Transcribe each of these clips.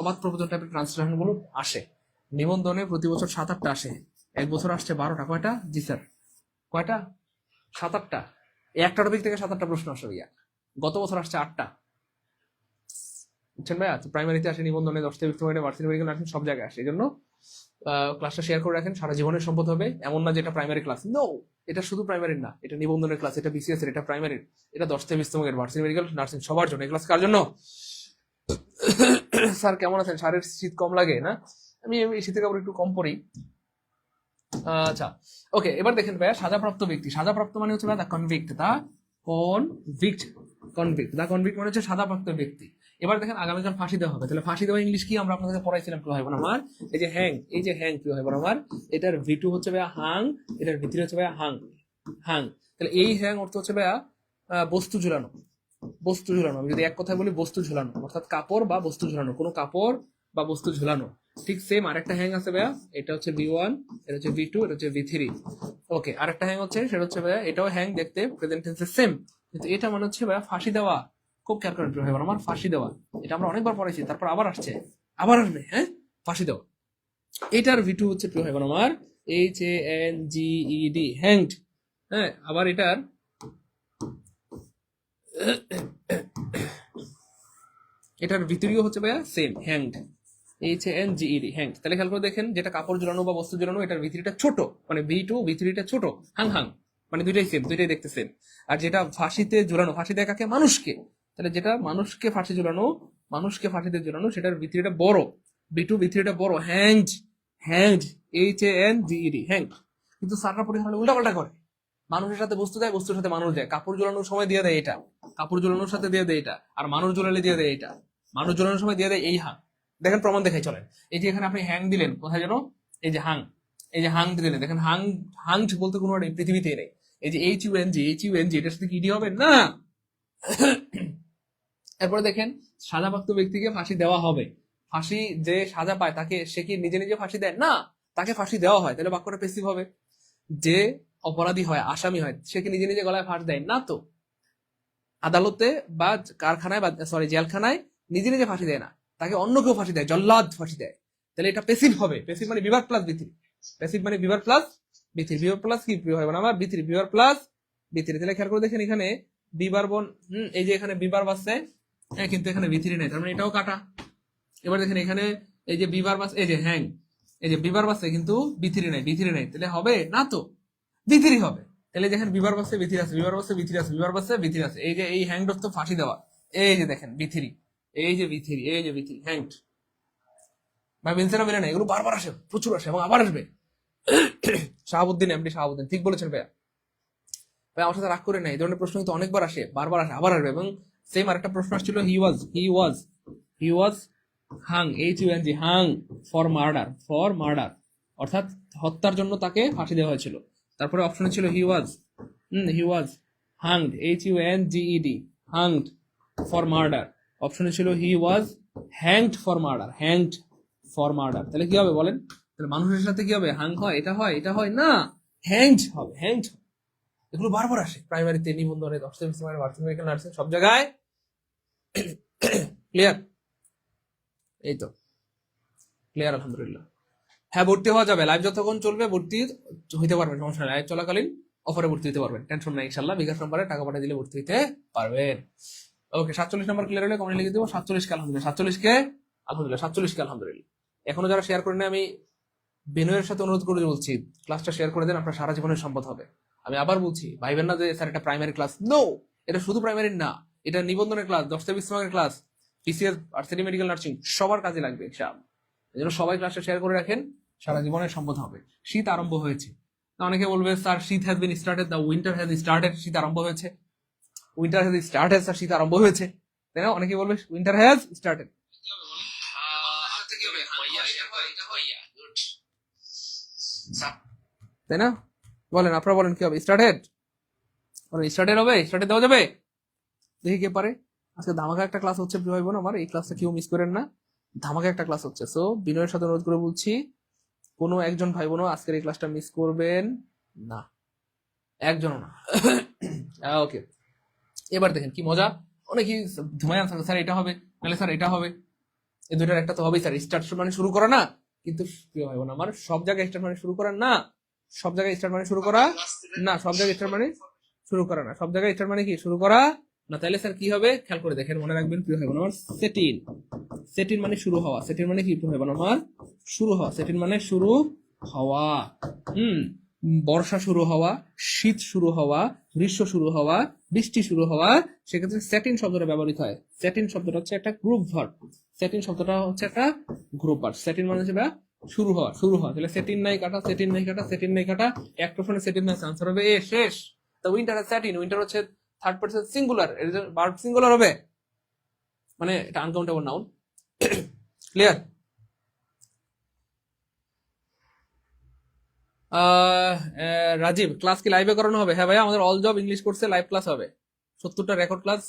অবাধ প্রবচন টাইপের ট্রান্সলেশন গুলো আসে নিবন্ধনে প্রতি বছর 7-8টা আসে, এক বছর আসছে 12টা। কয়টা? জি স্যার, কয়টা? 7-8টা। একটা টপিক থেকে 7-8টা প্রশ্ন আসে ভাইয়া। গত বছর আসছে 8টা, বুঝছেন ভাইয়া? প্রাইমারিতে আসে নিবন্ধনে, 10টা বিক্রমে, ভার্সিটি মেডিকেল নার্সিং সব জায়গায় আসে। এই জন্য ক্লাসটা শেয়ার করে রাখেন, সারা জীবনের সম্পদ হবে। এমন না যে এটা প্রাইমারি ক্লাস, নো, এটা শুধু প্রাইমারির না, এটা নিবন্ধনের ক্লাস, এটা বিসিএস এর, এটা প্রাইমারির, এটা 10টা বিক্রমের, ভার্সিটি মেডিকেল নার্সিং সবার জন্য। এই ক্লাস কার জন্য? স্যার কেমন আছেন? স্যারের শীত কম লাগে না? আমি এই শীতের কাপড় একটু কম পরি। আচ্ছা, ওকে, এবার দেখেন ভাইয়া, সাজাপ্রাপ্ত ব্যক্তি। সাজাপ্রাপ্ত মানে হচ্ছে ভাইয়া দা কনভিক্ট, দা কনভিক্ট, কনভিক্ট, দা কনভিক্ট মানে হচ্ছে সাজাপ্রাপ্ত ব্যক্তি। এবার দেখেন আগামীকাল ফাঁসি দেওয়া হবে, তাহলে ফাঁসি দেওয়া ইংলিশ কি আমরা আপনাদের পড়াইছিলাম প্রিয় ভাই বোন আমার? এই যে হ্যাং, এই যে হ্যাং প্রিয় ভাই বোন আমার, এটার ভিটু হচ্ছে ভাইয়া হাং, এটার ভিতরে হচ্ছে ভাইয়া হাং, হাং। তাহলে এই হ্যাং অর্থ হচ্ছে ভাইয়া বস্তু ঝুলানো, বস্তু ঝুলানো। আমি যদি এক কথায় বলি বস্তু ঝুলানো, অর্থাৎ কাপড় বা বস্তু ঝুলানো, কোনো কাপড় বা বস্তু ঝুলানো। ঠিক সেম আরেকটা হ্যাং আছে ভাইয়া, এটা হচ্ছে V1, এটা হচ্ছে V2, এটা হচ্ছে V3। ওকে, আরেকটা হ্যাং হচ্ছে, সেটা হচ্ছে ভাইয়া এটাও হ্যাং, দেখতে প্রেজেন্ট টেন্সে সেম, কিন্তু এটা মানে হচ্ছে ভাইয়া ফাঁসি দেওয়া। খুব কেয়ার করেন ভাই আমার, ফাঁসি দেওয়া এটা আমরা অনেকবার পড়াইছি, তারপর আবার আসছে, আবার আসবে, হ্যাঁ, ফাঁসি দেওয়া। এটার V2 হচ্ছে প্রিয় ভাই আমার HANGED, হ্যাংড। হ্যাঁ, আবার এটার ভিতরীয় হচ্ছে ভাইয়া সেম, হ্যাংড, HANGED, হ্যাংড। তাহলে খেয়াল করে দেখেন, যেটা কাপড় ঝুলানো বা বস্তু ঝুলানো, এটার ভিতরিটা ছোট, মানে V2 ভিতরিটা ছোট, হাং হাং, মানে দুইটাই সেম, দুইটাই দেখতে সেম। আর যেটা ফাঁসিতে ঝুলানো, ফাঁসি দেয় কাকে? মানুষকে। তাহলে যেটা মানুষকে ফাঁসি ঝুলানো, মানুষকে ফাঁসিতে ঝুলানো, সেটার ভিতরিটা বড়, V2 ভিতরিটা বড়, হ্যাংড, হ্যাংড, HANGED, হ্যাংড। কিন্তু স্যাররা পরীক্ষা হলে উল্টাপাল্টা করে, মানুষের সাথে বস্তু দেয়, বস্তুর সাথে মানুষ দেয়, কাপড় ঝোলানোর সময় দিয়ে দেয় এটা, কাপড় ঝোলানোর সাথে দিয়ে দেয় এটা, আর মানুষ ঝোলালে দিয়ে দেয় এটা, মানুষ ঝোলানোর সময় দিয়ে দেয় এই হাং। দেখেন প্রমাণ দেখাই চলেন। এই যে এখানে আপনি হ্যাং দিলেন, কোথায় যেন, এই যে হাং, এই যে হাং দিলেন, দেখেন হাং, হাং বলতে কোনো পৃথিবীতে নেই। এই যে HUNG, এটার সাথে কি ডি হবে না। এরপরে দেখেন, সাজাপ্রাপ্ত ব্যক্তিকে ফাঁসি দেওয়া হবে। ফাঁসি যে সাজা পায় তাকে, সে কি নিজে নিজে ফাঁসি দেয় না, তাকে ফাঁসি দেওয়া হয়। তাহলে বাক্যটা পেসিভ হবে। যে অপরাধী হয়, আসামি হয়, সে কি নিজে নিজে গলায় ফাঁস দেয় না তো। আদালতে বা কারখানায় বা সরি জেলখানায় নিজে নিজে ফাঁসি দেয় না, তাকে অন্য কেউ ফাঁসি দেয়, জল্লাদ ফাঁসি দেয়। তাহলে এটা পেসিভ হবে। পেসিভ মানে বিভার প্লাস বিথিরি, পেসিভ মানে বিভার প্লাস বিথিরি, বিভার প্লাস কি প্রিয় হয় আমার? বিথিরি, বিভার প্লাস বিথিরি। তাহলে খেয়াল করে দেখেন, এখানে বিবার বন, এই যে এখানে বিবার বাসছে, হ্যাঁ, কিন্তু এখানে বিথিরি নেই, তার মানে এটাও কাটা। এবার দেখেন এখানে এই যে বিবার বাস, এই যে হ্যাং, এই যে বিবার বাসছে কিন্তু বিথিরি নেই, বিথিরি নেই, তাহলে হবে না তো, বিথিরি হবে। তাহলে দেখেন বিবার বাসে বিথির আছে, বিবার বাসে বিথির আছে, বিবার বাসে বিথির আছে। এই যে এই হ্যাংড তো ফাঁসি দেওয়া, এই যে দেখেন বিথিরি, এই যে বিথিরি, এই যে বিথিরি, হ্যাংড। ভাই মিলছে না মিলে না? এগুলো বারবার আসে, প্রচুর আসে এবং আবার আসবে। শাহাবুদ্দিন, এমডি শাহাবুদ্দিন, ঠিক বলেছেন ভাইয়া। ভাই আমার সাথে রাগ করে নাই, এই ধরনের প্রশ্ন কিন্তু অনেকবার আসে, বারবার আসে, আবার আসবে। এবং সেম আরেকটা প্রশ্ন আসছিল, হি ওয়াজ Hang, HUNG, Hang for murder, for murder, অর্থাৎ হত্যার জন্য তাকে ফাঁসি দেওয়া হয়েছিল। তারপরে অপশনে ছিল he was hunged, HUNGED, hunged for murder. অপশনে ছিল he was hanged for murder, hanged for murder. তাহলে কি হবে বলেন? তাহলে মানুষের সাথে কি হবে? হাং হয়, এটা হয়, এটা হয় না, হ্যাংড হবে, হ্যাংড। এগুলো বারবার আসে প্রাইমারিতে, নিবন্ধনে, 10টা বিক্রমে, ভার্সিটি মেডিকেল নার্সিং সব জায়গায়। ক্লিয়ার? এই তো ক্লিয়ার, আলহামদুলিল্লাহ। হ্যাঁ, ভর্তি হওয়া যাবে, লাইভ যতক্ষণ চলবে ভর্তি হইতে পারবেন, সমস্যা নেই। লাইভ চলাকালীন অফারে ভর্তি হতে পারবেন, টেনশন নাই, ইনশাল্লাহ। বিকাশ নম্বরে টাকা পাঠিয়ে দিলে ভর্তি হইতে পারবেন। ওকে, 47 নম্বর ক্লিয়ার হলে কমেন্ট লিখে দেবো 47 কে আলহামদুলিল্লাহ, 47 কে আলহামদুলিল্লাহ, 47 কে আলহামদুলিল্লাহ। এখনো যারা শেয়ার করেন, আমি বিনয়ের সাথে অনুরোধ করে বলছি, ক্লাসটা শেয়ার করে দেন, আপনার সারা জীবনের সম্পদ হবে। আমি আবার বলছি, ভাইবেন না যে স্যার এটা প্রাইমারি ক্লাস, নো, এটা শুধু প্রাইমারি না, এটা নিবন্ধনের ক্লাস, 10টা বিক্রমের class, PCS, varsity medical nursing সবার কাজে লাগবে ইনশাআল্লাহ। এই জন্য সবাই ক্লাসটা শেয়ার করে রাখেন, সারা জীবনের সম্পদ হবে। শীত আরম্ভ হয়েছে, অনেকে বলবে স্যার শীত has been started, the winter has started, শীত আরম্ভ হয়েছে, উইন্টার হ্যাজ স্টার্টেড, স্যার শীত আরম্ভ হয়েছে, তাই না? অনেকে বলবে উইন্টার হ্যাজ স্টার্টেড, তাই না? বলেন, আপনারা বলেন কি হবে? স্টার্টেড, স্টার্টেড হবে, স্টার্টেড দেওয়া যাবে, দেখি কে পারে। আজকে ধামাকা একটা ক্লাস হচ্ছে প্রিয় ভাই বোন আমার, এই ক্লাসটা কেউ মিস করেন না, ধামাকা একটা ক্লাস হচ্ছে। সো বিনয়ের সাথে অনুরোধ করে বলছি, কোনো একজন ভাই বোনও আজকের এই ক্লাসটা মিস করবেন না, একজনও না। ওকে, এবার দেখেন কি মজা, অনেকেই ধুমায় আনসার, স্যার এটা হবে, নাহলে স্যার এটা হবে। এই দুইটার একটা তো হবেই স্যার। স্টার্ট মানে শুরু করা না, কিন্তু প্রিয় ভাই বোন আমার, সব জায়গায় স্টার্ট মানে শুরু করা না, সব জায়গায় স্টার্ট মানে শুরু করা না, সব জায়গায় স্টার্ট মানে শুরু করা না, সব জায়গায় স্টার্ট মানে কি শুরু করা না। তাহলে স্যার কি হবে খেয়াল করে দেখেন, মনে রাখবেন প্রিয় ভাই বোন আমার। সেটিন, সেটিন মানে শুরু হওয়া, সেটিন মানে কি প্রিয় ভাই বোন আমার? শুরু হওয়া। সেটিন মানে শুরু হওয়া। হুম, বর্ষা শুরু হওয়া, শীত শুরু হওয়া, গ্রীষ্ম শুরু হওয়া, বৃষ্টি শুরু হওয়া, সেক্ষেত্রে সেটিন শব্দটা ব্যবহৃত হয়। সেটিন শব্দটা হচ্ছে একটা গ্রুপ ভার্ব। সেটিন শব্দটা হচ্ছে একটা গ্রুপ ভার্ব। সেটিন মানে হচ্ছে শুরু হওয়া, শুরু হওয়া। তাহলে সেটিন নাই কাটা, সেটিন নাই কাটা, সেটিন নাই কাটা, এক প্রশ্নে সেটিন নাই, আনসার হবে এ, শেষ। তো উইন্টার সেটিন, উইন্টার হচ্ছে থার্ড পারসন সিঙ্গুলার, এর ভার্ব সিঙ্গুলার হবে, মানে এটা uncountable noun. Clear? Rajib, class কি লাইভে করানো হবে? হ্যাঁ ভাইয়া, আমাদের অল জব ইংলিশ কোর্সে লাইভ ক্লাস হবে। 70টা রেকর্ড ক্লাস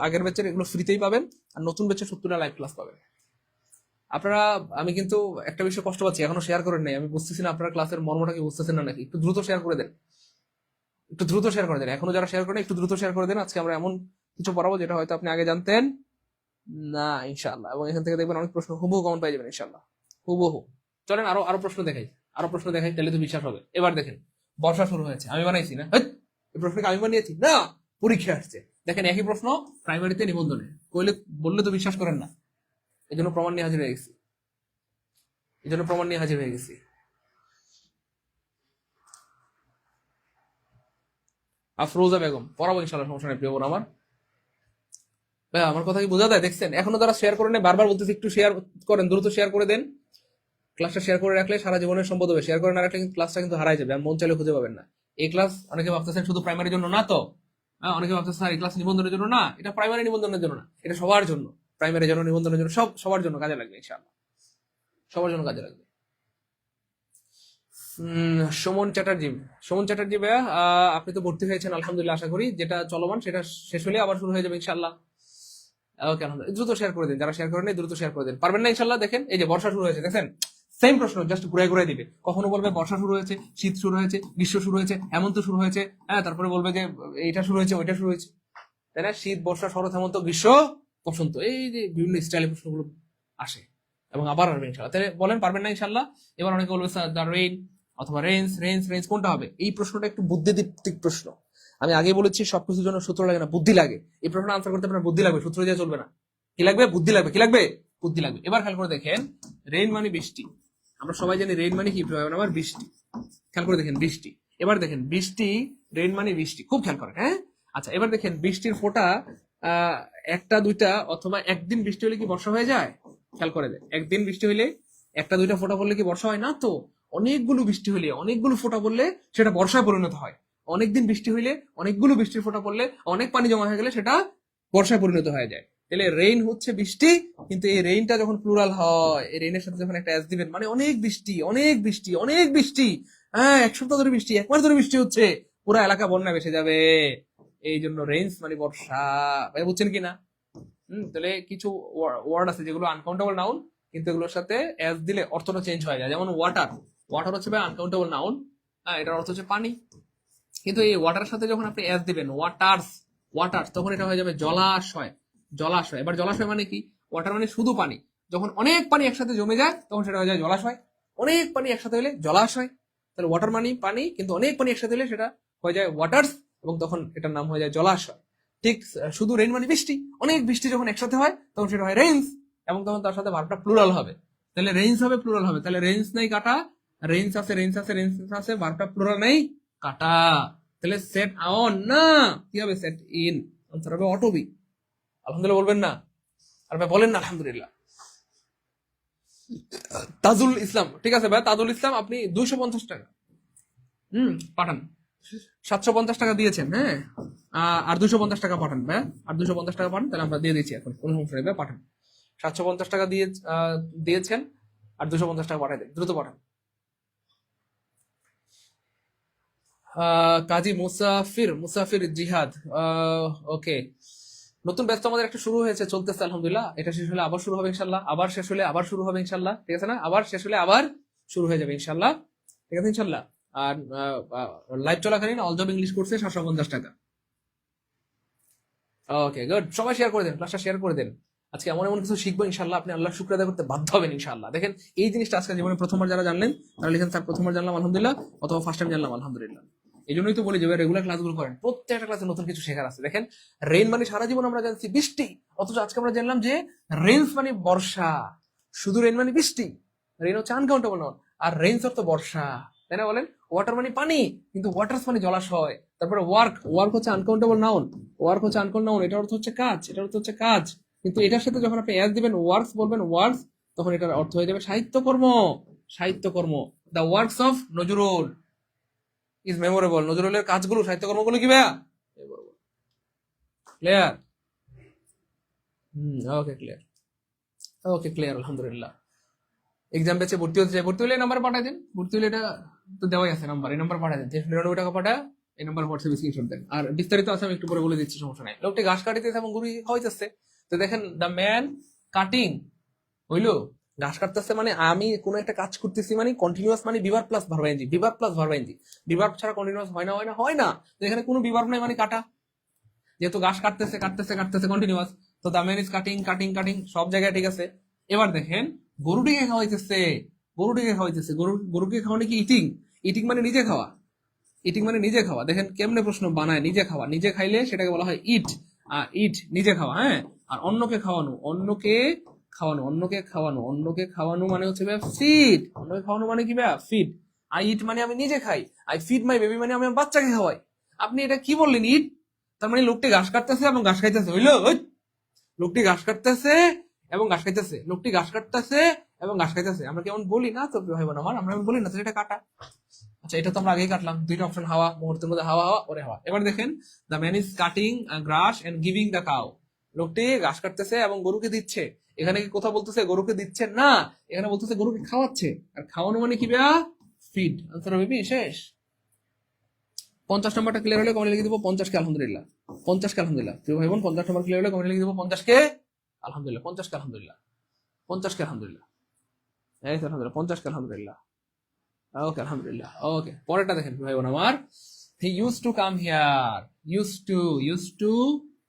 আগের ব্যাচের, এগুলো ফ্রিতেই পাবেন, আর নতুন ব্যাচে 70টা লাইভ ক্লাস পাবেন আপনারা। আমি কিন্তু একটা বিষয় কষ্ট পাচ্ছি, এখনো শেয়ার করেন নাই, আমি বুঝতেছি না আপনারা ক্লাসের মর্মটা কি বুঝতেছেন না নাকি। একটু দ্রুত শেয়ার করে দেন, একটু দ্রুত শেয়ার করে দেন, এখনো যারা শেয়ার করেন একটু দ্রুত শেয়ার করে দেন। আজকে আমরা এমন কিছু পড়াবো যেটা হয়তো আপনি আগে জানতেন না, ইনশাআল্লাহ। এবং এখান থেকে দেখবেন অনেক প্রশ্ন হুবহু কমন পাই যাবেন ইনশাআল্লাহ, হুবহু। চলেন আরো আরো প্রশ্ন দেখাই, আরো প্রশ্ন দেখাই, তাহলে তো বিশ্বাস হবে। এবার দেখেন, বর্ষা শুরু হয়েছে, আমি বানাইছি না, এই প্রশ্নকে আমি বানিয়েছি না, পরীক্ষা আসছে। দেখেন একই প্রশ্ন প্রাইমারিতে, নিবন্ধনে, কইলে বললে তো বিশ্বাস করেন না। এই জন্য প্রমাণ নিয়ে হাজির হয়ে গেছি, এই জন্য প্রমাণ নিয়ে হাজির হয়ে গেছি। আফরোজা বেগম, পড়াবো ইনশাআল্লাহ, সমস্যা নেই প্রিয় বোন আমার। ভাই আমার কথা কি বোঝা যায়? দেখছেন এখনো যারা শেয়ার করেন, বারবার বলতেছি একটু শেয়ার করেন, দ্রুত শেয়ার করে দেন। ক্লাসটা শেয়ার করে রাখলে সারা জীবনের সম্পদ হবে, শেয়ার করে না রাখলে কিন্তু ক্লাসটা কিন্তু হারাই যাবে, আর মন চাইলে খুঁজে পাবেন না। এই ক্লাস অনেকে ভাবতেছেন শুধু প্রাইমারির জন্য না তো, অনেকে ভাবতেছেন স্যার এই ক্লাস নিবন্ধনের জন্য না, এটা প্রাইমারি নিবন্ধনের জন্য না, এটা সবার জন্য, প্রাইমারি জন্য, নিবন্ধনের জন্য, সবার জন্য কাজে লাগবে ইনশাআল্লাহ, সবার জন্য কাজে লাগবে। সুমন চ্যাটার্জি, সুমন চ্যাটার্জি ভাইয়া, আপনি তো ভর্তি হয়েছেন আলহামদুলিল্লাহ, আশা করি যেটা চলমান সেটা শেষ হলে আবার শুরু হয়ে যাবে ইনশাআল্লাহ। ওকে, দ্রুত শেয়ার করে দিন, যারা শেয়ার করেন দ্রুত শেয়ার করে দিন, পারবেন না ইনশাআল্লাহ। দেখেন এই যে বর্ষা শুরু হয়েছে, দেখেন সেম প্রশ্ন, জাস্ট ঘুরাই ঘুরাই দিবে। কখনো বলবে বর্ষা শুরু হয়েছে, শীত শুরু হয়েছে, গ্রীষ্ম শুরু হয়েছে, হেমন্ত শুরু হয়েছে, হ্যাঁ, তারপরে বলবে যে এইটা শুরু হয়েছে, ওইটা শুরু হয়েছে, তাই না? শীত, বর্ষা, শরৎ, হেমন্ত, গ্রীষ্ম, বসন্ত, এই যে বিভিন্ন স্টাইলের প্রশ্নগুলো আসে, এবং আবার আসবে ইনশাআল্লাহ। তাহলে বলেন পারবেন না ইনশাআল্লাহ। এবার অনেকে বলবে স্যার দ্য রেইন অথবা রেঞ্জ, রেঞ্জ, রেঞ্জ কোনটা হবে? এই প্রশ্নটা একটু বুদ্ধিদীপ্তিক প্রশ্ন। আমি আগে বলেছি সবকিছুর জন্য সূত্র লাগে না, বুদ্ধি লাগে। এই প্রশ্ন আনসার করতে আপনার বুদ্ধি লাগবে, সূত্র দিয়ে চলবে না। কি লাগবে? বুদ্ধি লাগবে। কি লাগবে? বুদ্ধি লাগবে। এবার খেয়াল করে দেখেন, রেইন মানে বৃষ্টি, আমরা সবাই জানি রেইন মানে কি আমার বৃষ্টি। খেয়াল করে দেখেন বৃষ্টি, এবার দেখেন বৃষ্টি, রেইন মানে বৃষ্টি, খুব খেয়াল করেন, হ্যাঁ। আচ্ছা এবার দেখেন বৃষ্টির ফোঁটা আহ একটা দুইটা অথবা একদিন বৃষ্টি হলে কি বর্ষা হয়ে যায়? খেয়াল করে দেন, একদিন বৃষ্টি হলে একটা দুইটা ফোঁটা পড়লে কি বর্ষা হয়? না তো। অনেকগুলো বৃষ্টি হলে, অনেকগুলো ফোঁটা পড়লে সেটা বর্ষায় পরিণত হয়। অনেকদিন বৃষ্টি হইলে, অনেকগুলো বৃষ্টির ফোঁটা পড়লে, অনেক পানি জমা হয়ে গেলে সেটা বর্ষায় পরিণত হয়ে যায়। তাহলে রেইন হচ্ছে বৃষ্টি, কিন্তু এই রেইনটা যখন প্লুরাল হয়, এই রেইনের সাথে যখন একটা এস দিবেন, মানে অনেক বৃষ্টি, অনেক বৃষ্টি, অনেক বৃষ্টি, হ্যাঁ, এক সপ্তাহ ধরে বৃষ্টি, এক মাস ধরে বৃষ্টি হচ্ছে, পুরো এলাকা বন্যা ভেসে যাবে। এই জন্য রেইনস মানে বর্ষা। ভাই বুঝছেন কিনা? তাহলে কিছু ওয়ার্ড আছে যেগুলো আনকাউন্টেবল নাউন, কিন্তু এগুলোর সাথে এস দিলে অর্থটা চেঞ্জ হয়ে যায়। যেমন ওয়াটার, ওয়াটার হচ্ছে ভাই আনকাউন্টেবল নাউন, এটার অর্থ হচ্ছে পানি, কিন্তু এই ওয়াটারের সাথে যখন আপনি এস দিবেন, ওয়াটার্স, ওয়াটার, তখন এটা হয়ে যাবে জলাশয়, জলাশয়। এবার জলাশয় মানে কি? ওয়াটার মানে শুধু পানি, যখন অনেক পানি একসাথে জমে যায় তখন সেটা হয়ে যায় জলাশয়। অনেক পানি একসাথে হলে জলাশয়। তাহলে ওয়াটার মানে পানি, কিন্তু অনেক পানি একসাথে হলে সেটা হয়ে যায় ওয়াটার্স, এবং তখন এটার নাম হয়ে যায় জলাশয়। ঠিক শুধু রেইন মানে বৃষ্টি, অনেক বৃষ্টি যখন একসাথে হয় তখন সেটা হয় রেইনস, এবং তখন তার সাথে ভার্বটা প্লুরাল হবে। তাহলে রেইনস হবে, প্লুরাল হবে। তাহলে রেইনস নাই কাটা, রেইনস আছে, রেইনস আছে, রেইনস আছে, ভার্বটা প্লুরাল নেই কাটা। তাহলে সেট অন না, কি হবে? Set in. আনসার হবে অটোবি। আলহামদুলিল্লাহ বলবেন না? আর ভাই বলেন না আলহামদুলিল্লাহ। তাজুল ইসলাম, ঠিক আছে ভাই, তাজুল ইসলাম আপনি 250 টাকা পাঠান। 750 টাকা দিয়েছেন, হ্যাঁ, আর 250 টাকা পাঠান ভাই, আর 250 টাকা পাঠান, তাহলে আমরা দিয়ে দিচ্ছি এখন, কোনো সমস্যা নেই ভাই, পাঠান। 750 টাকা দিয়ে দিয়েছেন, আর 250 টাকা পাঠাই দেন, দ্রুত পাঠান। কাজী মুসাফির, মুসাফির জিহাদ, ওকে। নতুন ব্যস্ত আমাদের একটা শুরু হয়েছে, চলতেছে আলহামদুলিল্লাহ। এটা শেষ হলে আবার শুরু হবে ইনশাল্লাহ, আবার শেষ হলে আবার শুরু হবে ইনশাল্লাহ, ঠিক আছে না? আবার শেষ হলে আবার শুরু হয়ে যাবে ইনশাল্লাহ, ঠিক আছে ইনশাল্লাহ। আর লাইভ চলাকালীন অল জব ইংলিশ কোর্সে 750 টাকা। ওকে গুড, সবাই শেয়ার করে দেন, ক্লাসটা শেয়ার করে দেন। আজকে এমন এমন কিছু শিখবো ইনশাল্লাহ, আপনি আল্লাহর শুকর আদায় করতে বাধ্য হবেন ইনশাল্লাহ। দেখেন এই জিনিসটা আজকে জীবনে প্রথমবার যারা জানলেন তারা লিখেন স্যার প্রথমবার জানলাম আলহামদুলিল্লাহ, অথবা ফার্স্ট টাইম জানলাম আলহামদুলিল্লাহ। এই জন্যই তো বলি যে রেগুলার ক্লাসগুলো করেন, প্রত্যেকটা ক্লাসে নতুন কিছু শেখার আছে। দেখেন রেইন মানে সারা জীবন আমরা জানছি বৃষ্টি, অথচ আজকে আমরা জানলাম যে রেইনস মানে বর্ষা। শুধু রেইন মানে বৃষ্টি, রেইন হচ্ছে আনকাউন্টেবল নাউন, আর রেইনস অর্থ বর্ষা, তাই না বলেন? ওয়াটার মানে পানি, কিন্তু ওয়াটার্স মানে জলাশয়। তারপরে ওয়ার্ক, ওয়ার্ক হচ্ছে আনকাউন্টেবল নাউন, ওয়ার্ক হচ্ছে আনকাউন্ট নাউন, এটার অর্থ হচ্ছে কাজ, এটার অর্থ হচ্ছে কাজ। কিন্তু এটার সাথে যখন আপনি অ্যাজ দিবেন, ওয়ার্কস বলবেন, ওয়ার্কস, তখন এটার অর্থ হয়ে যাবে সাহিত্যকর্ম, সাহিত্যকর্ম। The works of Nazrul is memorable. নজরুলের কাজগুলো, সাহিত্যকর্মগুলো কি ভাইয়া? Clear? Okay clear, okay clear, আলহামদুলিল্লাহ। এক্সাম ব্যাচে ভর্তি হতে চাই, ভর্তি হলে নাম্বার পাঠাই দেন, ভর্তি হলে এটা তো দেওয়াই আছে নাম্বার, এই নাম্বার পাঠাই দেন, 99 টাকা পাঠা, এই নাম্বার হোয়াটসঅ্যাপে স্ক্রিনশট দেন। আর বিস্তারিত আছে আমি একটু পরে বলে দিচ্ছি, সমস্যা নাই। লোকটি ঘাস কাটিতেছে এবং গরু খাওয়াইতেছে। তো দেখেন দ্য ম্যান কাটিং, হইলো ঘাস কাটতেছে মানে আমি কোন একটা কাজ করতেছি, মানে কন্টিনিউয়াস, মানে বিভার প্লাস ভার্ব আইএনজি, বিভার প্লাস ভার্ব আইএনজি। বিভার ছাড়া কন্টিনিউয়াস হয় না, হয় না, হয় না। তো এখানে কোনো বিভার নাই, মানে কাটা, যেহেতু ঘাস কাটতেছে কাটতেছে কাটতেছে কন্টিনিউয়াস, তো the man is cutting cutting cutting, সব জায়গায় ঠিক আছে। এবার দেখেন গরুটিকে খাওয়াইতেছে, গরুটিকে খাওয়াইতেছে, গরুকে খাওয়ানো কি ইটিং? ইটিং মানে নিজে খাওয়া, ইটিং মানে নিজে খাওয়া। দেখেন কেমনে প্রশ্ন বানায়, নিজে খাওয়া, নিজে খাইলে সেটাকে বলা হয় ইট, ইট নিজে খাওয়া, হ্যাঁ। আর অন্যকে খাওয়ানো, অন্যকে খাওয়ানো, অন্যকে খাওয়ানো, অন্যকে খাওয়ানো মানে হচ্ছে ফিড, অন্যকে খাওয়ানো মানে কি ভাইয়া? ফিড। আই ইট মানে আমি নিজে খাই, আই ফিড মাই বেবি মানে আমি আমার বাচ্চাকে খাওয়াই। আপনি এটা কি বললেন? ইট, তার মানে লোকটি ঘাস কাটতেছে এবং ঘাস খাইতেছে, হইলো? লোকটি ঘাস কাটতেছে এবং ঘাস খাইতেছে, লোকটি ঘাস কাটতেছে এবং ঘাস খাইতেছে। আমরা কেমন বলি না তো ভাই বোন আমার, আমরা বলি না তো এটা কাটা। আচ্ছা এটা তো আমরা আগেই কাটলাম, দুইটা অপশন, হাওয়া, মুহূর্তের মধ্যে হাওয়া হাওয়া ওরে হাওয়া। এবার দেখেন the man is cutting grass and giving the cow, লোকটি ঘাস কাটতেছে এবং গরুকে দিচ্ছে। এখানে কি কথা বলতেছে গরুকে দিচ্ছে না, এখানে বলতেছে গরুকে খাওয়াচ্ছে। আর খাওয়ানো মানে কি ভাইয়া? ফিড। আনসার হবে শেষ। 50 নম্বরটা ক্লিয়ার হলে কমেন্টে লিখে দেবো 50 কে আলহামদুলিল্লাহ, 50 কে আলহামদুলিল্লাহ। প্রিয় ভাই বোন 50 নম্বর ক্লিয়ার হলে কমেন্টে লিখে দেবো 50 কে আলহামদুলিল্লাহ, 50 কে আলহামদুলিল্লাহ, 50 কে আলহামদুলিল্লাহ, এই তো আলহামদুলিল্লাহ, 50 কে আলহামদুলিল্লাহ। ওকে আলহামদুলিল্লাহ। ওকে পরেরটা দেখেন ভাই বোন আমার, he use to come here, use to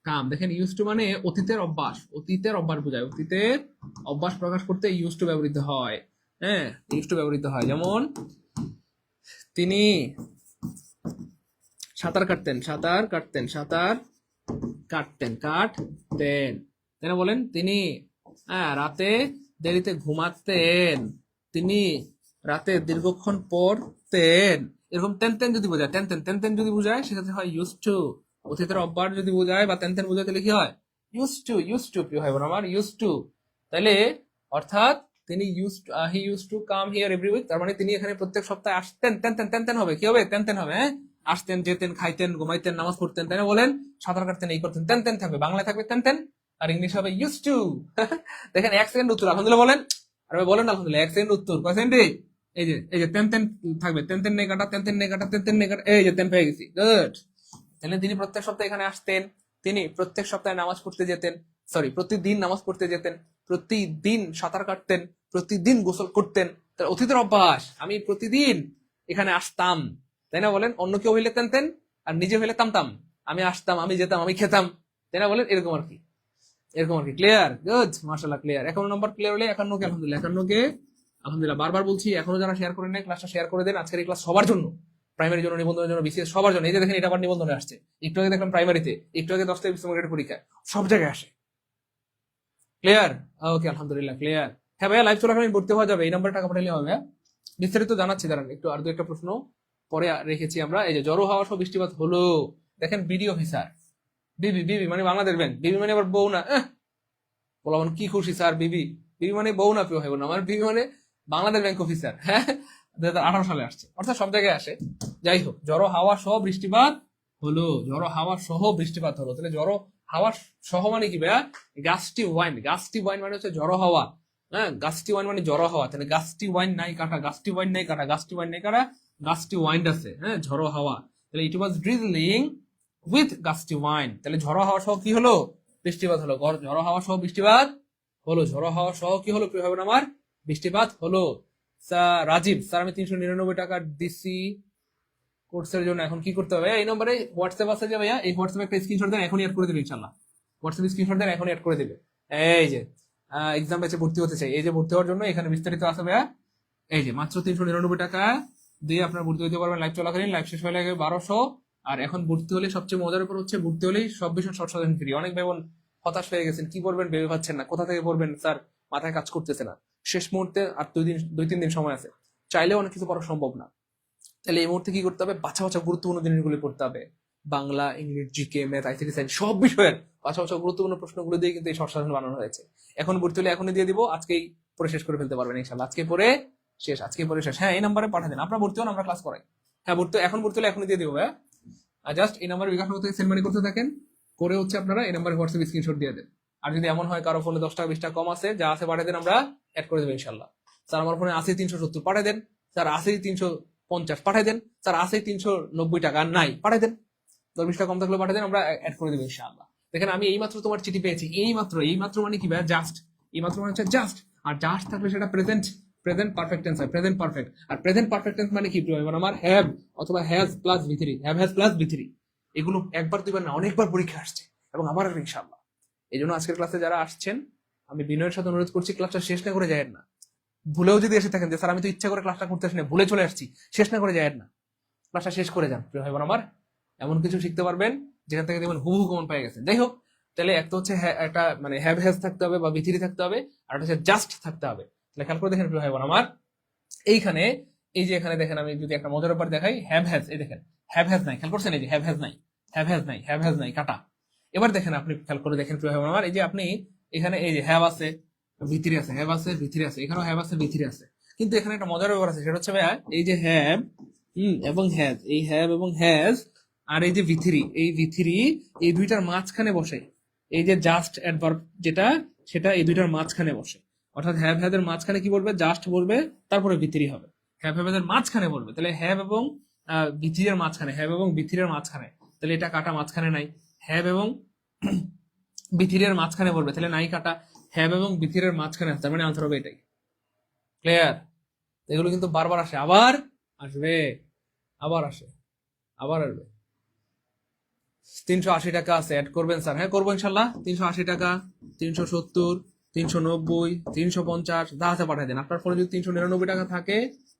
come. দেখেন ইউজ টু মানে অতীতের অভ্যাস, অতীতের অভ্যাস বোঝায়, অতীতের অভ্যাস প্রকাশ করতে ইউজ টু ব্যবহৃত হয়, হ্যাঁ ইউজ টু ব্যবহৃত হয়। যেমন তিনি সাঁতার কাটতেন, সাঁতার কাটতেন, সাঁতার কাটতেন, কাটতেন, তাই না বলেন? তিনি রাতে দেরিতে ঘুমাতেন, তিনি রাতে দীর্ঘক্ষণ পড়তেন। এরকম তেন তেন যদি বোঝায়, তেন তেন তেন তেন যদি বোঝায় সেক্ষেত্রে হয় ইউজ টু। অতীতের অভ্যাস যদি বোঝায় বা তেন তেন বোঝায় তাহলে কি হয়? Use to, use to. প্রিয় ভাই বোন আমার ইউজ টু, তাহলে অর্থাৎ তিনি he use to come here every week, তার মানে তিনি এখানে প্রত্যেক সপ্তাহে আসতেন। তেন তেন তেন তেন হবে, কি হবে? তেন তেন হবে, হ্যাঁ। আসতেন, যেতেন, খাইতেন, ঘুমাইতেন, নামাজ পড়তেন, তাই না বলেন? সাঁতার কাটতেন, এই করতেন, তেন তেন থাকবে, বাংলায় থাকবে তেন তেন, আর ইংলিশ হবে ইউজ টু। দেখেন 1 সেকেন্ড উত্তর, আলহামদুলিল্লাহ বলেন, আর বলেন আলহামদুলিল্লাহ। 1 সেকেন্ড উত্তর, কয় সেকেন্ড? এই যে তেন তেন থাকবে, তেন তেন নেই কাটা, তেন তেন নেই কাটা, তেন তেন নেই কাটা, এই যে তেন পেয়ে গেছি, গুড। তাহলে তিনি প্রত্যেক সপ্তাহে এখানে আসতেন, তিনি প্রত্যেক সপ্তাহে নামাজ পড়তে যেতেন, সরি প্রতিদিন নামাজ পড়তে যেতেন, প্রতিদিন সাঁতার কাটতেন, প্রতিদিন গোসল করতেন। তার অতীতের অভ্যাস, আমি প্রতিদিন এখানে আসতাম, তাই না বলেন? অন্য কেউ হইলে তেন তেন, আর নিজে হইলে তামতাম, আমি আসতাম, আমি যেতাম, আমি খেতাম, তাই না বলেন? এরকম আর কি, এরকম আর কি। ক্লিয়ার? গুড, মাশাআল্লাহ ক্লিয়ার। 51 নম্বর ক্লিয়ার হলে 51 কে আলহামদুলিল্লাহ, 51 কে আলহামদুলিল্লাহ। বারবার বলছি, এখনো যারা শেয়ার করেন নাই ক্লাসটা শেয়ার করে দেন। আজকের এই ক্লাস সবার জন্য, প্রাইমারি জন্য, নিবন্ধনের জন্য, বিসিএস সবার জন্য। এই যে দেখেন এটা আবার নিবন্ধনে আসছে, একটু আগে দেখলাম প্রাইমারিতে, একটু আগে 10টা বিশ্ববিদ্যালয়ের পরীক্ষা, সব জায়গায় আসে। ক্লিয়ার? ওকে আলহামদুলিল্লাহ ক্লিয়ার। হ্যাঁ ভাইয়া লাইভ চলাকালীন ভর্তি হওয়া যাবে, এই নাম্বারে টাকা পাঠালে হবে। বিস্তারিত জানাচ্ছি, দাঁড়ান একটু, আর দু একটা প্রশ্ন পরে রেখেছি আমরা। এই যে জড়ো হওয়া সহ বৃষ্টিপাত হলো, দেখেন বিডি অফিসার, বিবি, বিবি মানে বাংলাদেশ ব্যাংক, বিবি মানে আবার বউ না, বলা মানে কি খুশি স্যার, বিবি, বিবি মানে বউ না, প্রিয় ভাই বোন আমার, বিবি মানে বাংলাদেশ ব্যাংক অফিসার, হ্যাঁ 2018 সালে আসছে, অর্থাৎ সব জায়গায় আসে। যাই হোক, জড়ো হাওয়া সহ বৃষ্টিপাত হলো, জড়ো হাওয়া সহ বৃষ্টিপাত হলো। তাহলে জড়ো হাওয়া সহ মানে কি ভাইয়া? গাস্টি ওয়াইন, গাস্টি ওয়াইন মানে হচ্ছে জড়ো হাওয়া, হ্যাঁ গাস্টি ওয়াইন মানে জড়ো হাওয়া। তাহলে গাস্টি ওয়াইন নাই কাটা, গাস্টি ওয়াইন নাই কাটা, গাস্টি ওয়াইন নাই কাটা, গাস্টি ওয়াইন আছে, হ্যাঁ ঝড়ো হাওয়া। তাহলে ইট ওয়াজ ড্রিজলিং উইথ গাস্টি ওয়াইন, তাহলে ঝড়ো হাওয়া সহ কি হলো? বৃষ্টিপাত হলো। ঝড়ো হাওয়া সহ বৃষ্টিপাত হলো, ঝড়ো হাওয়া সহ কি হলো প্রিয় ভাই বোন আমার? বৃষ্টিপাত হলো। রাজীব স্যার আমি 399 টাকা দিছি কোর্সের জন্য, এখন কি করতে হবে? এই নম্বরে হোয়াটসঅ্যাপ আছে যে ভাইয়া, এই হোয়াটসঅ্যাপে একটা স্ক্রিনশট দেন, এখনই অ্যাড করে দেবে ইনশাআল্লাহ। হোয়াটসঅ্যাপ স্ক্রিনশট দেন, এখনই অ্যাড করে দেবে, এই যে এক্সাম ব্যাচে ভর্তি হতে চাই, এই যে ভর্তি হওয়ার জন্য এখানে বিস্তারিত আছে ভাইয়া। এই যে মাত্র 399 টাকা দিয়ে আপনার ভর্তি হতে পারবেন লাইভ চলাকালীন, লাইভ শেষ হয়ে লাগে 1200। আর এখন ভর্তি হলে সবচেয়ে মজার ব্যাপার হচ্ছে ভর্তি হলেই সব বিষয় শর্ট সাজেশন ফ্রি। অনেক ভাই বোন হতাশ হয়ে গেছেন, কি করবেন ভেবে পাচ্ছেন না, কোথা থেকে পড়বেন স্যার, মাথায় কাজ করতেছে না। শেষ মুহূর্তে আর 2-3 দিন সময় আছে, চাইলেও অনেক কিছু পড়া সম্ভব না। তাহলে এই মুহূর্তে কি করতে হবে, বাছা বাছা গুরুত্বপূর্ণ জিনিসগুলো পড়তে হবে। Bangla, English, GK, math, ICT, science সব বিষয়ের বাছা বাছা গুরুত্বপূর্ণ প্রশ্নগুলো দিয়ে কিন্তু এই শর্ট সাজেশন বানানো হয়েছে। এখন ভর্তি হলে এখনই দিয়ে দিব, আজকেই পড়ে শেষ করে ফেলতে পারবেন ইনশাআল্লাহ। আজকে পড়ে শেষ, আজকে পড়ে শেষ। হ্যাঁ, এই নাম্বারে পাঠিয়ে দেন, আপনারা ভর্তি হন, আমরা ক্লাস করাই। হ্যাঁ, এখন ভর্তি হলে এখনই দিয়ে দিব। হ্যাঁ, আর জাস্ট এই নাম্বারে বিকাশ থেকে সেন্ড মানি করতে থাকেন, করে হচ্ছে আপনারা এই নাম্বারে হোয়াটসঅ্যাপ স্ক্রিনশট দিয়ে দেন। আর যদি এমন হয় কারো ফোনে 10 টাকা 20 টাকা কম আছে, যা আছে পাঠিয়ে দেন, আমরা অ্যাড করে দেবো ইনশাল্লাহ। স্যার আমার ফোনে আছে 370, পাঠিয়ে দেন। স্যার আছে 350, পাঠিয়ে দেন। স্যার আছে 390 টাকা নাই, পাঠিয়ে দেন। 10-20 টাকা কম থাকলে পাঠিয়ে দেন, আমরা অ্যাড করে দেবো ইনশাআল্লাহ। দেখেন আমি এইমাত্র তোমার চিঠি পেয়েছি, এইমাত্র মানে কি ভাই, জাস্ট এইমাত্র মানে হচ্ছে জাস্ট। আর জাস্ট থাকলে সেটা প্রেজেন্ট পারফেক্ট টেন্স হয়, প্রেজেন্ট পারফেক্ট। আর প্রেজেন্ট পারফেক্ট টেন্স মানে কি মানে আমার হ্যাভ অথবা হ্যাজ প্লাস ভি3, হ্যাভ হ্যাজ প্লাস ভি3। এগুলো একবার দুইবার না, অনেকবার পরীক্ষা আসছে এবং আবার ইনশাআল্লাহ। এই জন্য আজকের ক্লাসে যারা আসছেন, আমি বিনয়ের সাথে অনুরোধ করছি, ক্লাসটা শেষ না করে যায়েন না। ভুলেও যদি এসে থাকেন যে স্যার আমি তো ইচ্ছা করে ক্লাসটা করতে আসি না, ভুলে চলে আসছি, শেষ না করে যায়েন না, ক্লাসটা শেষ করে যান প্রিয় ভাই বোন আমার। এমন কিছু শিখতে পারবেন যেখান থেকে দেখবেন হুবহু কমন পেয়ে গেছেন। যাই হোক, তাহলে একটা হচ্ছে একটা মানে হ্যাভ হ্যাজ থাকতে হবে বা ভি3 থাকতে হবে, আর একটা হচ্ছে জাস্ট থাকতে হবে। তাহলে খেয়াল করে দেখেন প্রিয় ভাই বোন আমার, এইখানে এই যে এখানে দেখেন, আমি যদি একটা মজার ব্যাপার দেখাই, হ্যাভ হ্যাজ, এই দেখেন হ্যাভ হ্যাজ নাই, খেয়াল করছেন, এই যে হ্যাভ হ্যাজ নাই, হ্যাভ হ্যাজ নাই, হ্যাভ হ্যাজ নাই, কাটা। এবার দেখেন, আপনি খেয়াল করে দেখেন প্রিয় ভাই বোন আমার, এই যে আপনি এখানে এই যে হ্যাভ আছে, ভি3 আছে, হ্যাভ আছে, ভি3 আছে, এখানেও হ্যাভ আছে, ভি3 আছে। কিন্তু এখানে একটা মজার ব্যাপার আছে, সেটা হচ্ছে ভাইয়া এই যে হ্যাভ এবং হ্যাজ, এই হ্যাভ এবং হ্যাজ আর এই যে ভি3, এই ভি3 এই দুইটার মাঝখানে বসে। এই যে জাস্ট অ্যাডভার্ব যেটা, সেটা এই দুইটার মাঝখানে বসে। অর্থাৎ হ্যাভ হ্যাজ এর মাঝখানে কি বলবে, জাস্ট বলবে, তারপরে ভি3 হবে। হ্যাভ হ্যাভ এর মাঝখানে বলবে, তাহলে হ্যাভ এবং ভি3 এর মাঝখানে, হ্যাভ এবং ভি3 এর মাঝখানে, তাহলে এটা কাটা, মাঝখানে নাই। হ্যাভ এবং ভি3 এর মাঝখানে বলবে, তাহলে নাই, কাটা। হ্যাভ এবং ভি3 এর মাঝখানে আছে, তার মানে আনসার হবে এটাই। ক্লিয়ার? এগুলো কিন্তু বারবার আসে, আবার আসবে, আবার আসে, আবার আসবে। 380 টাকা আছে, অ্যাড করবেন স্যার? হ্যাঁ করবো ইনশাল্লাহ। 380 টাকা, 370, 390, 350 যা আছে পাঠিয়ে দেন। আপনার ফোনে যদি 399 টাকা থাকে,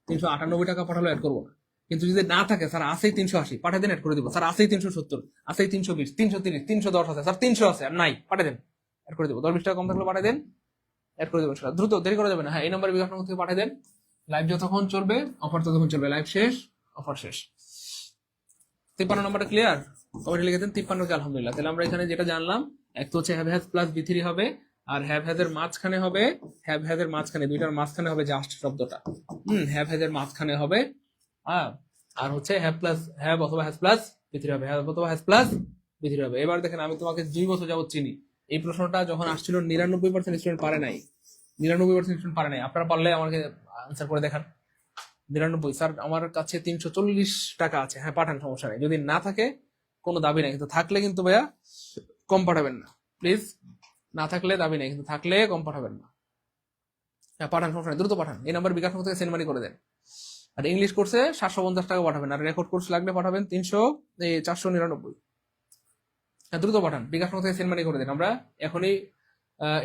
398 টাকা পাঠালো অ্যাড করবো না। কিন্তু যদি না থাকে, স্যার আছেই 380, পাঠিয়ে দেন, অ্যাড করে দিব। স্যার আছেই 370, আছেই 320, 330, 310 আছে, স্যার 300 আছে, আর নাই, পাঠিয়ে দেন, অ্যাড করে দিব। 10-20 টাকা কম থাকলে পাঠিয়ে দেন, অ্যাড করে দেবো ইনশাল্লাহ। দ্রুত, দেরি করা যাবে না। হ্যাঁ, এই নাম্বারে বিকাশ নম্বর থেকে পাঠিয়ে দেন। লাইভ যতক্ষণ চলবে অফার ততক্ষণ চলবে, লাইভ শেষ অফার শেষ। 53 নম্বরটা ক্লিয়ার? কমেন্টে লিখে দেন 53 কে আলহামদুলিল্লাহ। তাহলে আমরা এখানে যেটা জানলাম, এক তো হচ্ছে হ্যাভ হ্যাজ প্লাস ভি3 হবে, আর হ্যাভ হ্যাজ এর মাঝখানে হবে, হ্যাভ হ্যাজ এর মাঝখানে, দুইটার মাঝখানে হবে জাস্ট শব্দটা। হ্যাভ হ্যাজ এর মাঝখানে হবে। হ্যাঁ, আর হচ্ছে হ্যাভ প্লাস হ্যাভ অথবা হ্যাজ প্লাস ভি3 হবে, হ্যাভ অথবা হ্যাজ প্লাস ভি3 হবে। এবার দেখেন, আমি তোমাকে 2 বছর যাবত চিনি। এই প্রশ্নটা যখন আসছিল 99% স্টুডেন্ট পারে নাই, 99% স্টুডেন্ট পারে নাই। আপনারা পারলে আমাকে আনসার করে দেখান। 99, স্যার আমার কাছে 340 টাকা আছে, হ্যাঁ পাঠান, সমস্যা নেই। যদি না থাকে কোনো দাবি নাই, কিন্তু থাকলে কিন্তু ভাইয়া কম পাঠাবেন না প্লিজ। না থাকলে দাবি নেই, কিন্তু থাকলে কম পাঠাবেন না। হ্যাঁ পাঠান, সমস্যা নেই, দ্রুত পাঠান। এই নাম্বার বিকাশ থেকে সেন্ড মানি করে দেন। আর ইংলিশ কোর্সে 750 টাকা পাঠাবেন, আর রেকর্ড কোর্স লাগলে পাঠাবেন 499। হ্যাঁ দ্রুত পাঠান, বিকাশ থেকে সেন্ড মানি করে দেন। আমরা এখনই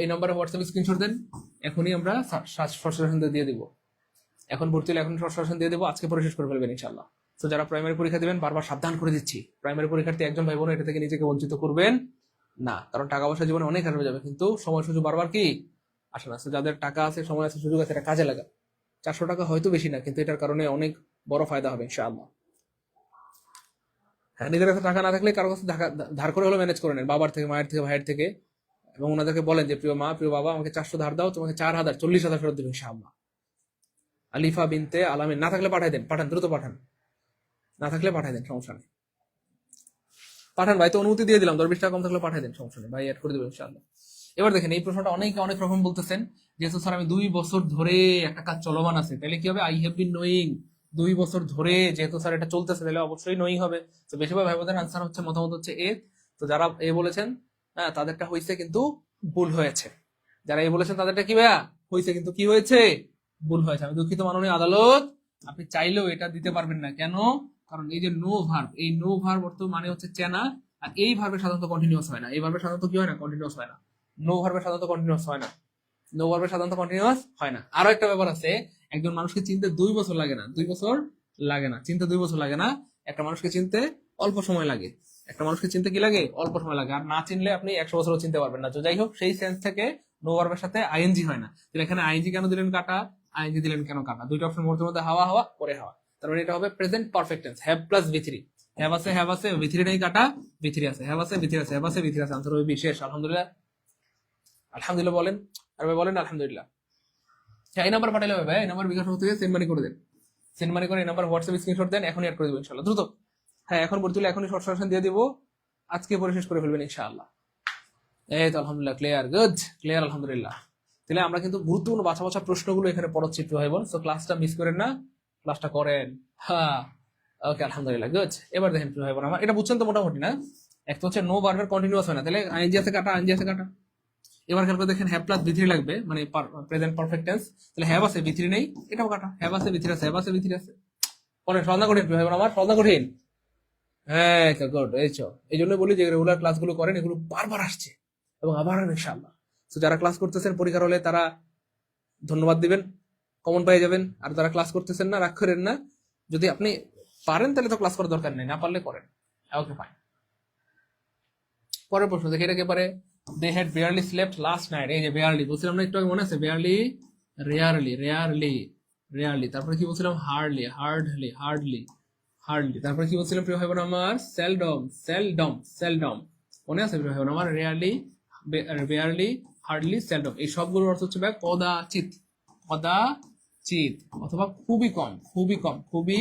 এই নাম্বারে হোয়াটসঅ্যাপ স্ক্রিনশট দেন, এখনই আমরা সাজেশন দিয়ে দিব। এখন ভর্তি হলে এখন সাজেশন দিয়ে দেবো, আজকে পরে শেষ করে ফেলবেন ইনশাল্লাহ। তো যারা প্রাইমারি পরীক্ষা দিবেন, বারবার সাবধান করে দিচ্ছি, প্রাইমারি পরীক্ষার্থী একজন ভাই বোন এটা থেকে নিজেকে বঞ্চিত করবেন না, কারণ টাকা পয়সা জীবনে অনেক হারাবে যাবে, কিন্তু সময় সুযোগ বারবার কি আসে না। যাদের টাকা আছে, সময় আছে, সুযোগ আছে, এটা কাজে লাগা। 400 টাকা হয়তো বেশি না, কিন্তু এটার কারণে অনেক বড় ফায়দা হবে ইনশাআল্লাহ। হ্যাঁ, নিজের কাছে টাকা না থাকলে কারো কাছে ধার করে হলো ম্যানেজ করে নেন, বাবার থেকে, মায়ের থেকে, ভাইয়ের থেকে, এবং ওনাদেরকে বলেন যে প্রিয় মা, প্রিয় বাবা, আমাকে 400 ধার দাও, তোমাকে 4000, 40,000 ফেরত দেবে ইনশাআল্লাহ। আলিফা বিনতে আলামিন, না থাকলে পাঠাই দেন, পাঠান, দ্রুত পাঠান, না থাকলে পাঠাই দেন, সমস্যা নেই, পাঠান ভাই। তো অনুমতি দিয়ে দিলাম, 10-20 টাকা কম থাকলে পাঠাই দেন, সমস্যা নেই ভাই, অ্যাড করে দেবো ইনশাআল্লাহ। এবার দেখেন, এই প্রশ্নটা অনেকে অনেক রকম বলতেছেন, যেহেতু স্যার আমি 2 বছর ধরে একটা কাজ চলমান আছে, তাহলে কি হবে, আই হ্যাভ বিন নোয়িং। 2 বছর ধরে যেহেতু স্যার এটা চলতেছে, তাহলে অবশ্যই নোয়িং হবে। তো বেশিরভাগ ভাই বোনদের আনসার হচ্ছে, মতামত হচ্ছে এ। তো যারা এ বলেছেন, হ্যাঁ তাদেরটা হয়েছে, কিন্তু ভুল হয়েছে। যারা এ বলেছেন তাদেরটা কি ভাইয়া হয়েছে, কিন্তু কি হয়েছে, ভুল হয়েছে। আমি দুঃখিত মাননীয় আদালত, আপনি চাইলেও এটা দিতে পারবেন না। কেন? কারণ এই যে নো ভার্ব, এই নো ভার্ব অর্থ মানে হচ্ছে চেনা, আর এই ভার্বে সাধারণত কন্টিনিউয়াস হয় না, এই ভার্বে সাধারণত কি হয় না, কন্টিনিউয়াস হয় না। নো ভার্বের সাধারণত কন্টিনিউয়াস হয় না, নো ভার্বের সাধারণত কন্টিনিউয়াস হয় না। আরো একটা ব্যাপার আছে, একজন মানুষকে চিনতে 2 বছর লাগে না, 2 বছর লাগে না, চিনতে 2 বছর লাগে না, একটা মানুষকে চিনতে অল্প সময় লাগে, একটা মানুষকে চিনতে কি লাগে, অল্প সময় লাগে। আর না চিনলে আপনি 100 বছরও চিনতে পারবেন না। তো যাই হোক, সেই সেন্স থেকে নো ভার্বের সাথে আইএনজি হয় না। তাহলে এখানে আইএনজি কেন দিলেন কাটা, আইএনজি দিলেন কেন কাটা? দুইটা অপশন মধ্যে হাওয়া হাওয়া করে হাওয়া, তার মানে এটা হবে present perfect tense, have plus ভি3। হ্যাভ আছে ভি3 নেই কাটা, ভি3 আছে, হ্যাভ আছে ভি3 আছে, হ্যাভ আছে ভি3 আছে, আনসার হবে বিশেষ। আলহামদুলিল্লাহ, আলহামদুলিল্লাহ বলেন, আর ভাই বলেন আলহামদুলিল্লাহ। হ্যাঁ, এই নাম্বার পাঠালে হবে ভাই, এই নাম্বার বিকাশ হতে সেন্ড মানি করে দেন, সেন্ড মানি করে এই নাম্বার হোয়াটসঅ্যাপ স্ক্রিনশট দেন, এখনই অ্যাড করে দেবো ইনশাআল্লাহ দ্রুত। হ্যাঁ, এখন ভর্তি হলে এখনই শর্ট সাজেশন দিয়ে দিব, আজকে পরে শেষ করে ফেলবেন ইনশাআল্লাহ। এই তো আলহামদুলিল্লাহ, ক্লিয়ার, গুড, ক্লিয়ার আলহামদুলিল্লাহ। তাহলে আমরা কিন্তু গুরুত্বপূর্ণ বাছা বাছা প্রশ্নগুলো এখানে পড়াচ্ছি একটু ভাই বোন, তো ক্লাসটা মিস করেন না, ক্লাসটা করেন। হ্যাঁ, ওকে আলহামদুলিল্লাহ, গুড। এবার দেখেন ভাই বোন আমার, এটা বুঝছেন তো মোটামুটি না? এক তো হচ্ছে নো ভার্বের কন্টিনিউয়াস হয় না, তাহলে আইএনজি আছে কাটা, আইএনজি আছে কাটা। এবার খেয়াল করে দেখেন, হ্যাভ প্লাস ভি3 লাগবে, মানে প্রেজেন্ট পারফেক্ট টেন্স, তাহলে হ্যাভ আছে ভি3 নেই, এটাও কাটা, হ্যাভ আছে ভি3 আছে, হ্যাভ আছে ভি3 আছে। পরে সন্ধ্যা কঠিন ভাই বোন আমার, সন্ধ্যা কঠিন। হ্যাঁ, গুড, এই জন্য বলি যে রেগুলার ক্লাসগুলো করেন, এগুলো বারবার আসছে এবং আবার ইনশাআল্লাহ। তো যারা ক্লাস করতেছেন পরীক্ষার হলে তারা ধন্যবাদ দিবেন, কমন পেয়ে যাবেন। আর যারা ক্লাস করতেছেন না, রাগ করেন না, যদি আপনি পারেন তাহলে তো ক্লাস করার দরকার নেই, না পারলে করেন। Okay fine. পরের প্রশ্ন দেখি, এটা কে পারে? They had barely slept last night. এই যে বেয়ারলি বলছিলাম না একটু আগে, মনে আছে? বেয়ারলি, রেয়ারলি, রেয়ারলি, রেয়ারলি, তারপরে কি বলছিলাম? হার্ডলি, হার্ডলি, হার্ডলি, হার্ডলি, তারপরে কি বলছিলাম প্রিয় ভাই বোন আমার? সেলডম, সেলডম, সেলডম, মনে আছে প্রিয় ভাই বোন আমার? রেয়ারলি, বেয়ারলি, হার্ডলি, সেলডম, এই সবগুলোর অর্থ হচ্ছে ভাই কদাচিৎ, কদাচিৎ অথবা খুবই কম, খুবই কম, খুবই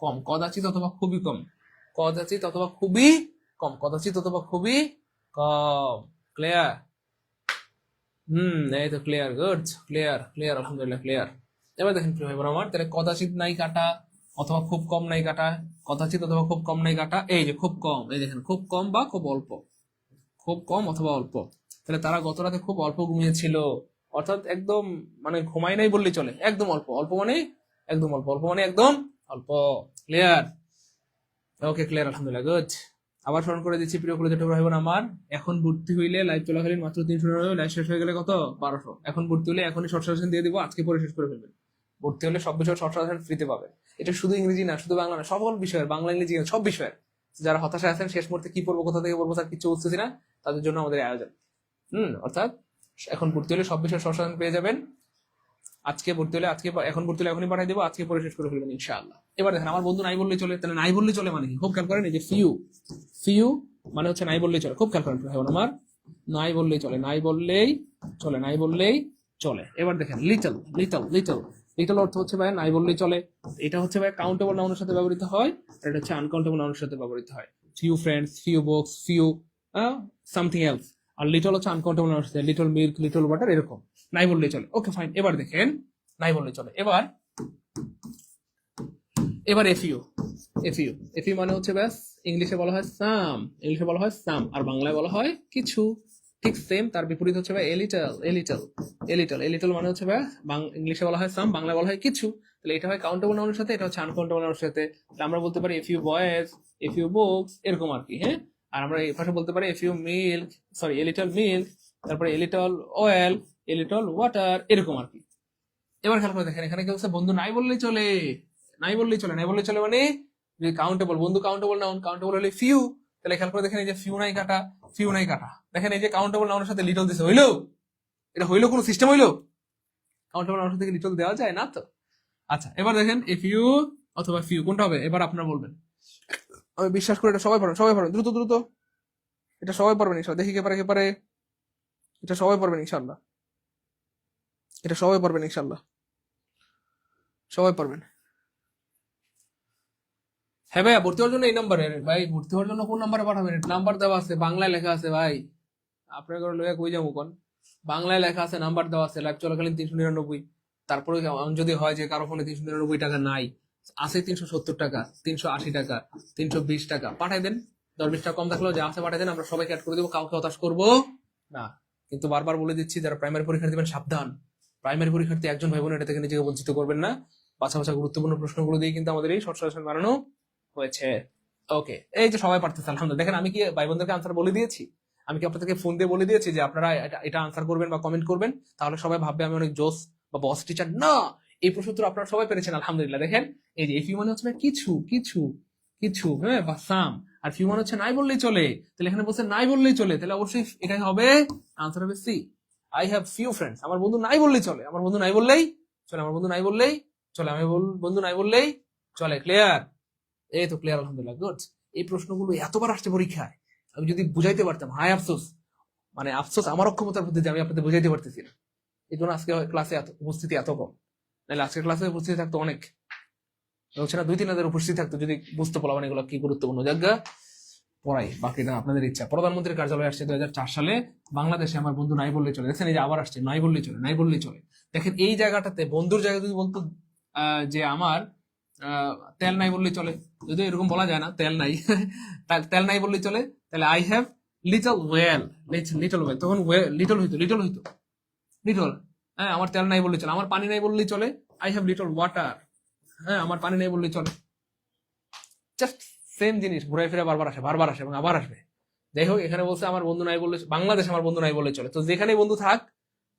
কম, কদাচিৎ অথবা খুবই কম, কদাচিৎ অথবা খুবই কম, কদাচিৎ অথবা খুবই কম। ক্লিয়ার? এই তো ক্লিয়ার, গুড, ক্লিয়ার, ক্লিয়ার আলহামদুলিল্লাহ, ক্লিয়ার। এবার দেখেন প্রিয় ভাই বোন আমার, তাহলে কদাচিৎ নাই কাটা অথবা খুব কম নাই কাটা, কদাচিৎ অথবা খুব কম নাই কাটা, এই যে খুব কম, এই দেখেন খুব কম বা খুব অল্প, খুব কম অথবা অল্প। তাহলে তারা গত রাতে খুব অল্প ঘুমিয়েছিল, অর্থাৎ একদম মানে ঘুমাই নাই বললেই চলে, একদম অল্প, অল্প মানে একদম অল্প, অল্প মানে একদম অল্প। ক্লিয়ার? ওকে, ক্লিয়ার আলহামদুলিল্লাহ, গুড। আবার স্মরণ করে দিচ্ছি প্রিয় কলেজ ভাই বোন আমার, এখন ভর্তি হইলে লাইভ চলাকালীন মাত্র 399, লাইভ শেষ হয়ে গেলে কত? 1200। এখন ভর্তি হলে এখনই শর্ট সাজেশন দিয়ে দিব, আজকে পরে শেষ করে ফেলবেন। ভর্তি হলে সব বিষয়ের শর্ট সাজেশন ফ্রিতে পাবেন। এটা শুধু ইংরেজি না, শুধু বাংলা না, সকল বিষয়ের, বাংলা ইংরেজি সব বিষয়ের। যারা হতাশা আছেন শেষ মুহূর্তে কি পড়বো, কোথা থেকে পড়বো, তার কিছু বুঝতেছি না, তাদের জন্য আমাদের আয়োজন। অর্থাৎ এখন ভর্তি হলে সব বিষয়ের শর্ট সাজেশন পেয়ে যাবেন। আজকে ভর্তি হলে আজকে, এখন ভর্তি হলে এখনই পাঠিয়ে দেবো, আজকে পরে শেষ করে ফেলবেন ইনশাআল্লাহ। এবার দেখেন, আমার বন্ধু নাই বললেই চলে, তাহলে নাই বললেই চলে মানে কি? খুব খেয়াল করেন, এই যে ফিউ, ফিউ মানে হচ্ছে নাই বললেই চলে, খুব খেয়াল করেন ভাই আমার, নাই বললেই চলে, নাই বললেই চলে, নাই বললেই চলে। এবার দেখেন, লিটল, লিটল, লিটল, লিটল অর্থ হচ্ছে ভাই নাই বললেই চলে। এটা হচ্ছে ভাই কাউন্টেবল নাউনের সাথে ব্যবহৃত হয়, আর এটা হচ্ছে আনকাউন্টেবল নাউনের সাথে ব্যবহৃত হয়। Few friends, few books, few something else. আর লিটল হচ্ছে আনকাউন্টেবল নাউনের সাথে, লিটল মিল্ক, লিটল ওয়াটার, এরকম নাই বললেই চলে। Okay fine. এবার দেখেন, নাই বললেই চলে। এবার এবার এফইউ, এফইউ, এফইউ মানে হচ্ছে ব্যাস, ইংলিশে বলা হয় সাম, ইংলিশে বলা হয় সাম, আর বাংলায় বলা হয় কিছু। ঠিক সেম, তার বিপরীত হচ্ছে ভাই এলিটল, এলিটল, এলিটল, এলিটল মানে হচ্ছে ভাই ইংলিশে বলা হয় সাম, বাংলায় বলা হয় কিছু। তাহলে এটা হয় কাউন্টেবল নাউনের সাথে, এটা হচ্ছে আনকাউন্টেবল নাউনের সাথে। তাহলে আমরা বলতে পারি এফইউ বয়েজ, এফইউ বুকস, এরকম আর কি। হ্যাঁ, আর আমরা এই ভাষা বলতে পারি এফইউ মিল্ক, সরি এলিটল মিল্ক, তারপরে এলিটল অয়েল, এলিটল ওয়াটার, এরকম আর কি। এবার খেয়াল করে দেখেন, এখানে কি হচ্ছে? বন্ধু নাই বললেই চলে, নাই বললেই চলে, নাই বললেই চলে মানে কাউন্টেবল, বন্ধু কাউন্টেবল নাউন, কাউন্টেবল হলে ফিউ। তাহলে খেয়াল করে দেখেন, এই যে ফিউ নাই কাটা, ফিউ নাই কাটা, দেখেন এই যে কাউন্টেবল নাউনের সাথে লিটল দিছে, হইলো? এটা হইলো কোনো সিস্টেম হইলো? কাউন্টেবল নাউনের সাথে লিটল দেওয়া যায় না তো। আচ্ছা, এবার দেখেন এ ফিউ অথবা ফিউ কোনটা হবে? এবার আপনারা বলবেন। আমি বিশ্বাস করি এটা সবাই পারেন, সবাই পারেন, দ্রুত দ্রুত, এটা সবাই পারবেন ইনশাল্লাহ। দেখি কে পারে, কে পারে? এটা সবাই পারবেন ইনশাল্লাহ, এটা সবাই পারবেন ইনশাল্লাহ, সবাই পারবেন। হ্যাঁ ভাইয়া, ভর্তি হওয়ার জন্য এই নাম্বারে ভাই, ভর্তি হওয়ার জন্য কোন নাম্বারে পাঠাবেন? নাম্বার দেওয়া আছে, বাংলায় লেখা আছে ভাই, আপনার ঘরে লইয়া কই যাবো কোন? বাংলায় লেখা আছে, নাম্বার দেওয়া আছে, লাইভ চলাকালীন 399। তারপরে যদি হয় যে কারো ফোনে 399 টাকা নাই, আছে 370 টাকা, 380 টাকা, 320 টাকা, পাঠাই দেন। 10-20 টাকা কম থাকলেও যা আছে পাঠাই দেন, আমরা সবাইকে অ্যাড করে দেবো, কাউকে হতাশ করবো না। কিন্তু বারবার বলে দিচ্ছি, যারা প্রাইমারি পরীক্ষা দিবেন সাবধান, প্রাইমারি পরীক্ষার্থী একজন ভাই বোন এটা থেকে নিজেকে বঞ্চিত করবেন না। বাছা বাছা গুরুত্বপূর্ণ প্রশ্নগুলো দিয়ে কিন্তু আমাদের এই শর্ট সাজেশন বানানো হয়েছে। ওকে, এই যে সবাই পারতেছে আলহামদুলিল্লাহ। দেখেন আমি কি ভাই বোনদেরকে আনসার বলে দিয়েছি? আমি কি আপনাদেরকে ফোন দিয়ে বলে দিয়েছি যে আপনারা এটা আনসার করবেন বা কমেন্ট করবেন, তাহলে সবাই ভাববে আমি অনেক জোস বা বস টিচার? না, এই প্রশ্ন উত্তর আপনারা সবাই পেরেছেন আলহামদুলিল্লাহ। দেখেন এই যে ফিউ মানে হচ্ছে কিছু কিছু কিছু, হ্যাঁ, বা সাম। আর ফিউ মানে হচ্ছে নাই বললেই চলে, তাহলে এখানে বলছে নাই বললেই চলে, তাহলে অবশ্যই এটাই হবে, আনসার হবে C. I have few friends, আমার বন্ধু নাই বললেই চলে, আমার বন্ধু নাই বললেই চলে, আমার বন্ধু নাই বললেই চলে, আমি বন্ধু নাই বললেই চলে। ক্লিয়ার? এই তো ক্লিয়ার, আলহামদুলিল্লাহ, গুড। এই প্রশ্নগুলো এতবার আসছে পরীক্ষায়, আমি যদি বুঝাইতে পারতাম, হায় আফসোস, মানে আফসোস আমার অক্ষমতার প্রতি যে আমি আপনাদের বুঝাইতে পারতেছি না, এই জন্য আজকে ক্লাসে উপস্থিতি এত কম। নাহলে আজকের ক্লাসে উপস্থিতি থাকতো অনেক, হচ্ছে না 2-3 হাজার উপস্থিতি থাকতো যদি বুঝতে পারলাম এগুলো কি গুরুত্বপূর্ণ জায়গা। পড়াই বাকিটা আপনাদের ইচ্ছা। প্রধানমন্ত্রীর কার্যালয় আসছে 2004 সালে, বাংলাদেশে আমার বন্ধু নাই বললেই চলে। দেখছেন এই যে আবার আসছে, নাই বললেই চলে, নাই বললেই চলে। দেখেন এই জায়গাটাতে বন্ধুর জায়গায় যদি বলতো যে আমার তেল নাই বললেই চলে, যদি এরকম বলা যায় না তেল নাই তেল নাই বললেই চলে, তাহলে I have little well, little well, তখন লিটল হইতো, লিটল হইতো, লিটল। হ্যাঁ, আমার তেল নাই বললেই চলে, আমার পানি নাই বললেই চলে, আই হ্যাভ লিটল ওয়াটার। হ্যাঁ, আমার পানি নাই বললেই চলে। জাস্ট সেম জিনিস ঘুরে ফিরে বারবার আসে, বারবার আসে এবং আবার আসবে। যাই হোক, এখানে বলছে আমার বন্ধু নাই বললে, বাংলাদেশ আমার বন্ধু নাই বললে চলে, তো যেখানে বন্ধু থাক,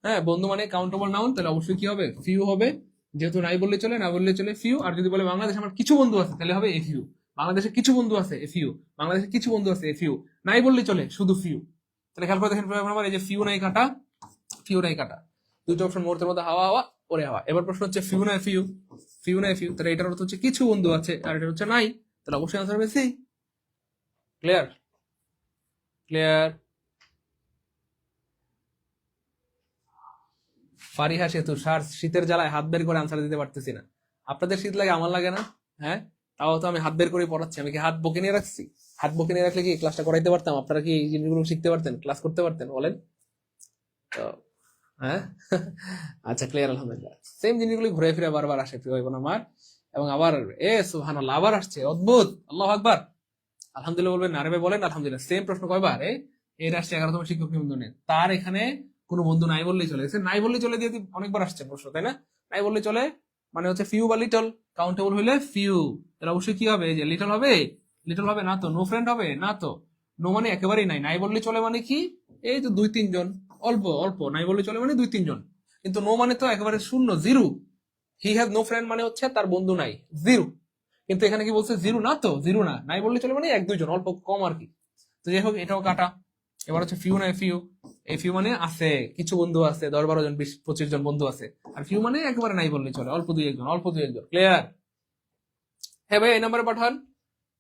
হ্যাঁ, বন্ধু মানে কাউন্টেবল নাউন, তাহলে অবশ্যই কি হবে, ফিউ হবে। যেহেতু নাই বললে চলে, না বললে চলে ফিউ। আর যদি বলে বাংলাদেশ আমার কিছু বন্ধু আছে, তাহলে হবে এ ফিউ। বাংলাদেশে কিছু বন্ধু আছে এ ফিউ, বাংলাদেশে কিছু বন্ধু আছে এ ফিউ। নাই বললে চলে, শুধু ফিউ। তাহলে খেয়াল করে দেখেন আমার এই যে ফিউ নাই কাটা, ফিউ নাই কাটা, দুটো অপশন মুহূর্তের মধ্যে হাওয়া হাওয়া পরে হাওয়া। এবার প্রশ্ন হচ্ছে ফিউ নাই ফিউ, ফিউ নাই ফিউ, তাহলে এটার অর্থ হচ্ছে কিছু বন্ধু আছে, আর এটা হচ্ছে নাই, তাহলে অবশ্যই আনসার হবে সি। ক্লিয়ার? ক্লিয়ার? ফারিহা সেতু, সার শীতের জ্বালায় হাত বের করে আনসার দিতে পারতেছি না। আপনাদের শীত লাগে, আমার লাগে না? হ্যাঁ, তাও তো আমি হাত বের করে পড়াচ্ছি। আমি কি হাত বকে নিয়ে রাখছি? হাত বকে নিয়ে রাখলে কি ক্লাসটা করাইতে পারতাম? আপনারা কি এই জিনিসগুলো শিখতে পারতেন, ক্লাস করতে পারতেন? বলেন তো। হ্যাঁ আচ্ছা, ক্লিয়ার, আলহামদুলিল্লাহ। সেম জিনিসগুলো ঘুরে ফিরে বারবার আসে প্রিয় ভাই বোন আমার, এবং আবার সুবহানাল্লাহ আবার আসছে, অদ্ভুত, আল্লাহু আকবার। আলহামদুলিল্লাহ বলবেন না? আরে ভাই বলেন আলহামদুলিল্লাহ। সেম প্রশ্ন কয়বার? এর আসছে 11তম শিক্ষক নিবন্ধনে, তার এখানে কোনো বন্ধু নাই বললেই চলে। নাই বললেই চলে দিয়ে অনেকবার আসছে প্রশ্ন, তাই না? নাই বললেই চলে মানে হচ্ছে ফিউ বা লিটল, কাউন্টেবল হইলে ফিউ, তাহলে অবশ্যই কি হবে, যে লিটল হবে। লিটল হবে না তো, নো ফ্রেন্ড হবে না তো, নো মানে একেবারেই নাই। নাই বললে চলে মানে কি, এই তো 2-3 জন, অল্প অল্প। নাই বললে চলে মানে 2-3 জন, কিন্তু নো মানে তো একেবারে শূন্য, zero. He has no friend মানে হচ্ছে তার বন্ধু নাই, জিরো। কিন্তু এখানে কি বলছে, জিরো না তো, জিরো না, নাই বললে চলে মানে 1-2 জন, অল্প কম আর কি। তো যাই হোক, এটাও কাটা। এবার হচ্ছে ফিউ নাই ফিউ, এই ফিউ মানে আছে, কিছু বন্ধু আছে, 10-12 জন, 20-25 জন বন্ধু আছে। আর ফিউ মানে একেবারে নাই বললে চলে, অল্প 2-1 জন, অল্প 2-1 জন। ক্লিয়ার? হ্যাঁ ভাই, এই নাম্বারে পাঠান,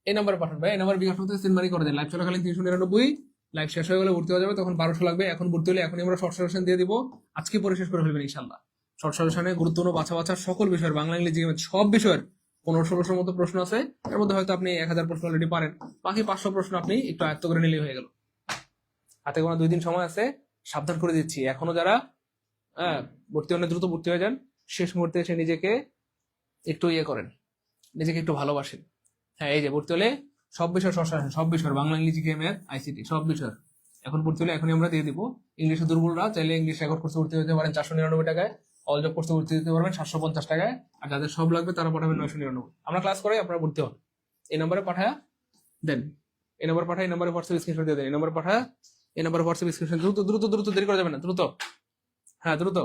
এই নাম্বারে পাঠান ভাই, এই নাম্বার বিকাশ করতে সিনমারি করে দেন। লাইভ চলাকালীন 399, লাইভ শেষ হয়ে গেলে ভর্তি হয়ে যাবে, তখন 1200 লাগবে। এখন ভর্তি হলে এখনই আমরা শর্ট সাজেশন দিয়ে দিব, আজকে পরে শেষ করে ফেলবেন ইনশাল্লাহ। শর্ট সাজেশনে গুরুত্বপূর্ণ বাছা বাছা সকল বিষয়ের, বাংলা ইংরেজি সব বিষয়ের 1500-1600 মতো প্রশ্ন আছে। এর মধ্যে হয়তো আপনি 1000 প্রশ্ন অলরেডি পারেন, বাকি 500 প্রশ্ন আপনি একটু আয়ত্ত করে নিলেই হয়ে গেল। হাতে গোনা 2 দিন সময় আছে, সাবধান করে দিচ্ছি। এখনো যারা ভর্তি হলে দ্রুত ভর্তি হয়ে যান, শেষ মুহূর্তে এসে নিজেকে একটু করেন, নিজেকে একটু ভালোবাসেন। হ্যাঁ, এই যে ভর্তি হলে সব বিষয় শর্ট, সব বিষয়, বাংলা ইংরেজি ম্যাথ আইসিটি সব বিষয় এখন ভর্তি হলে এখনই আমরা দিয়ে দিব। ইংলিশে দুর্বলরা চাইলে ইংলিশ রেকর্ড কোর্সে ভর্তি হতে পারেন 499 টাকায়, অল জব কোর্সে ভর্তি হতে পারবেন 750 টাকায়, আর যাদের সব লাগবে তারা পাঠাবেন 999। আমরা ক্লাস করাই, আপনারা ভর্তি হন। এই নম্বরে পাঠায় দেন, এই নম্বর পাঠায়, এই নম্বরে হোয়াটসঅ্যাপ স্ক্রিনশট দিয়ে দেন, এই নম্বর পাঠায়, এই নম্বরে হোয়াটসঅ্যাপ স্ক্রিনশট, দ্রুত দ্রুত দ্রুত, দেরি করা যাবে না, দ্রুত। হ্যাঁ, দ্রুত।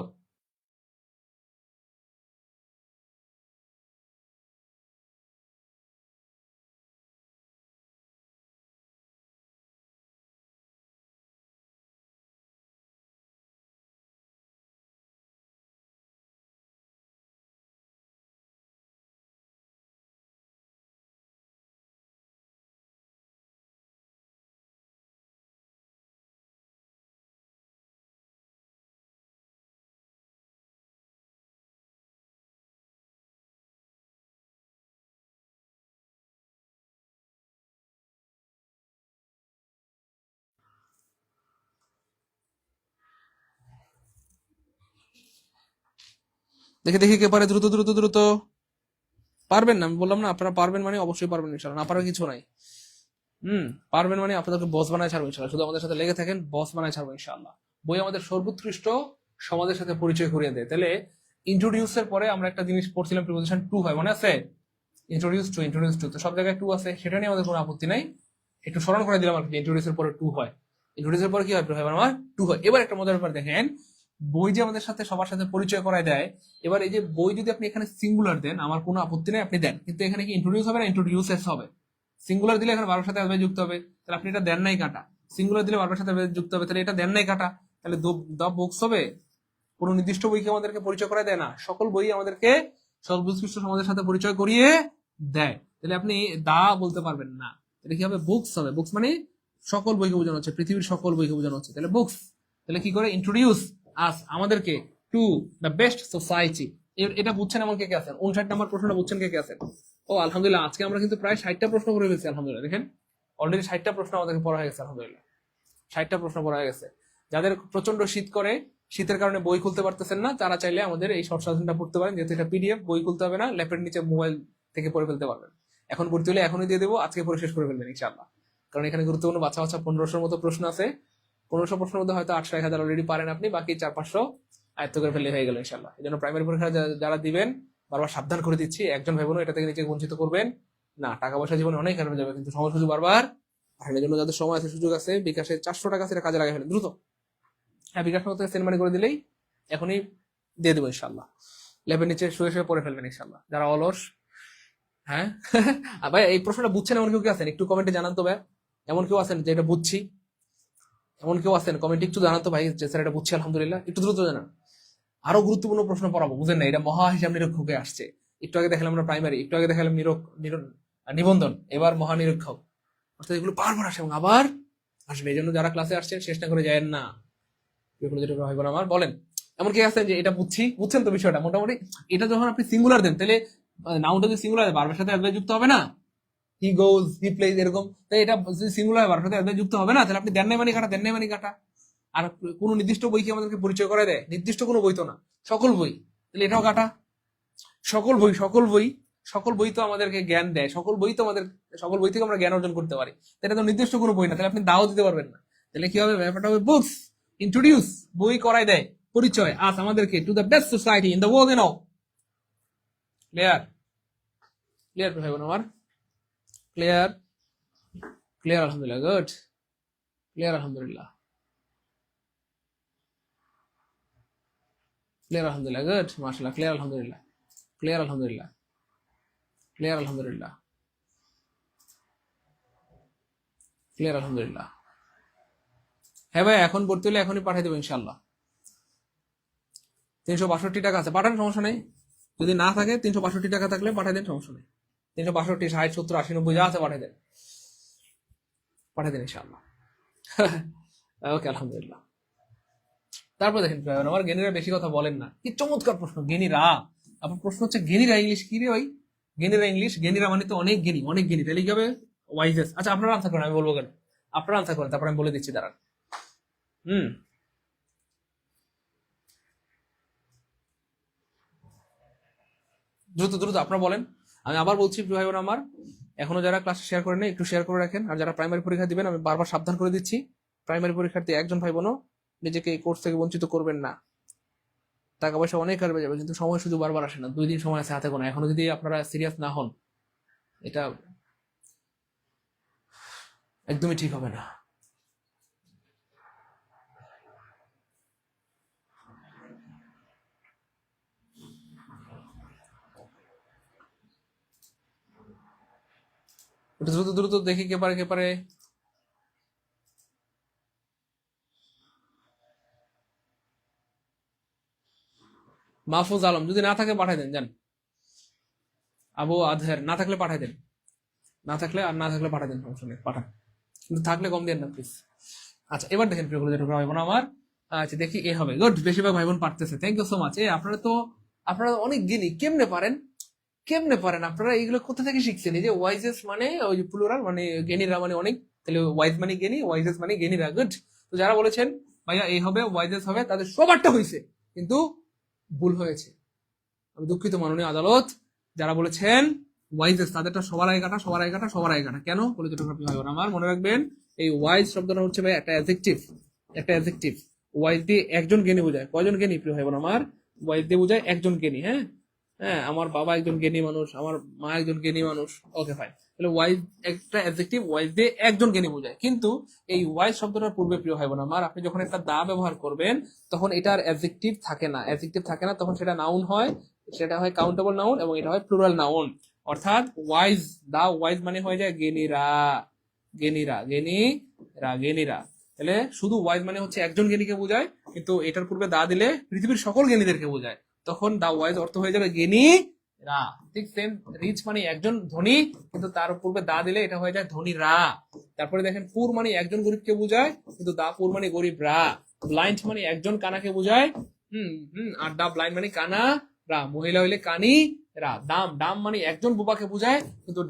দেখে দেখি কে পারে, দ্রুত দ্রুত দ্রুত। পারবেন না, আমি বললাম না আপনারা পারবেন, মানে অবশ্যই পারবেন ইনশাল্লাহ, না পারার কিছু নাই। পারবেন মানে আপনাদেরকে বস বানায় ছাড়বো ইনশাল্লাহ, শুধু আমাদের সাথে লেগে থাকেন, বস বানায় ছাড়বো ইনশাল্লাহ। বই আমাদের সর্বোৎকৃষ্ট সমাজের সাথে পরিচয় করিয়ে দেয়। তাহলে ইন্ট্রোডিউস এর পরে আমরা একটা জিনিস পড়ছিলাম, প্রিপোজিশন টু হয়, মনে আছে? ইন্ট্রোডিউস টু, তো সব জায়গায় টু আছে, সেটা নিয়ে আমাদের কোনো আপত্তি নাই। একটু স্মরণ করে দিলাম আর কি, ইন্ট্রোডিউস এর পরে টু হয়। ইন্ট্রোডিউসের পর কি হয় প্রিয় ভাই আমার? টু হয়। এবার একটা মজার ব্যাপার দেখেন, বই যে আমাদের সাথে সবার সাথে পরিচয় করায় দেয়, এবার এই যে বই যদি আপনি এখানে সিঙ্গুলার দেন, আমার কোনো আপত্তি নেই, আপনি দেন, কিন্তু এখানে কি ইন্ট্রোডিউস হবে না ইন্ট্রোডিউসেস হবে? সিঙ্গুলার দিলে এখানে ভার্বের সাথে অ্যাডভার্ব যুক্ত হবে, তাহলে আপনি এটা দেন নাই কাটা। সিঙ্গুলার দিলে ভার্বের সাথে অ্যাডভার্ব যুক্ত হবে, তাহলে এটা দেন নাই কাটা, তাহলে দ্য বুকস হবে। কোনো নির্দিষ্ট বইকে আমাদেরকে পরিচয় করায় দেয় না, সকল বই আমাদেরকে সর্বশ্রেষ্ঠ সমাজের সাথে পরিচয় করিয়ে দেয়। তাহলে আপনি দা বলতে পারবেন না, তাহলে কি হবে? বুকস হবে। বুকস মানে সকল বইকে বোঝানো হচ্ছে, পৃথিবীর সকল বইকে বোঝানো হচ্ছে, তাহলে বুকস। তাহলে কি করে? ইন্ট্রোডিউস আস, আমাদেরকে, টু দ্য বেস্ট সোসাইটি। এটা বুঝছেন এমন কে কে আছেন? 59 নম্বর প্রশ্নটা বুঝছেন কে কে আছেন? ও আলহামদুলিল্লাহ, আজকে আমরা কিন্তু প্রায় 60টা প্রশ্ন করে ফেলছি আলহামদুলিল্লাহ। দেখেন অলরেডি 60টা প্রশ্ন আমাদেরকে পড়া হয়ে গেছে আলহামদুলিল্লাহ। 60টা প্রশ্ন পড়া হয়ে গেছে। যাদের প্রচন্ড শীত করে, শীতের কারণে বই খুলতে পারতেছেন না, তারা চাইলে আমাদের এই শর্ট সাজেশনটা পড়তে পারেন, যেহেতু এটা পিডিএফ, বই খুলতে হবে না, ল্যাপের নিচে মোবাইল থেকে পড়ে ফেলতে পারবেন। এখন ভর্তি হলে এখনই দিয়ে দেবো, আজকে পড়ে শেষ করে ফেলবেন ইনশাআল্লাহ। কারণ এখানে গুরুত্বপূর্ণ বাচ্চা বাচ্চা 1500-র মতো প্রশ্ন আছে। 1500 প্রশ্নের মধ্যে হয়তো 800-1000 অলরেডি পারেন আপনি, বাকি 400-500 আয়ত্ত করে ফেলে হয়ে গেল ইনশাআল্লাহ। এই জন্য প্রাইমারি পরীক্ষা যারা দিবেন, বারবার সাবধান করে দিচ্ছি, একজন ভাই বোনও এটা থেকে নিজেকে বঞ্চিত করবেন না। টাকা পয়সা জীবনে অনেক হারানো যাবে, কিন্তু সময় সুযোগ বারবার হারানোর জন্য যাদের সময় আছে, সুযোগ আছে, বিকাশে 400 টাকা সেটা কাজে লাগাই ফেলেন দ্রুত। হ্যাঁ, বিকাশ থেকে সেন্ড মানি করে দিলেই এখনই দিয়ে দেবো ইনশাল্লাহ। ল্যাবের নিচে শুয়ে শুয়ে পড়ে ফেলবেন ইনশাল্লাহ, যারা অলস। হ্যাঁ ভাই, এই প্রশ্নটা বুঝছেন এমন কেউ কি আছেন? একটু কমেন্টে জানান তো ভাই, এমন কেউ আছেন যে এটা বুঝছি? এমন কেউ আছেন? কমেন্টে একটু জানান তো ভাই যে স্যার এটা বুঝছি আলহামদুলিল্লাহ, একটু দ্রুত জানান। আরো গুরুত্বপূর্ণ প্রশ্ন পড়াবো, বুঝেন না? এটা মহা হিসাব নিরীক্ষকে আসছে। একটু আগে দেখালাম আমরা প্রাইমারি, একটু আগে দেখালাম নিবন্ধন, এবার মহানিরীক্ষক। অর্থাৎ এগুলো বারবার আসে এবং আবার আসবে। এই জন্য যারা ক্লাসে আসছেন শেষ না করে যায় না। যেটা ভাই বোন আমার বলেন, এমন কি আছেন যে এটা বুঝছি? বুঝছেন তো বিষয়টা মোটামুটি? এটা যখন আপনি সিঙ্গুলার দেন, তাহলে নাউনটা যদি সিঙ্গুলার ভার্বের সাথে অ্যাডভার্ব যুক্ত হবে না? হি গোজ, হি প্লেজ, এরকম। তাই এটা যদি সিঙ্গুলার ভার্বের সাথে অ্যাডভার্ব যুক্ত হবে না, তাহলে আপনি দেন নাই মানে কাটা, দেন নাই মানে কাটা। আর কোন নির্দিষ্ট বই কি আমাদেরকে পরিচয় করে দেয়? নির্দিষ্ট কোনো বই তো না, সকল বই, তাহলে এটাও কাটা। সকল বই, সকল বই, সকল বই তো আমাদেরকে জ্ঞান দেয়, সকল বই তো আমাদের, সকল বই থেকে আমরা জ্ঞান অর্জন করতে পারি। এটা তো নির্দিষ্ট কোনো বই না, তাহলে আপনি দাও দিতে পারবেন না। তাহলে কি হবে? ব্যাপারটা হবে বুকস। ইন্ট্রোডিউস, বই করাই দেয় পরিচয়, আস আমাদেরকে, to the best society in the world. Now clear? Clear ভাই বোন আমার? ক্লিয়ার? ক্লিয়ার আলহামদুলিল্লাহ, গুড। ক্লিয়ার আলহামদুলিল্লাহ, ক্লিয়ার আলহামদুলিল্লাহ, গুড, মাশাআল্লাহ, ক্লিয়ার আলহামদুলিল্লাহ, ক্লিয়ার আলহামদুলিল্লাহ, ক্লিয়ার আলহামদুলিল্লাহ, ক্লিয়ার আলহামদুলিল্লাহ। হ্যাঁ ভাই, এখন ভর্তি হলে এখনই পাঠিয়ে দেবো ইনশাল্লাহ। 362 টাকা আছে, পাঠান, সমস্যা নেই। যদি না থাকে 362 টাকা থাকলে পাঠিয়ে দেন, সমস্যা নেই। 362, 60, 70, 80, 90 যা আছে পাঠিয়ে দেন, পাঠিয়ে দেন ইনশাল্লাহ। ওকে আলহামদুলিল্লাহ। তারপর দেখেন আমার জ্ঞানীরা বেশি কথা বলেন না, কি চমৎকার প্রশ্ন। জ্ঞানীরা, আপনার প্রশ্ন হচ্ছে জ্ঞানীরা ইংলিশ কি রে ভাই? জ্ঞানীরা ইংলিশ, জ্ঞানীরা মানে তো অনেক জ্ঞানী, অনেক জ্ঞানী, তাহলে কি হবে? ওয়াইজেস। আচ্ছা আপনারা আনসার করেন, আমি বলবো কেন? আপনারা আনসার করেন, তারপর আমি বলে দিচ্ছি, দাঁড়ান। হুম, দ্রুত দ্রুত আপনারা বলেন। আমি আবার বলছি ভাই বোন আমার, এখনো যারা ক্লাস শেয়ার করেন একটু শেয়ার করে রাখেন। আর যারা প্রাইমারি পরীক্ষা দিবেন, আমি বারবার সাবধান করে দিচ্ছি, প্রাইমারি পরীক্ষার্থী একজন ভাই বোনও নিজেকে এই কোর্স থেকে বঞ্চিত করবেন না। টাকা পয়সা অনেক হারবে যাবে, কিন্তু সময় শুধু বারবার আসে না। 2 দিন সময় আছে হাতে গোনা, এখনো যদি আপনারা সিরিয়াস না হন, এটা একদমই ঠিক হবে না। একটু দ্রুত দ্রুত দেখি কে পারে কে পারে। মাহফুজ আলম, যদি না থাকে পাঠাই দেন, যান। আবু আজহার, না থাকলে পাঠাই দেন, না থাকলে আর না থাকলে পাঠাই দেন, সমস্যা নেই, পাঠান, কিন্তু থাকলে কম দেন না প্লিজ। আচ্ছা এবার দেখেন প্রিয়গুলো, যেটা ভাই বোন আমার, আচ্ছা দেখি এ হবে, গুড, বেশিরভাগ ভাই বোন পারতেছে, থ্যাংক ইউ সো মাচ। আপনারা তো, আপনারা অনেক জ্ঞানী, কেমনে পারেন? কেমনে পারেন আপনারা? এইগুলো কোথা থেকে শিখছেন? এই যে ওয়াইজেস মানে ওই যে প্লুরাল, মানে জ্ঞানীরা মানে অনেক, তাহলে ওয়াইজ মানে জ্ঞানী, ওয়াইজেস মানে জ্ঞানীরা, গুড। তো যারা বলেছেন ভাইয়া এই হবে, ওয়াইজেস হবে, তাদের সবারটা হয়েছে, কিন্তু ভুল হয়েছে। আমি দুঃখিত মাননীয় আদালত, যারা বলেছেন ওয়াইজেস তাদেরটা সবার আগে কাটা, সবার আগে কাটা, সবার আগে কাটা। কেন বলে যেটা ভাই বোন আমার মনে রাখবেন, এই ওয়াইজ শব্দটা হচ্ছে ভাই একটা অ্যাডজেক্টিভ, একটা অ্যাডজেক্টিভ। ওয়াইজ দিয়ে একজন জ্ঞানী বোঝায়, কয়জন জ্ঞানী প্রিয় ভাই বোন আমার? ওয়াইজ দিয়ে বোঝায় একজন জ্ঞানী, হ্যাঁ। হ্যাঁ, আমার বাবা একজন জ্ঞানী মানুষ, আমার মা একজন জ্ঞানী মানুষ। ওকে ফাইন, তাহলে ওয়াইজ একটা অ্যাডজেক্টিভ ওয়াইজ দিয়ে একজন জ্ঞানী বোঝায়, কিন্তু এই ওয়াইজ শব্দটার পূর্বে প্রিয় হয় না আমার, আপনি যখন একটা দা ব্যবহার করবেন তখন এটার অ্যাডজেক্টিভ থাকে না, অ্যাডজেক্টিভ থাকে না, তখন সেটা নাউন হয়, সেটা হয় কাউন্টেবল নাউন এবং এটা হয় প্লুরাল নাউন। অর্থাৎ ওয়াইজ, দা ওয়াইজ মানে হয়ে যায় জ্ঞানীরা, জ্ঞানীরা, জ্ঞানীরা, জ্ঞানীরা। তাহলে শুধু ওয়াইজ মানে হচ্ছে একজন জ্ঞানীকে বোঝায়, কিন্তু এটার পূর্বে দা দিলে পৃথিবীর সকল জ্ঞানীদেরকে বোঝায়, তখন দা ওয়াইজ অর্থ হয়ে যাবে জ্ঞানীরা। ঠিক সেম, রিচ মানে একজন ধনী, কিন্তু তার পূর্বে দা দিলে এটা হয়ে যায় ধনীরা। তারপরে দেখেন পুর মানে একজন গরিবকে বোঝায়, কিন্তু দা পুর মানে গরিবরা। ব্লাইন্ড মানে একজন কানাকে বোঝায়, আর দা ব্লাইন্ড মানে কানা রা, মহিলা হইলে কানি রা। দাম, দাম মানে একজন বোবাকে বোঝায়, কিন্তু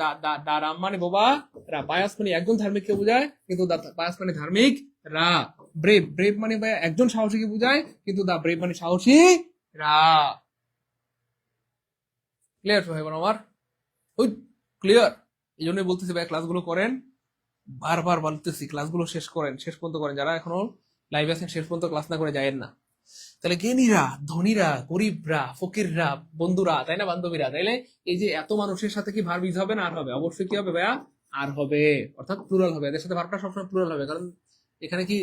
দা রাম মানে বোবা রা। বায়াস মানে একজন ধার্মিককে বোঝায়, কিন্তু দা বায়াস মানে ধার্মিক রা। ব্রেভ, ব্রেভ মানে একজন সাহসীকে বোঝায়, কিন্তু দা ব্রেভ মানে সাহসী রা। ক্লিয়ার ভাই বোন আমার? ওই ক্লিয়ার। এই জন্যই বলতেছি ভাই ক্লাসগুলো করেন, বারবার বলতেছি ক্লাসগুলো শেষ করেন, শেষ পর্যন্ত করেন। যারা এখনো লাইভে আছেন শেষ পর্যন্ত ক্লাস না করে যায়েন না। তাহলে জ্ঞানীরা, ধনীরা, গরিবরা, ফকিররা, বন্ধুরা, তাই না, বান্ধবীরা। তাইলে এই যে এত মানুষের সাথে কি ভার্ব ইজ হবে না আর হবে? অবশ্যই কি হবে ভাইয়া? আর হবে, অর্থাৎ প্লুরাল হবে। এদের সাথে ভার্বটা সবসময় প্লুরাল হবে, কারণ এখানে কি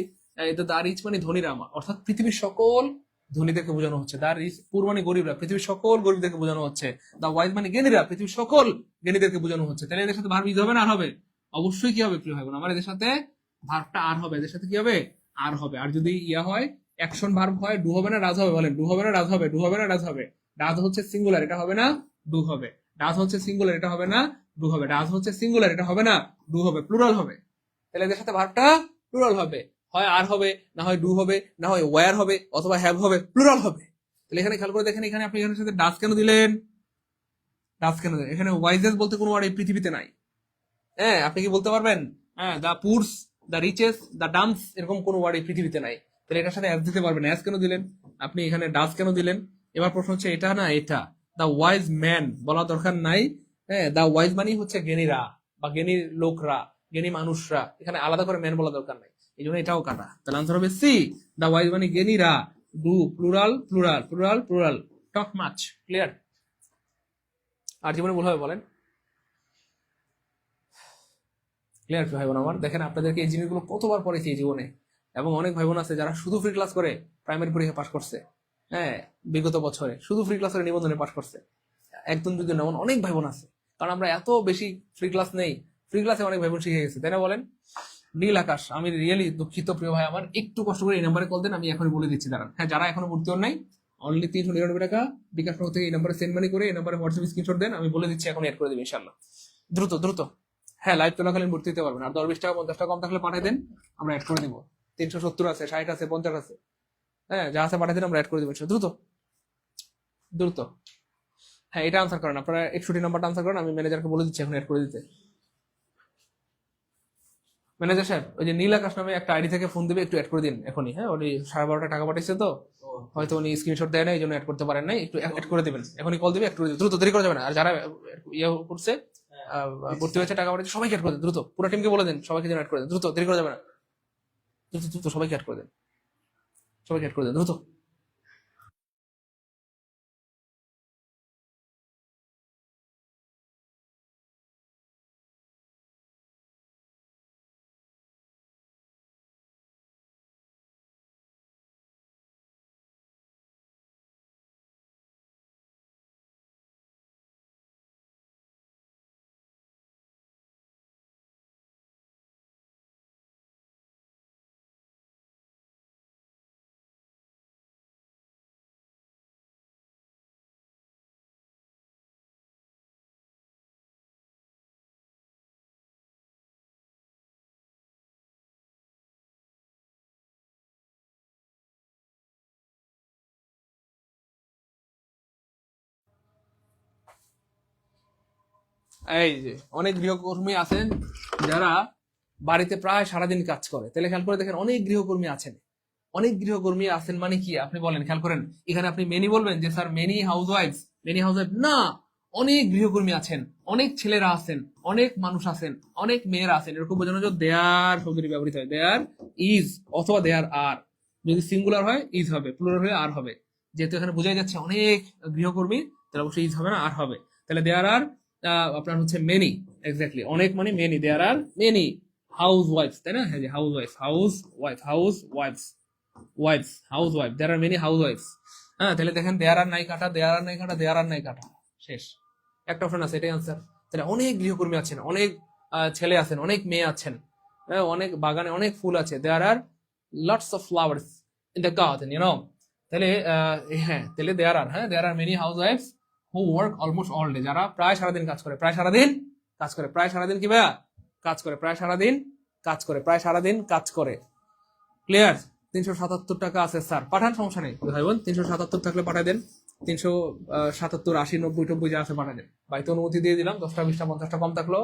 দা রিচ মানে ধনীরা, অর্থাৎ পৃথিবীর সকল ধনীদেরকে বোঝানো হচ্ছে। দা রিচ পুর মানে গরিবরা, পৃথিবীর সকল গরিবদেরকে বোঝানো হচ্ছে। দা ওয়াইজ মানে জ্ঞানীরা, পৃথিবীর সকল জ্ঞানীদেরকে বোঝানো হচ্ছে। তাহলে এদের সাথে ভার্ব ইজ হবে না আর হবে? অবশ্যই কি হবে প্রিয় ভাই বোন আমার? এদের সাথে ভার্বটা আর হবে, এদের সাথে কি হবে? আর হবে। আর যদি ইয়া হয়, অ্যাকশন ভার্ব হয়, ডু হবে না রাজ হবে? বলেন, ডু হবে না রাজ হবে? ডু হবে না রাজ হবে? ডাজ হচ্ছে সিঙ্গুলার, এটা হবে না, ডু হবে। ডাজ হচ্ছে সিঙ্গুলার, এটা হবে না, ডু হবে। ডাজ হচ্ছে সিঙ্গুলার, এটা হবে না, ডু হবে, প্লুরাল হবে। তাহলে এদের সাথে ভার্বটা প্লুরাল হবে, হয় আর হবে, না হয় ডু হবে, না হয় ওয়্যার হবে, অথবা হ্যাভ হবে, প্লুরাল হবে। তাহলে এখানে খেয়াল করে দেখেন, এখানে আপনি এখানে সাথে ডাজ কেন দিলেন? ডাজ কেন দিলেন? এখানে ওয়াইজেস বলতে কোনো ওয়ার্ড এই পৃথিবীতে নাই। হ্যাঁ, আপনি কি বলতে পারবেন? হ্যাঁ, দা পুরস, দা রিচেস, দা ডাম্পস, এরকম কোনো ওয়ার্ড এই পৃথিবীতে নাই। তাহলে এটার সাথে অ্যাজ দিতে পারবেন, অ্যাজ কেন দিলেন? আপনি এখানে ডাজ কেন দিলেন? এবার প্রশ্ন হচ্ছে এটা না এটা, দা ওয়াইজ ম্যান বলা দরকার নাই। হ্যাঁ, দা ওয়াইজ মানি হচ্ছে জ্ঞানীরা বা জ্ঞানী লোকরা, জ্ঞানী মানুষরা, এখানে আলাদা করে ম্যান বলা দরকার নাই, এই জন্য এটাও কাটা। তাহলে আনসার হবে সি, দা ওয়াইজ মানে জ্ঞানীরা। Do plural, plural, plural, plural. টক মাছ, ক্লিয়ার? আর জীবনে ভুল হবে বলেন? ক্লিয়ার ভাই বোন আমার? দেখেন আপনাদেরকে এই জিনিসগুলো কতবার পড়েছি এই জীবনে, এবং অনেক ভাই বোন আছে যারা শুধু ফ্রি ক্লাস করে প্রাইমারি পরীক্ষা পাশ করছে। হ্যাঁ, বিগত বছরে শুধু ফ্রি ক্লাস করে নিবন্ধনে পাশ করছে, একদম যদি না অনেক ভাই বোন আছে। কারণ আমরা এত বেশি ফ্রি ক্লাস নেই, ফ্রি ক্লাসে অনেক ভাই বোন শিখে গেছে, তাই না বলেন? নীল আকাশ, আমি রিয়েলি দুঃখিত প্রিয় ভাই আমার, একটু কষ্ট করে এই নাম্বারে কল দেন, আমি এখনই বলে দিচ্ছি দাঁড়ান। হ্যাঁ, যারা এখনো ভর্তি হন নাই, অনলি 399 টাকা বিকাশ নগর থেকে এই নাম্বারে সেন্ড মানি করে এই নাম্বারে হোয়াটসঅ্যাপ স্ক্রিনশট দেন, আমি বলে দিচ্ছি এখন অ্যাড করে দেবেন ইনশাল্লাহ। দ্রুত দ্রুত। হ্যাঁ, লাইভ চলাকালীন ভর্তি দিতে পারবেন। আর 10-20 টাকা 50 টাকা কম থাকলে পাঠিয়ে দেন, আমরা অ্যাড করে দিব। 370 আছে, 60 আছে, 50 আছে, হ্যাঁ যা আছে পাঠিয়ে দেন, আমরা অ্যাড করে দেবো দ্রুত দ্রুত। হ্যাঁ, এটা আনসার করেন, আপনারা 61 নাম্বারটা আনসার করেন, আমি ম্যানেজারকে বলে দিচ্ছি এখন অ্যাড করে দিতে। ম্যানেজার সাহেব, ওই যে নীল আকাশ নামে একটা আইডি থেকে ফোন দিবে, একটু অ্যাড করে দিন এখনই। হ্যাঁ, উনি 12:30 টাকা পাঠিয়েছে তো, হয়তো উনি স্ক্রিনশট দেয় না, এই জন্য অ্যাড করতে পারেন নাই, একটু অ্যাড করে দিবেন। এখনই কল দিবে, একটু দ্রুত, দেরি করা যাবে না। আর যারা ইয়ে করছে, ভর্তি হয়েছে, টাকা পাঠিয়েছে, সবাইকে অ্যাড করে দেন দ্রুত। পুরো টিমকে বলে দেন সবাইকে যেন অ্যাড করে দেন দ্রুত, দেরি করা যাবে না। দ্রুত দ্রুত সবাইকে অ্যাড করে দেন, সবাইকে অ্যাড করে দেন দ্রুত। এই যে অনেক গৃহকর্মী আছেন যারা বাড়িতে প্রায় সারাদিন কাজ করে, তাহলে খেয়াল করে দেখেন অনেক গৃহকর্মী আছেন। অনেক গৃহকর্মী আছেন মানে কি আপনি বলেন, খেয়াল করেন। এখানে আপনি মেনি বলবেন যে sir many house wife's, many house wife না, অনেক গৃহকর্মী আছেন, অনেক ছেলেরা আছেন, অনেক মানুষ আছেন, অনেক মেয়েরা আছেন, এরকম বোঝানো যায় দেয়ার শব্দটি ব্যবহৃত হয়। দেয়ার ইজ অথবা দেয়ার আর, যদি সিঙ্গুলার হয় ইজ হবে, প্লুরাল হলে আর হবে। যেহেতু এখানে বোঝাই যাচ্ছে অনেক গৃহকর্মী, তাহলে অবশ্যই ইজ হবে না, আর হবে। তাহলে দেয়ার আর আপনার হচ্ছে মেনি, এক্স্যাক্টলি অনেক মানে many, there are many house wifes, তাই না? হ্যাঁ, যে house wife, house wife, house wifes, wifes, house wife, there are many house wifes. হ্যাঁ, তাহলে দেখেন দেয়ার আর নাই কাটা, দেয়ার আর নাই কাটা, দেয়ার আর নাই কাটা, শেষ। একটা অপশন আছে, এটাই আনসার। তাহলে অনেক গৃহকর্মী আছেন, অনেক ছেলে আছেন, অনেক মেয়ে আছেন, অনেক বাগানে অনেক ফুল আছে, there are lots of flowers in the garden, you know. তাহলে হ্যাঁ, তাহলে দেয়ার আর, হ্যাঁ, there are many house wifes who work almost all day, যারা প্রায় সারাদিন কাজ করে, প্রায় সারাদিন কাজ করে, প্রায় সারাদিন কি ভাইয়া কাজ করে, প্রায় সারাদিন কাজ করে, প্রায় সারাদিন কাজ করে। ক্লিয়ার? 377 টাকা আছে স্যার, পাঠান, সমস্যা নেই ভাই বোন, 377 থাকলে পাঠাই দেন, 377, 80, 90, 90 যা আছে পাঠাই দেন। বাড়িতে অনুমতি দিয়ে দিলাম, 10টা 20টা 50টা কম থাকলো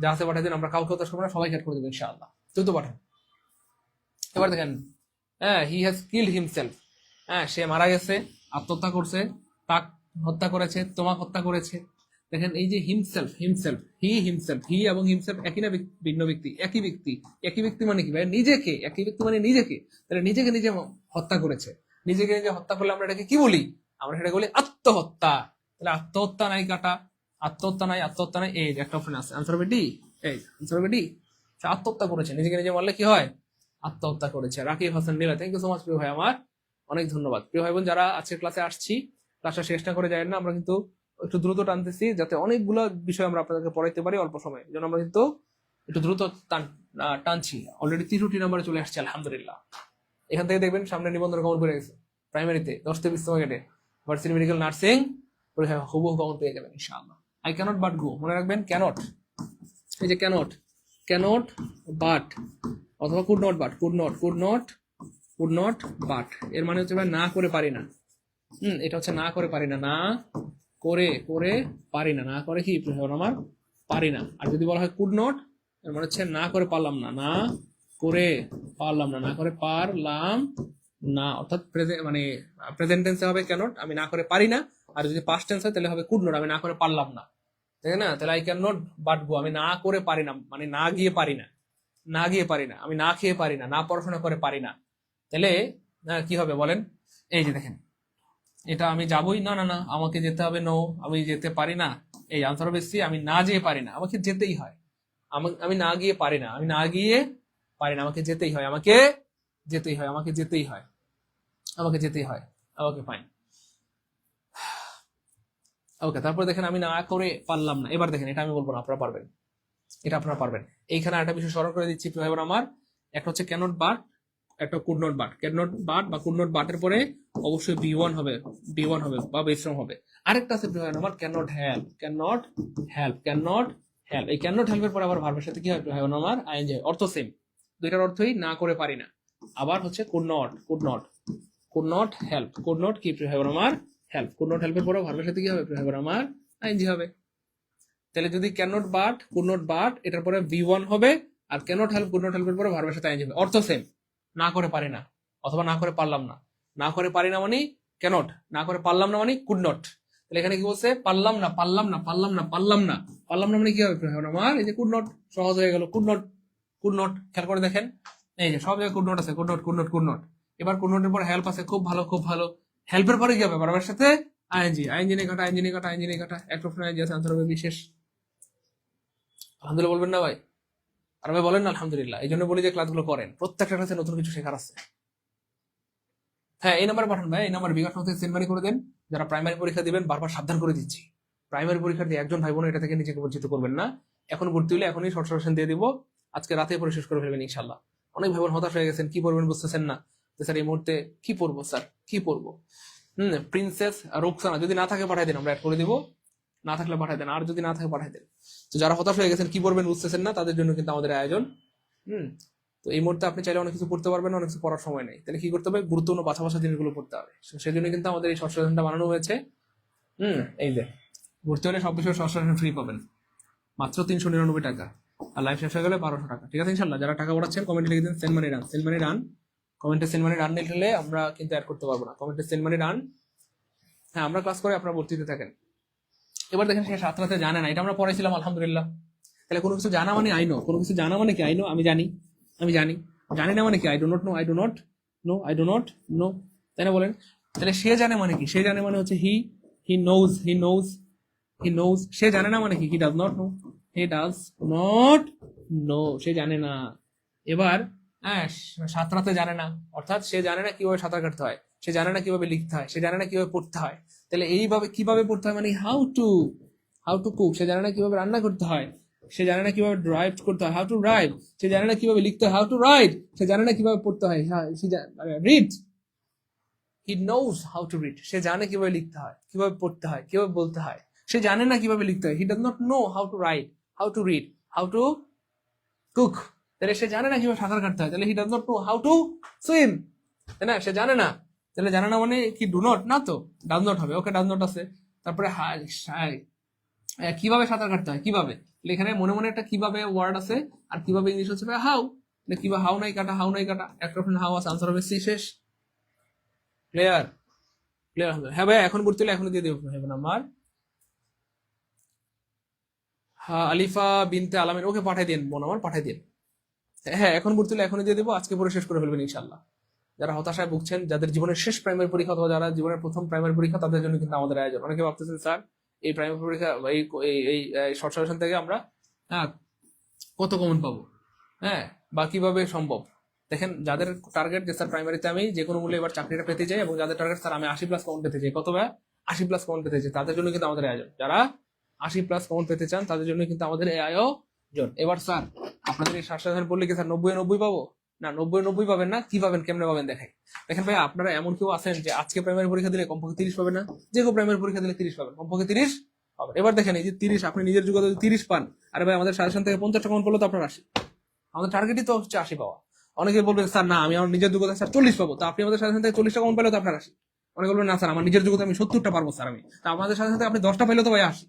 যা আছে পাঠাই দেন, আমরা কাউকে হতাশ করবো না, সবাই হেড করে দেবো ইনশাআল্লাহ। তুই তো পাঠান। এবার দেখেন, হ্যাঁ, হি হ্যাজ কিল্ড হিমসেলফ, হ্যাঁ, সে মারা গেছে, আত্মহত্যা করছে, তাক হত্যা করেছে, তোমাকে হত্যা করেছে। দেখেন এই যে হিমসেলফ, হিমসেলফ, হি হিমসেলফ, হি এবং হিমসেলফ একই না ভিন্ন ব্যক্তি? একই ব্যক্তি। একই ব্যক্তি মানে কি ভাই? নিজেকে। একই ব্যক্তি মানে নিজেকে। তাহলে নিজেকে নিজে হত্যা করেছে, নিজেকে নিজে হত্যা করলে আমরা এটাকে কি বলি? আমরা সেটাকে বলি আত্মহত্যা। তাহলে আত্মহত্যা নাই কাটা, আত্মহত্যা নাই, আত্মহত্যা নাই, এই যে একটা অপশন আছে, আনসার হবে ডি। এই আনসার হবে ডি, আত্মহত্যা করেছে, নিজেকে নিজে মারলে কি হয়? আত্মহত্যা করেছে। রাকিব হাসান নীলা, থ্যাংক ইউ সো মাচ প্রিয় ভাই আমার, অনেক ধন্যবাদ। প্রিয় ভাই বোন যারা আজকের ক্লাসে আসছি, ক্লাসটা শেষ না করে যায় না, আমরা কিন্তু একটু দ্রুত টানতেছি যাতে অনেকগুলো বিষয় আমরা আপনাদেরকে পড়াইতে পারি অল্প সময়ে, এই জন্য আমরা কিন্তু একটু দ্রুত টানছি। অলরেডি 63 নম্বরে চলে আসছে, আলহামদুলিল্লাহ। এখান থেকে দেখবেন সামনে নিবন্ধন কমন পেয়ে গেছে, প্রাইমারিতে 10 থেকে 20 মার্কেটে ভার্সিটি মেডিকেল নার্সিং পরীক্ষায় হুবহু কমন পেয়ে যাবেন ইনশাআল্লাহ। আই ক্যানট বাট গো, মনে রাখবেন ক্যানট, এই যে ক্যানট, ক্যানট বাট অথবা could not but, could not, could not, could not but, এর মানে হচ্ছে ভাই না করে পারি না। এটা হচ্ছে না করে পারি না, না করে করে পারি না, না করে কি আমার পারি না। আর যদি বলা হয় কুড নট, এর মানে হচ্ছে না করে পারলাম না, না করে পারলাম না, না করে পারলাম না, অর্থাৎ মানে প্রেজেন্ট টেন্সে হবে ক্যানট, আমি না করে পারি না। আর যদি পাস্ট টেন্স হয় তাহলে হবে কুড নট, আমি না করে পারলাম না, তাই না? তাহলে আই ক্যান নট বাট গো, আমি না করে পারি না মানে না গিয়ে পারি না, না গিয়ে পারি না, আমি না খেয়ে পারি না, না পড়াশোনা করে পারি না। তাহলে কি হবে বলেন? এই যে দেখেন, এটা আমি যাবই না, না না আমাকে যেতে হবে, নো আমি যেতে পারি না, এই আনসার হবে সি, আমি না যেয়ে পারি না, আমাকে যেতেই হয়। আমি না গিয়ে পারি না, আমি না গিয়ে পারি না, আমাকে যেতেই হয়, আমাকে যেতেই হয়, আমাকে যেতেই হয়, আমাকে যেতেই হয়। ওকে ফাইন, ওকে। তারপর দেখেন আমি না করে পারলাম না, এবার দেখেন এটা আমি বলবো না, আপনারা পারবেন, এটা আপনারা পারবেন। এইখানে একটা বিষয় স্মরণ করে দিচ্ছি এবার আমার, একটা হচ্ছে ক্যানট বাট, একটা could not but. Can not but বা কুড নট বাটের পরে অবশ্যই বি1 হবে, বি1 হবে বা বিশ্রাম হবে। আরেকটা আছে আমার can not help, can not help, can not help. এই ক্যান নট হেল্পের পরে আবার ভার্বের সাথে কি হয় আমার? আইএনজি হয়, অর্থ সেম, দুইটার অর্থই না করে পারি না। আবার হচ্ছে could not, could not, could not help, could not কি আমার হেল্প, কুড নট হেল্পের পরে ভার্বের সাথে কি হবে আমার? আইএনজি হবে। তাহলে যদি can not but, could not but, এটার পরে বি1 হবে, আর can not help, could not হেল্পের পরে ভার্বের সাথে আইএনজি হবে, অর্থ সেম, না করে পারি না অথবা না করে পারলাম না। না করে পারি না মানে ক্যানট, না করে পারলাম না মানে কুড নট। তাহলে এখানে কি বলছে? পারলাম না, পারলাম না, পারলাম না, পারলাম না, পারলাম না মানে কি হবে আমার? এই যে কুড নট, সহজ হয়ে গেল, কুড নট, কুড নট। খেয়াল করে দেখেন, এই যে সব জায়গায় কুড নট আছে, could not, could not, could not. এবার কুড নটের পর হেল্প আছে, খুব ভালো, খুব ভালো। হেল্পের পরে কি হবে? ভার্বের সাথে আইএনজি, আইএনজি নিয়ে কাটা, আইএনজি নিয়ে কাটা, আইএনজি নিয়ে কাটা, একটা অপশন আইএনজি আছে, আনসার হবে বিশেষ। আলহামদুলিল্লাহ বলবেন না ভাই? আর ভাই বলেন না আলহামদুলিল্লাহ। এই জন্য বলি যে ক্লাসগুলো করেন, প্রত্যেকটা ক্লাসে নতুন কিছু শেখার আছে। হ্যাঁ, এই নাম্বার পাঠান ভাই, এই নাম্বার বিকাশ নথি সেন্ড মানি করে দেন। যারা প্রাইমারি পরীক্ষা দিবেন বারবার সাবধান করে দিচ্ছি, প্রাইমারি পরীক্ষার্থী একজন ভাই বোন এটা থেকে নিজেকে বঞ্চিত করবেন না। এখন ভর্তি হলে এখনই শর্ট সাজেশন দিয়ে দিব, আজকে রাতে পরে শেষ করে ফেলবেন ইনশাল্লাহ। অনেক ভাই বোন হতাশ হয়ে গেছেন, কি পড়বেন বুঝতেছেন না, স্যার এই মুহূর্তে কি পড়বো, স্যার কি পড়বো? প্রিন্সেস রোকসানা যদি না থাকে পাঠাই দেন, আমরা অ্যাড করে দিব, না থাকলে পাঠাই দেন, আর যদি না থাকে পাঠাই দেন। তো যারা হতাশ হয়ে গেছেন, কি পড়বেন বুঝতেছেন না, তাদের জন্য কিন্তু আমাদের আয়োজন। তো এই মুহূর্তে আপনি চাইলে অনেক কিছু পড়তে পারবেন, অনেক কিছু পড়ার সময় নেই, তাহলে কি করতে হবে? গুরুত্বপূর্ণ বাছা বাছা জিনিসগুলো পড়তে হবে। সেই জন্য কিন্তু আমাদের এই শর্ট সাজেশনটা বানানো হয়েছে। এই যে ভর্তি হলে সব বিষয়ে শর্ট সাজেশন ফ্রি পাবেন, মাত্র 399 টাকা, আর লাইফ শেষ হয়ে গেলে 1200 টাকা। ঠিক আছে ইনশাল্লাহ। যারা টাকা পাঠাচ্ছেন কমেন্টে লিখে দিন send money run, send money run. কমেন্টে সেন্ড মানি রান লিখলে আমরা কিন্তু অ্যাড করতে পারবো না, কমেন্টে সেন্ড মানি রান। হ্যাঁ, আমরা ক্লাস করে আপনারা ভর্তিতে থাকেন। এবার দেখেন সে সাত রাতে জানে না, এটা আমরা পড়াইছিলাম আলহামদুলিল্লাহ। তাহলে কোনো কিছু জানা মানে আই নো, কোনো কিছু জানা মানে কি আই নো, আমি জানি, আমি জানি। জানি না মানে কি I do not know, I do not know, I do not know, তাই না বলেন? তাহলে সে জানে মানে কি? সে জানে মানে হচ্ছে হি হি নোজ সে জানে না মানে কি, he does not know, he does not know, সে জানে না। এবার হ্যাঁ, সাঁতরাতে জানে না, অর্থাৎ সে জানে না কিভাবে সাঁতার কাটতে হয়, সে জানে না কিভাবে লিখতে হয়, সে জানে না কিভাবে পড়তে হয়। তাহলে এইভাবে কিভাবে পড়তে হয় মানে হাউ টু কুক, সে জানে না কিভাবে রান্না করতে হয়, সে জানে না কিভাবে ড্রাইভ করতে হয়, হাউ টু ড্রাইভ, সে জানে না কিভাবে লিখতে হয়, হাউ টু রাইট, সে জানে না কিভাবে পড়তে হয়, read, he knows how to read, সে জানে কিভাবে লিখতে হয়, কিভাবে পড়তে হয়, কিভাবে বলতে হয়, সে জানে না কিভাবে লিখতে হয়, হি does not know how to right, how to read, how to cook. তাহলে সে জানে না কিভাবে সাঁতার কাটতে হয়, তাহলে হি does not know how to swim, তাই না, সে জানে না। তাহলে জানে না মানে কি, ডু নট না, তো ডাজ নট হবে, ওকে ডাজ নট আছে। তারপরে কিভাবে সাঁতার কাটতে হয়, কিভাবে, এখানে মনে মনে একটা কিভাবে ওয়ার্ড আছে, আর কিভাবে ইংলিশ হচ্ছে হাউ, কিভাবে হাউ নাই কাটা একটা হাউ আছে, আনসার হবে সি, শেষ। ক্লিয়ার, ক্লিয়ার হবে। হ্যাঁ ভাই, এখন ভর্তি হলে এখনই দিয়ে দেবো ভাই নাম্বার। হ্যাঁ, আলিফা বিনতে আলামিন, ওকে পাঠাই দিন বোন আমার, পাঠাই দিন। হ্যাঁ, এখন ভর্তি হলে এখনই দিয়ে দেবো, আজকে পরে শেষ করে ফেলবেন ইনশাল্লাহ। যারা হতাশায় ভুগছেন, যাদের জীবনের শেষ প্রাইমারি পরীক্ষা অথবা যারা জীবনের প্রথম প্রাইমারি পরীক্ষা, তাদের জন্য কিন্তু আমাদের আয়োজন। অনেকে ভাবতেছেন স্যার এই প্রাইমারি পরীক্ষা এই শর্ট সাজেশন থেকে আমরা হ্যাঁ কত কমন পাবো, হ্যাঁ বা কিভাবে সম্ভব। দেখেন, যাদের টার্গেট যে স্যার প্রাইমারিতে আমি যে কোনো মূল্যে এবার চাকরিটা পেতে চাই, এবং যাদের টার্গেট স্যার আমি 80+ কমন পেতে চাই, কত ভাই 80+ কমন পেতে চাই, তাদের জন্য কিন্তু আমাদের আয়োজন। যারা 80+ কমন পেতে চান তাদের জন্য কিন্তু আমাদের এই আয়োজন। এবার স্যার আপনাদের এই সাজেশন পড়লে কি স্যার 90-90 পাবো? না, 90-90 পাবেন না। কি পাবেন, কেমনে পাবেন দেখাই। দেখেন ভাই, আপনারা এমন কেউ আছেন যে আজকে প্রাইমারি পরীক্ষা দিলে কমপক্ষে 30 পাবেন না, যে কেউ প্রাইমারি পরীক্ষা দিলে 30 পাবেন, কমপক্ষে 30 পাবেন। এবার দেখেন, এই যে 30 আপনি নিজের যোগ্যতা 30 পান, আরে ভাই আমাদের সাজেশন থেকে 50টা কমন পড়লো তো আপনার 80। আমাদের টার্গেটই তো হচ্ছে 80 পাওয়া। অনেকে বলবেন স্যার না, আমি আমার নিজের যোগ্যতা স্যার 40 পাবো, তো আপনি আমাদের সাজেশন থেকে 40টা কমন পেলে তো আপনার 80। অনেকে বলবেন না স্যার, আমার নিজের যোগ্যতা আমি 70টা পারবো স্যার, আমি তা আমাদের সাজেশন থেকে আপনি 10টা পাইলে তো ভাই 80।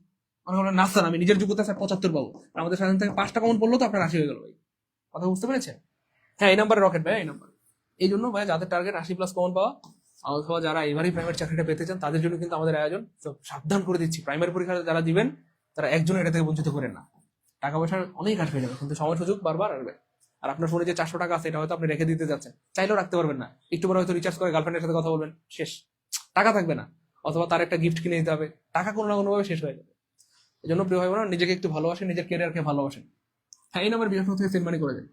অনেকে বলবেন না স্যার, আমি নিজের যোগ্যতা স্যার 75 পাবো, আমাদের সাজেশন থেকে 5টা কমন পড়লো তো আপনার 80 হয়ে গেল ভাই। কথা বুঝতে পেরেছেন? হ্যাঁ, এই নাম্বারে রকেট ভাই, এই নাম্বার। এই জন্য ভাই, যাদের টার্গেট 80+ কমন পাওয়া, অথবা যারা এবারই প্রাইমারি চাকরিটা পেতে চান, তাদের জন্য কিন্তু আমাদের আয়োজন। তো সাবধান করে দিচ্ছি, প্রাইমারি পরীক্ষা যারা দিবেন তারা একজন এটা থেকে বঞ্চিত করেন না। টাকা পয়সার অনেক আসবে যাবে, কিন্তু সময় সুযোগ বারবার আসবে। আর আপনার ফোনে যে 400 টাকা আছে, এটা হয়তো আপনি রেখে দিতে যাচ্ছেন, চাইলেও রাখতে পারবেন না। একটু পরে হয়তো রিচার্জ করে গার্লফ্রেন্ডের সাথে কথা বলবেন, শেষ, টাকা থাকবে না। অথবা তার একটা গিফট কিনে দিতে হবে, টাকা কোনো না কোনোভাবে শেষ হয়ে যাবে। এই জন্য প্রিয় ভাই বোনেরা, নিজেকে একটু ভালোবাসেন, নিজের ক্যারিয়ারকে ভালোবাসেন। হ্যাঁ, এই নাম্বার বিকাশ থেকে সেন্ড মানি করে দেন।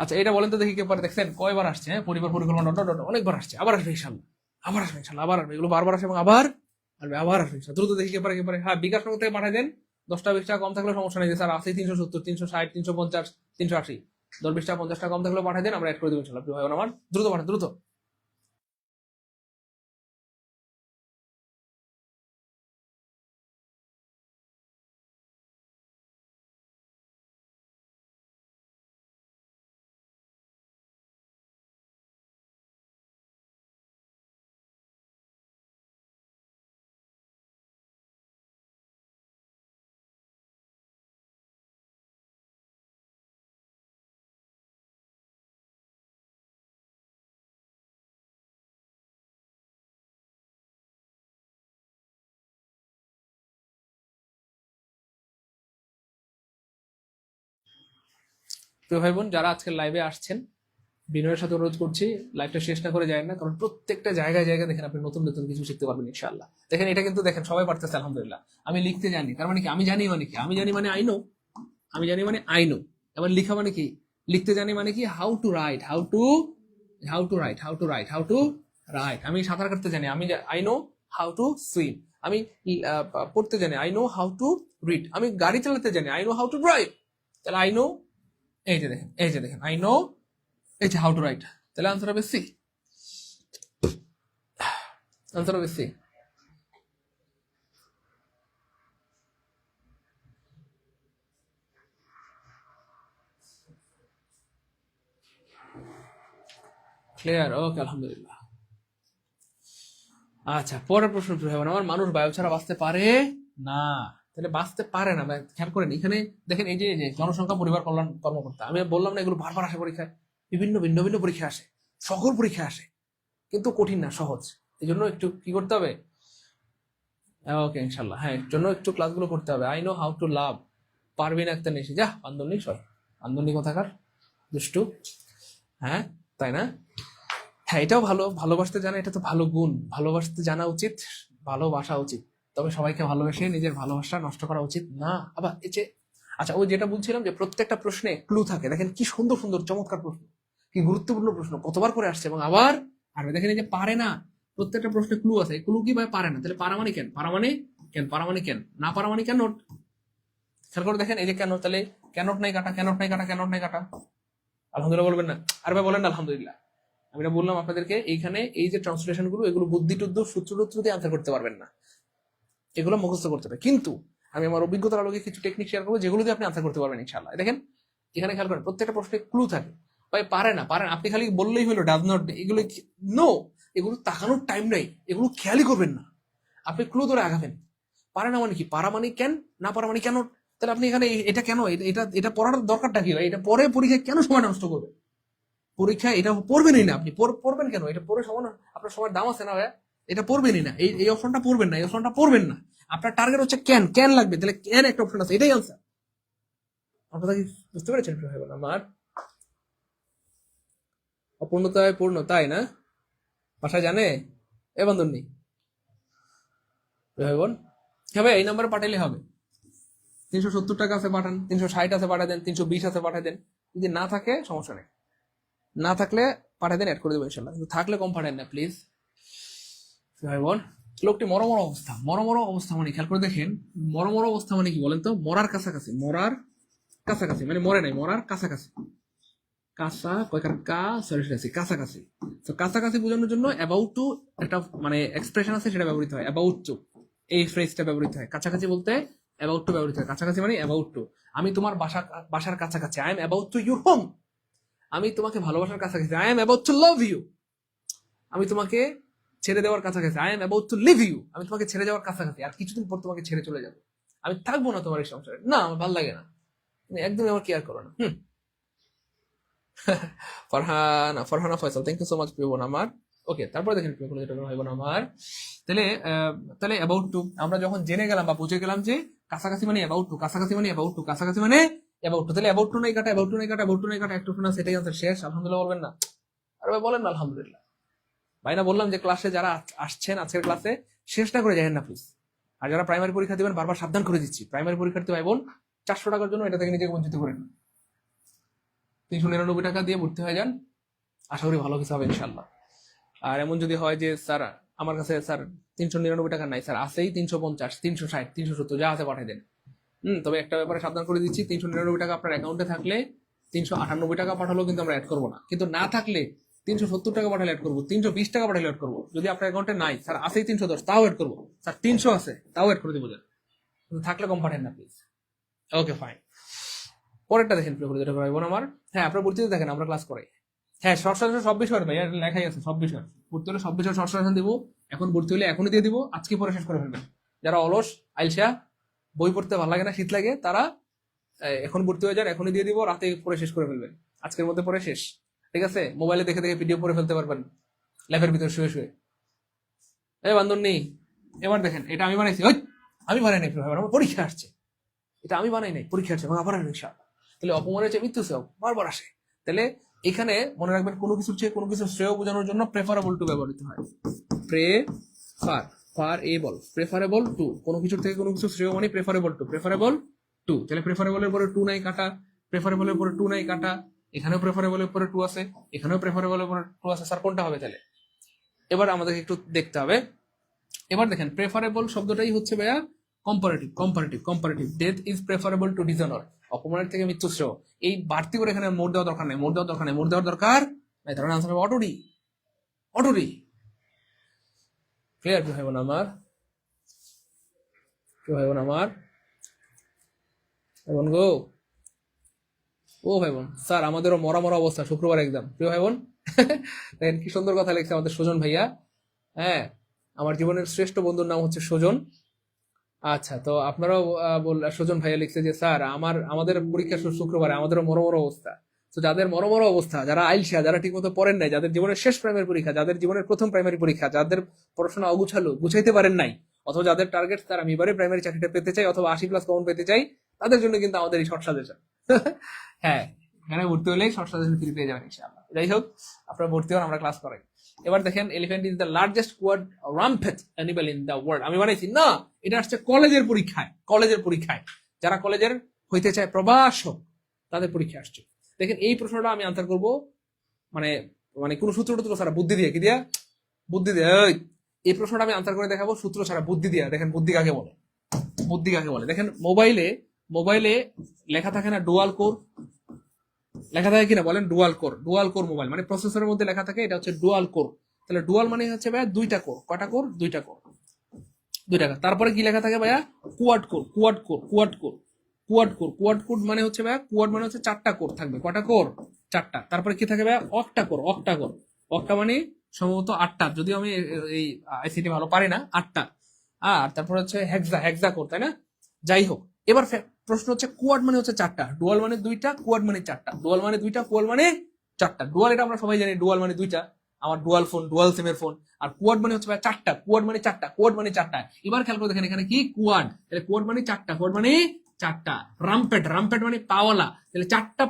আচ্ছা, এটা বলেন তো দেখি, কে পারে দেখছেন কয়বার আসছে? হ্যাঁ, পরিবার পরিকল্পনা অনেকবার আসছে, আবার আসবে ইনশাল্লাহ, আবার আসবে ইনশাল্লাহ, আবার আসবে, এগুলো বারবার আসে এবং আবার আসবে, আবার আসবে ইনশাল্লাহ। দ্রুত দেখি কে পারে, কে পারে। হ্যাঁ, বিকাশ নগর থেকে পাঠিয়ে দেন। 10টা 20টা কম থাকলে সমস্যা নেই, যে স্যার আছে 370, 360, 350, 380, 10-20টা 50টা কম থাকলেও পাঠিয়ে দেন, আমরা অ্যাড করে দেবো ইনশাল্লাহ। প্রিয় ভাই বোন আমার, দ্রুত পাঠান, দ্রুত। প্রিয় ভাই বোন, যারা আজকে লাইভে আসছেন, বিনয়ের সাথে অনুরোধ করছি লাইভটা শেষ না করে যায় না, কারণ প্রত্যেকটা জায়গায় জায়গায় দেখেন আপনি নতুন নতুন কিছু শিখতে পারবেন ইনশাআল্লাহ। দেখেন, এটা কিন্তু দেখেন সবাই পারতেছে আলহামদুলিল্লাহ। আমি লিখতে জানি, তার মানে কি আমি জানি, মানে কি আমি জানি, মানে আই নো, আমি জানি মানে আই নো। এবার লিখা মানে কি, লিখতে জানি মানে কি, how to right, how to right. আমি সাঁতার কাটতে জানি, আমি I know how to swim. আমি পড়তে জানি, I know how to read. আমি গাড়ি চালাতে জানি, I know how to drive. তাহলে আই নো, এই যে দেখেন আই নো, এই যে হাউ টু রাইট। তাহলে আনসার হবে সি, আনসার হবে সি। ক্লিয়ার, ওকে, আলহামদুলিল্লাহ। আচ্ছা, পরের প্রশ্ন ভাই আমার, মানুষ বায়ু ছাড়া বাঁচতে পারে না। তাহলে বাঁচতে পারে না ভাই, খেয়াল করেন এখানে দেখেন, এই যে জনসংখ্যা পরিবার কল্যাণ কর্মকর্তা, আমি বললাম না এগুলো বারবার আসে পরীক্ষায়, বিভিন্ন ভিন্ন ভিন্ন পরীক্ষা আসে, সকল পরীক্ষা আসে, কিন্তু কঠিন না, সহজ। এই জন্য একটু কি করতে হবে, ওকে ইনশাল্লাহ, হ্যাঁ, এর জন্য একটু ক্লাসগুলো করতে হবে। আই নো হাউ টু লাভ, পারবি না একটা নেশি, যা আন্দোলনই সয়, আন্দোলনী কথাকার দুষ্টু, হ্যাঁ তাই না? হ্যাঁ, এটাও ভালো, ভালোবাসতে জানা, এটা তো ভালো গুণ, ভালোবাসতে জানা উচিত, ভালোবাসা উচিত, তবে সবাইকে ভালোবেসে নিজের ভালোবাসা নষ্ট করা উচিত না। আবার এই যে, আচ্ছা ওই যেটা বলছিলাম যে প্রত্যেকটা প্রশ্নে ক্লু থাকে, দেখেন কি সুন্দর সুন্দর চমৎকার প্রশ্ন, কি গুরুত্বপূর্ণ প্রশ্ন, কতবার করে আসছে, এবং আবার আর দেখেন এই যে পারে না, প্রত্যেকটা প্রশ্নে ক্লু আছে, ক্লু কি ভাই পারে না, তাহলে পারা মানে কেন, পারা মানে কেন, পারা মানে কেন, না পারা মানে কেন, খেয়াল করে দেখেন এই যে কেন, তাহলে ক্যানট নাই কাটা, ক্যানট নাই কাটা, ক্যানট নাই কাটা, আলহামদুলিল্লাহ বলবেন না, আর ভাই বলেন না আলহামদুলিল্লাহ। আমি এটা বললাম আপনাদেরকে, এইখানে এই যে ট্রান্সলেশন গুলো, এগুলো বুদ্ধি টুদ্ধ সূত্র টুত্র দিয়ে আনসার করতে পারবেন না, এগুলো মুখস্থ করতে হবে, কিন্তু আমি আমার অভিজ্ঞতার আলোকে কিছু টেকনিক শেয়ার করবো যেগুলো দিয়ে আপনি আনসার করতে পারবেন ইনশাআল্লাহ। দেখেন এখানে খেয়াল করেন, প্রত্যেকটা প্রশ্নে ক্লু থাকে, ভাই পারে না, পারেন, আপনি খালি বললেই হলো ডাজ নট, এগুলো নো, এগুলো তাকানোর টাইম নাই, এগুলো খেয়ালই করবেন না, আপনি ক্লু ধরে আগাবেন। পারে না মানে কি, পারা মানে কেন, না পারা মানে কেন, তাহলে আপনি এখানে এটা কেন, এটা এটা পড়ার দরকারটা কি ভাই, এটা পরে পরীক্ষায় কেন সময় নষ্ট করবে, পরীক্ষায় এটা পড়বেনই না আপনি, পড়বেন কেন, এটা পড়ে সময় আপনার সময়ের দাম আছে না ভাই, এটা পড়বেনই না, এই এই অপশনটা পড়বেন না, এই অপশনটা পড়বেন না, আপনার টার্গেট হচ্ছে ক্যান, ক্যান লাগবে, তাহলে ক্যান একটা অপশন আছে, এটাই আনসার। আপনারা কি বুঝতে পেরেছেন ভাই বোন আমার? অপূর্ণতায় পূর্ণ, তাই না? বাসায় জানে এ বান্ধব নেই ভাই বোন, হ্যাঁ ভাই এই নাম্বারে পাঠাইলে হবে, 370 টাকা আছে পাঠান, 360 আছে পাঠা দেন, 320 আছে পাঠা দেন, যদি না থাকে সমস্যা নেই, না থাকলে পাঠা দেন, অ্যাড করে দেবো ইনশাল্লাহ, কিন্তু থাকলে কম পাঠান না প্লিজ ভাই বোন। লোকটি মরমর অবস্থা, মরমর অবস্থা মানে খেয়াল করে দেখেন, মরমর অবস্থা মানে কি বলেন তো, মরার কাছাকাছি, মরার কাছাকাছি মানে মরে নাই, মরার কাছাকাছি, কাঁচা কয়কার কাছাকাছি, কাছাকাছি, তো কাছাকাছি বোঝানোর জন্য অ্যাবাউট টু একটা মানে এক্সপ্রেশন আছে, সেটা ব্যবহৃত হয়, অ্যাবাউট টু, এই ফ্রেজটা ব্যবহৃত হয়, কাছাকাছি বলতে অ্যাবাউট টু ব্যবহৃত হয়, কাছাকাছি মানে অ্যাবাউট টু, আমি তোমার বাসার কাছাকাছি, I am about to your home, আমি তোমাকে ভালোবাসার কাছাকাছি, I am about to love you, আমি তোমাকে ছেড়ে দেওয়ার কাছাকাছি, I am about to leave you, আমি তোমাকে ছেড়ে যাওয়ার কাছাকাছি, আর কিছুদিন পর তোমাকে ছেড়ে চলে যাবো, আমি থাকবো না তোমার এই সংসারে, না আমার ভালো লাগে না, তুমি একদমই আমার কেয়ার করো না। Farhana, Farhana Faisal, thank you so much প্রিয় বোন আমার। ওকে, তারপরে দেখেন প্রিয় বোন, যেটা ভাই বোন আমার, তাহলে তাহলে অ্যাবাউট টু আমরা যখন জেনে গেলাম বা বুঝে গেলাম যে কাছাকাছি মানে অ্যাবাউট টু, কাছাকাছি মানে অ্যাবাউট টু, কাছাকাছি মানে অ্যাবাউট টু, তাহলে অ্যাবাউট টু নাই কাটা, অ্যাবাউট টু নাই কাটা, অ্যাবাউট টু নাই কাটা, একটু না, সেটাই আনসার, শেষ, আলহামদুলিল্লাহ বলবেন না, আর ভাই বলেন না আলহামদুলিল্লাহ। ভাই না বললাম যে ক্লাসে যারা আসছেন আজকের ক্লাসে শেষ না করে যাবেন না প্লিজ, আর যারা প্রাইমারি পরীক্ষা দিবেন বারবার সাবধান করে দিচ্ছি, প্রাইমারি পরীক্ষার্থী ভাই বোন 400 টাকার জন্য এটা থেকে নিজেকে বঞ্চিত করেন, 399 টাকা দিয়ে ভর্তি হয়ে যান, আশা করি ভালো কিছু হবে ইনশাল্লাহ। আর এমন যদি হয় যে স্যার আমার কাছে স্যার 399 টাকা নাই, স্যার আছেই 350, 360, 370, যা আছে পাঠিয়ে দেন। তবে একটা ব্যাপারে সাবধান করে দিচ্ছি, 399 টাকা আপনার অ্যাকাউন্টে থাকলে 398 টাকা পাঠালেও কিন্তু আমরা অ্যাড করবো না, কিন্তু না থাকলে 370 টাকা পাঠালে অ্যাড করবো, 320 টাকা পাঠালে অ্যাড করবো, যদি আপনার অ্যাকাউন্টে নাই, স্যার আছেই 310, তাও অ্যাড করবো, স্যার 300 আছে তাও অ্যাড করে দেবো, কিন্তু থাকলে কম পাঠান না প্লিজ। ওকে ফাইন, পরেরটা দেখেন প্রিয় যেটা ভাই বোন আমার, হ্যাঁ আপনার ভর্তিতে দেখেন আমরা ক্লাস করাই, হ্যাঁ শর্ট সাজেশন সব বিষয়ের ভাই, লেখাই আছে সব বিষয়, ভর্তি হলে সব বিষয় শর্ট সাজেশন দিব, এখন ভর্তি হলে এখনই দিয়ে দিব, আজকে পরে শেষ করে ফেলবেন, যারা অলস আইলসা বই পড়তে ভালো লাগে না, শীত লাগে, তারা এখন ভর্তি হয়ে যান, এখনই দিয়ে দিব, রাতে পরে শেষ করে ফেলবেন, আজকের মধ্যে পরে শেষ, ঠিক আছে? মোবাইলে দেখে দেখে ভিডিও পড়ে ফেলতে পারবেন ল্যাবের ভিতরে শুয়ে শুয়ে, বান্ধব নেই। এবার দেখেন, এটা আমি বানাইছি, আমি বানাই নাই ভাই, আমার পরীক্ষা আসছে, এটা আমি বানাই নাই, পরীক্ষা আসছে, আবার ইনশাআল্লাহ। তাহলে অপমানের চেয়ে মৃত্যু চেয়েও বারবার আসে, তাহলে এখানে মনে রাখবেন কোনো কিছুর চেয়ে কোনো কিছু শ্রেয় বোঝানোর জন্য প্রেফারেবল টু ব্যবহৃত হয়, প্রেফারেবল টু, কোনো কিছুর থেকে কোনো কিছু শ্রেয় মানে প্রেফারেবল টু, তাহলে প্রেফারেবলের পরে টু নাই কাটা, প্রেফারেবলের পরে টু নাই কাটা, এখানেও প্রেফারেবলের পরে টু আছে, এখানেও প্রেফারেবলের পরে টু আছে, স্যার কোনটা হবে তাহলে? এবার আমাদেরকে একটু দেখতে হবে। এবার দেখেন প্রেফারেবল শব্দটাই হচ্ছে ভাইয়া comparative, death is preferable two dishonour, অপমানের থেকে মৃত্যু শ্রেয়, এই বাড়তি করে এখানে মোড় দেওয়ার দরকার নেই, মোড় দেওয়ার দরকার নাই, তার আনসার হবে অটোডি। ক্লিয়ার ভাই বোন আমার, ভাই বোন গো, ও ভাই বোন, স্যার আমাদেরও মরা অবস্থা, শুক্রবার এক্সাম, প্রিয় ভাই বোন। দেখেন কি সুন্দর কথা লিখছে আমাদের সুজন ভাইয়া, হ্যাঁ আমার জীবনের শ্রেষ্ঠ বন্ধুর নাম হচ্ছে সুজন। আচ্ছা, তো আপনারাও সুজন ভাইয়া লিখছে যে স্যার আমাদের পরীক্ষা শুক্রবারে, আমাদেরও মরমর অবস্থা। তো যাদের মরমর অবস্থা, যারা আইলসা, যারা ঠিক মতো পড়েন নাই, যাদের জীবনের শেষ প্রাইমারি পরীক্ষা, যাদের জীবনের প্রথম প্রাইমারি পরীক্ষা, যাদের পড়াশোনা গুছাইতে পারেন নাই, অথবা যাদের টার্গেট স্যার আমি এবারে প্রাইমারি চাকরিটা পেতে চাই অথবা 80+ কমন পেতে চাই, তাদের জন্য কিন্তু আমাদের এই শর্ট সাজেশন। হ্যাঁ, এখানে ভর্তি হলেই শর্ট সাজেশন ফ্রি পেয়ে যাবেন ইনশাআল্লাহ। যাই হোক, আপনারা ভর্তি হন, আমরা ক্লাস করাই। এবার দেখেন elephant is the largest quadruped animal in the world. আমি বানাইছি না, এটা আসছে কলেজের পরীক্ষায় যারা কলেজের হইতে চায় প্রভাষক তাদের পরীক্ষা আসছে। দেখেন এই প্রশ্নটা আমি আনসার করব মানে মানে কোন সূত্র টুত্র ছাড়া, বুদ্ধি দিয়ে, কি দিয়া, বুদ্ধি দিয়ে। এই প্রশ্নটা আমি আনসার করে দেখাবো সূত্র ছাড়া, বুদ্ধি দিয়া। দেখেন বুদ্ধি কাকে বলে, বুদ্ধি কাকে বলে। দেখেন মোবাইলে লেখা থাকে না ডুয়াল কোর, লেখা থাকে কিনা বলেন? ডুয়াল কোর মোবাইল মানে প্রসেসরের মধ্যে লেখা থাকে এটা হচ্ছে ডুয়াল কোর। তাহলে ডুয়াল মানে হচ্ছে ভাইয়া দুইটা কোর। কটা কোর? দুইটা কোর। তারপরে কি লেখা থাকে ভাইয়া? কুয়াড কোর মানে হচ্ছে ভাইয়া, কুয়াড মানে হচ্ছে চারটা কোর থাকবে। কটা কোর? চারটা। তারপরে কি থাকে ভাইয়া? Octa core. অক্টা মানে সম্ভবত আটটা, যদিও আমি এই আইসিটি ভালো পারি না, আটটা। আর তারপরে হচ্ছে হেক্সা কোর, তাই না? যাই হোক, এবার প্রশ্ন হচ্ছে কুয়াড মানে হচ্ছে চারটা, ডুয়াল মানে দুইটা, কুয়াড মানে চারটা। ডুয়াল মানে দুইটা, কুয়াড মানে চারটা। ডুয়াল এটা আমরা সবাই জানি, ডুয়াল মানে দুইটা, আমার ডুয়াল ফোন, ডুয়াল সিমের ফোন। আর কুয়াড মানে হচ্ছে চারটা, কুয়াড মানে চারটা। এবার খেয়াল করে দেখেন এখানে কি কুয়াড, তাহলে কুয়াড মানে চারটা। রাম্পেট মানে পাওয়ালা, তাহলে চারটা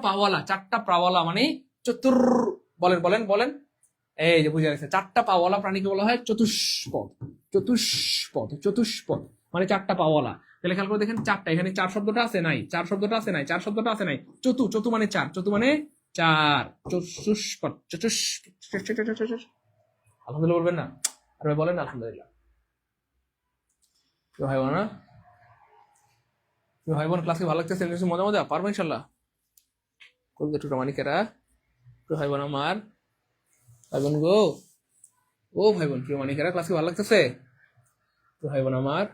পাওয়ালা মানে চতুর, বলেন। এই যে বুঝে গেছে, চারটা পাওয়ালা প্রাণীকে বলা হয় চতুষ্পদ মানে চারটা পাওয়ালা। তাহলে খেয়াল করে দেখেন চারটা, এখানে চার শব্দটা আছে নাই, চতু মানে চার, চার, আলহামদুলিল্লাহ বলবেন না? আর ভাই বলেন আলহামদুলিল্লাহ। ভাই বোন না, ভাই বোন ক্লাস কি ভালো লাগতেছে? মজা পারবো ইনশাল্লাহ। করবে টুটা মানিকেরা, ভাই বোন আমার, ভাই বোন গো, ও ভাই বোন প্রিয় মানিকেরা, ক্লাস কি ভালো লাগতেছে? ভাই বোন আমার,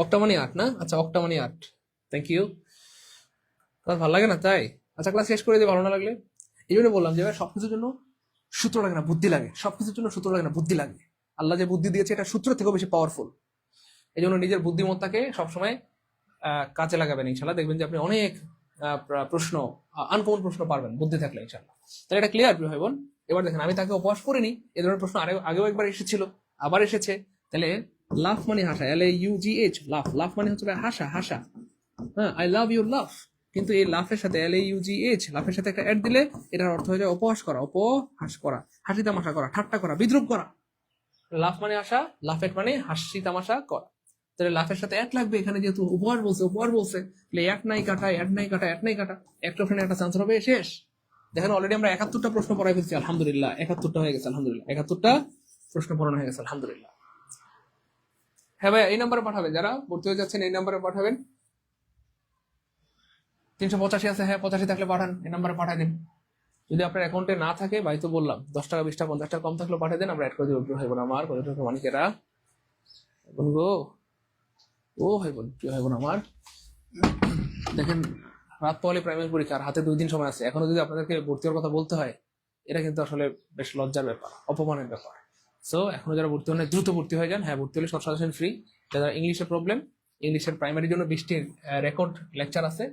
অক্টা মানে 8 না? আচ্ছা, অক্টা মানে 8, থ্যাংক ইউ। ক্লাস ভালো লাগে না তাই? আচ্ছা, ক্লাস শেষ করে দিয়ে ভালো না লাগলে। এই জন্য বললাম যে সবকিছুর জন্য সূত্র লাগে না, বুদ্ধি লাগে। সবকিছুর জন্য সূত্র লাগে না, বুদ্ধি লাগে। আল্লাহ যে বুদ্ধি দিয়েছে এটা সূত্র থেকেও বেশি পাওয়ারফুল। এই জন্য নিজের বুদ্ধিমত্তাকে সবসময় কাজে লাগাবেন, ইনশাল্লাহ দেখবেন যে আপনি অনেক প্রশ্ন, আনকমন প্রশ্ন পারবেন বুদ্ধি থাকলে ইনশাল্লাহ। তাহলে এটা ক্লিয়ার প্রিয় ভাই বোন? এবার দেখেন আমি তাকে উপহাস করিনি, এ ধরনের প্রশ্ন আগেও একবার এসেছিল, আবার এসেছে। তাহলে লাফ মানে হাসা, LAUGH, লাফ মানে হচ্ছে হাসা। হ্যাঁ, আই লাভ ইউর লাফ, কিন্তু এই লাফের সাথে LAUGH, লাফের সাথে একটা অ্যাড দিলে এটার অর্থ হয়ে যায় উপহাস করা, হাসি তামাশা করা, ঠাট্টা করা, বিদ্রুপ করা। লাফ মানে হাসা, লাফেট মানে হাসি তামাশা করা। তাহলে লাফের সাথে অ্যাড লাগবে, এখানে যেহেতু উপহার বলছে, তাহলে অ্যাড নাই কাটা, একটা অপশনে একটা চান্স হবে শেষ। দেখেন অলরেডি আমরা 71টা প্রশ্ন পড়াই ফেলছি, আলহামদুলিল্লাহ। 71টা হয়ে গেছে, আলহামদুলিল্লাহ। 71টা প্রশ্ন পড়ানো হয়ে গেছে, আলহামদুলিল্লাহ। হ্যাঁ ভাই, এই নাম্বারে পাঠাবেন, যারা ভর্তি হয়ে যাচ্ছেন এই নাম্বারে পাঠাবেন। 385 আছে, হ্যাঁ 85 থাকলে পাঠান, এই নাম্বারে পাঠাই দিন। যদি আপনার অ্যাকাউন্টে না থাকে, ভাই তো বললাম 10 টাকা 20 টাকা 50 টাকা কম থাকলে পাঠিয়ে দেন, আমরা অ্যাড করে দেবো। ভাই বোন আমার, কত টাকা মানিকেরা, গো, ও ভাই বোন, প্রিয় ভাই বোন আমার, দেখেন রাত পোহালে প্রাইমারি পরীক্ষা, আর হাতে 2 দিন সময় আছে। এখনো যদি আপনাদেরকে ভর্তি হওয়ার কথা বলতে হয়, এটা কিন্তু আসলে বেশ লজ্জার ব্যাপার, অপমানের ব্যাপার। সো এখনো যারা ভর্তি হন দ্রুত ভর্তি হয়ে যান। হ্যাঁ, ভর্তি হলে সব সাজেশন ফ্রি। যারা ইংলিশের প্রবলেম, ইংলিশের প্রাইমারির জন্য 20টির রেকর্ড লেকচার আছে,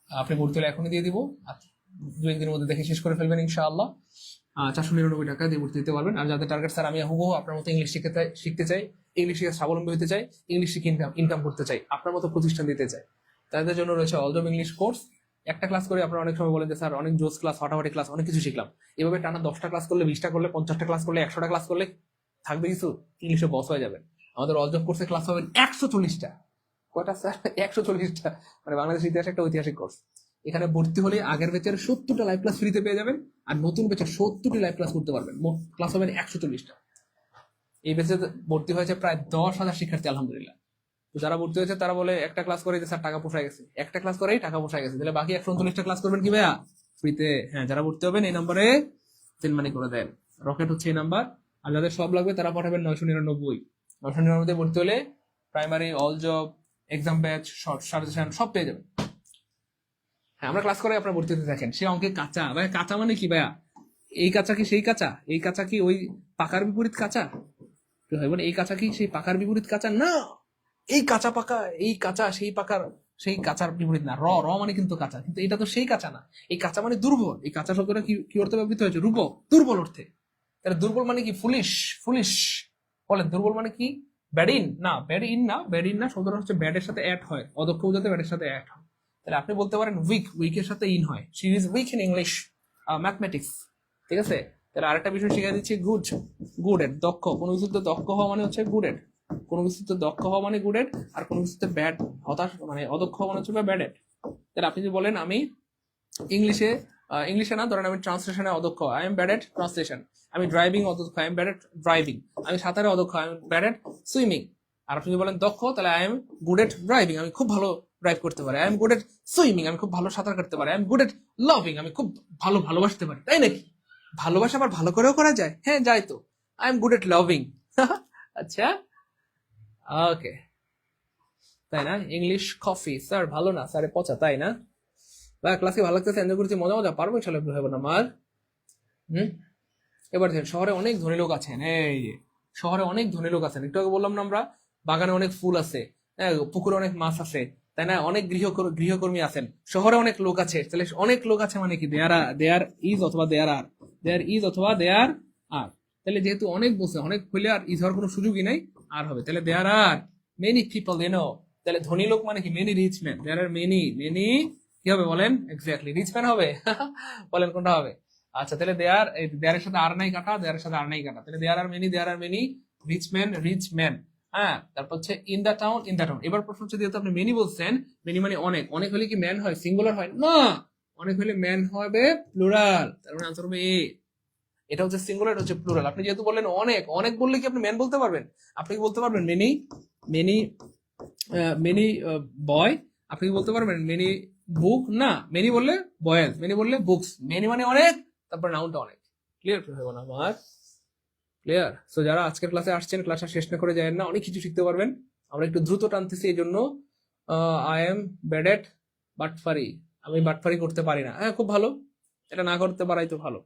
আপনি ভর্তি হলে এখনই দিয়ে দিব, আর 2-1 দিনের মধ্যে দেখে শেষ করে ফেলবেন ইনশাআল্লাহ। 499 টাকা দিয়ে ভর্তি দিতে পারবেন। আর যাদের টার্গেট স্যার আমি হুবহু আপনার মতো ইংলিশ শিখতে চাই, ইংলিশ শিখে স্বাবলম্বী হতে চাই, ইংলিশ শিখে ইনকাম করতে চাই, আপনার মতো প্রতিষ্ঠান দিতে চাই, তাদের জন্য রয়েছে অলজব ইংলিশ কোর্স। একটা ক্লাস করে আপনারা অনেক সময় বলেন যে স্যার অনেক জোস ক্লাস, ফাটাফাটি ক্লাস, অনেক কিছু শিখলাম। এভাবে টানা 10টা ক্লাস করলে, 20টা করলে, 50টা ক্লাস করলে, 100টা ক্লাস করলে থাকবে কিছু? ইংলিশে বস হয়ে যাবেন। আমাদের অলজব কোর্সে ক্লাস হবে 140টা। কয়টা স্যার? 140টা। মানে বাংলাদেশ ইতিহাস একটা ঐতিহাসিক কোর্স। এখানে ভর্তি হলে আগের ব্যাচের 70টা লাইভ ক্লাস ফ্রিতে পেয়ে যাবেন, আর নতুন ব্যাচের 70টি লাইভ ক্লাস করতে পারবেন। মোট ক্লাস হবে 140টা। এই ব্যাচে ভর্তি হয়েছে প্রায় 10,000 শিক্ষার্থী, আলহামদুলিল্লাহ। তো যারা ভর্তি হয়েছে তারা বলে একটা ক্লাস করে যে স্যার টাকা পোষায় গেছে, একটা ক্লাস করেই টাকা পোষায় গেছে, তাহলে বাকি 139টা ক্লাস করবেন কি ভাইয়া? ফ্রিতে। হ্যাঁ, যারা ভর্তি হবেন এই নাম্বারে সেন্ড মানি করে দেন, রকেট হচ্ছে এই নাম্বার। আর যাদের সব লাগবে তারা পাঠাবেন 999 ভর্তি হলে primary, all job, exam batch, short suggestion সব পেয়ে যাবেন। হ্যাঁ, আমরা ক্লাস করে আপনার ভর্তি হতে থাকেন। সে অঙ্কে কাঁচা, ভাই কাঁচা মানে কি ভাইয়া? এই কাঁচা কি সেই কাঁচা? এই কাঁচা কি ওই পাকার বিপরীত কাঁচা? এই কাঁচা কি সেই পাকার বিপরীত কাঁচা? না, এই কাঁচা পাকা, এই কাঁচা সেই পাকার, সেই কাঁচার বিপরীত না। র মানে কিন্তু কাঁচা, কিন্তু এটা তো সেই কাঁচা না। এই কাঁচা মানে দুর্বল। এই কাঁচা শব্দটা কি অর্থে ব্যবহৃত হয়েছে? দুর্বল অর্থে। তাহলে দুর্বল মানে কি? ফুলিশ। বলেন, দুর্বল মানে কি? ব্যাড ইন না, শব্দটা হচ্ছে ব্যাডের সাথে অ্যাড হয়, অদক্ষ বোঝাতে ব্যাডের সাথে অ্যাড হয়। তাহলে আপনি বলতে পারেন উইক, উইকের সাথে ইন হয়, she is weak in English mathematics, ঠিক আছে। তাহলে আরেকটা বিষয় শিখিয়ে দিচ্ছি, গুড, গুড এড, দক্ষ, কোনো কিছুতে দক্ষ হওয়া মানে হচ্ছে গুড এড, কোনো কিছুতে দক্ষ হওয়া মানে গুড এড, আর কোনো কিছুতে ব্যাড, হতাশ মানে অদক্ষ হওয়া মানে হচ্ছে ব্যাড এড। তাহলে আপনি যদি বলেন আমি ইংলিশে, ইংলিশে না, ধরেন আমি ট্রান্সলেশনে অদক্ষ, I am bad at translation, আমি ড্রাইভিং অদক্ষ, I am bad at driving, আমি সাঁতারে অদক্ষ, I am bad at swimming. আর আপনি যদি বলেন দক্ষ, তাহলে I am good at driving, আমি খুব ভালো ড্রাইভ করতে পারি, I am good at swimming, আমি খুব ভালো সাঁতার কাটতে পারি, I am good at loving, আমি খুব ভালো ভালোবাসতে পারি, তাই নাকি? ভালোবাসা আবার ভালো করেও করা যায়, হ্যাঁ যায় তো, I am good at loving. আচ্ছা, ওকে, তাই না? ইংলিশ কফি স্যার ভালো না, স্যারে পচা, তাই না? ভাই ক্লাসে ভালো লাগতেছে, এনজয় করছি, মজা মজা, পারবো ইনশাল্লাহ, হবে না আমার। হুম, এবার দেখেন শহরে অনেক ধনী লোক আছেন, এই যে শহরে অনেক ধনী লোক আছেন, একটু আগে বললাম না আমরা, বাগানে অনেক ফুল আছে, হ্যাঁ, পুকুরে অনেক মাছ আছে, তাই না? অনেক গৃহকর্মী আছেন, শহরে অনেক লোক আছে, তাহলে অনেক লোক আছে মানে কি, দেয়ার ইজ অথবা দেয়ার আর, দেয়ার ইজ অথবা দেয়ার আর। তাহলে যেহেতু অনেক বলছে, অনেক হইলে আর ইজ হওয়ার কোনো সুযোগই নাই, আর হবে, তাহলে দেয়ার আর মেনি পিপল তাহলে ধনী লোক মানে কি, many rich man, there are many many, কি হবে বলেন? এক্স্যাক্টলি রিচ ম্যান হবে। বলেন কোনটা হবে? আচ্ছা, তাহলে দেয়ারের সাথে আর নাই কাটা, দেয়ারের সাথে আর নাই কাটা, তাহলে there are many rich man. হ্যাঁ, তারপর হচ্ছে in the town, in the town. এবার প্রশ্ন হচ্ছে, যেহেতু আপনি মেনি বলছেন, মেনি মানে অনেক, অনেক হলে কি ম্যান হয়, সিঙ্গুলার হয় না, অনেক হলে ম্যান হবে প্লুরাল, তার মানে আনসার হবে এ। এটা হচ্ছে সিঙ্গুলার, এটা হচ্ছে প্লুরাল। আপনি যেহেতু বললেন অনেক, অনেক বললে কি আপনি ম্যান বলতে পারবেন? আপনি কি বলতে পারবেন মেনি, মেনি মেনি বয়? আপনি কি বলতে পারবেন মেনি বুক? না, মেনি বললে বয়েজ, মেনি বললে বুকস, মেনি মানে অনেক, তারপর নাউনটা অনেক। ক্লিয়ার হবে না আমার? ক্লিয়ার? সো যারা আজকের ক্লাসে আসছেন, ক্লাসটা শেষ না করে যায় না, অনেক কিছু শিখতে পারবেন। আমরা একটু দ্রুত টানতেছি, এই জন্য আই এম ব্যাড এট বাটফারি, আমি বাটফারি করতে পারি না। হ্যাঁ, খুব ভালো, এটা না করতে পারাই তো ভালো।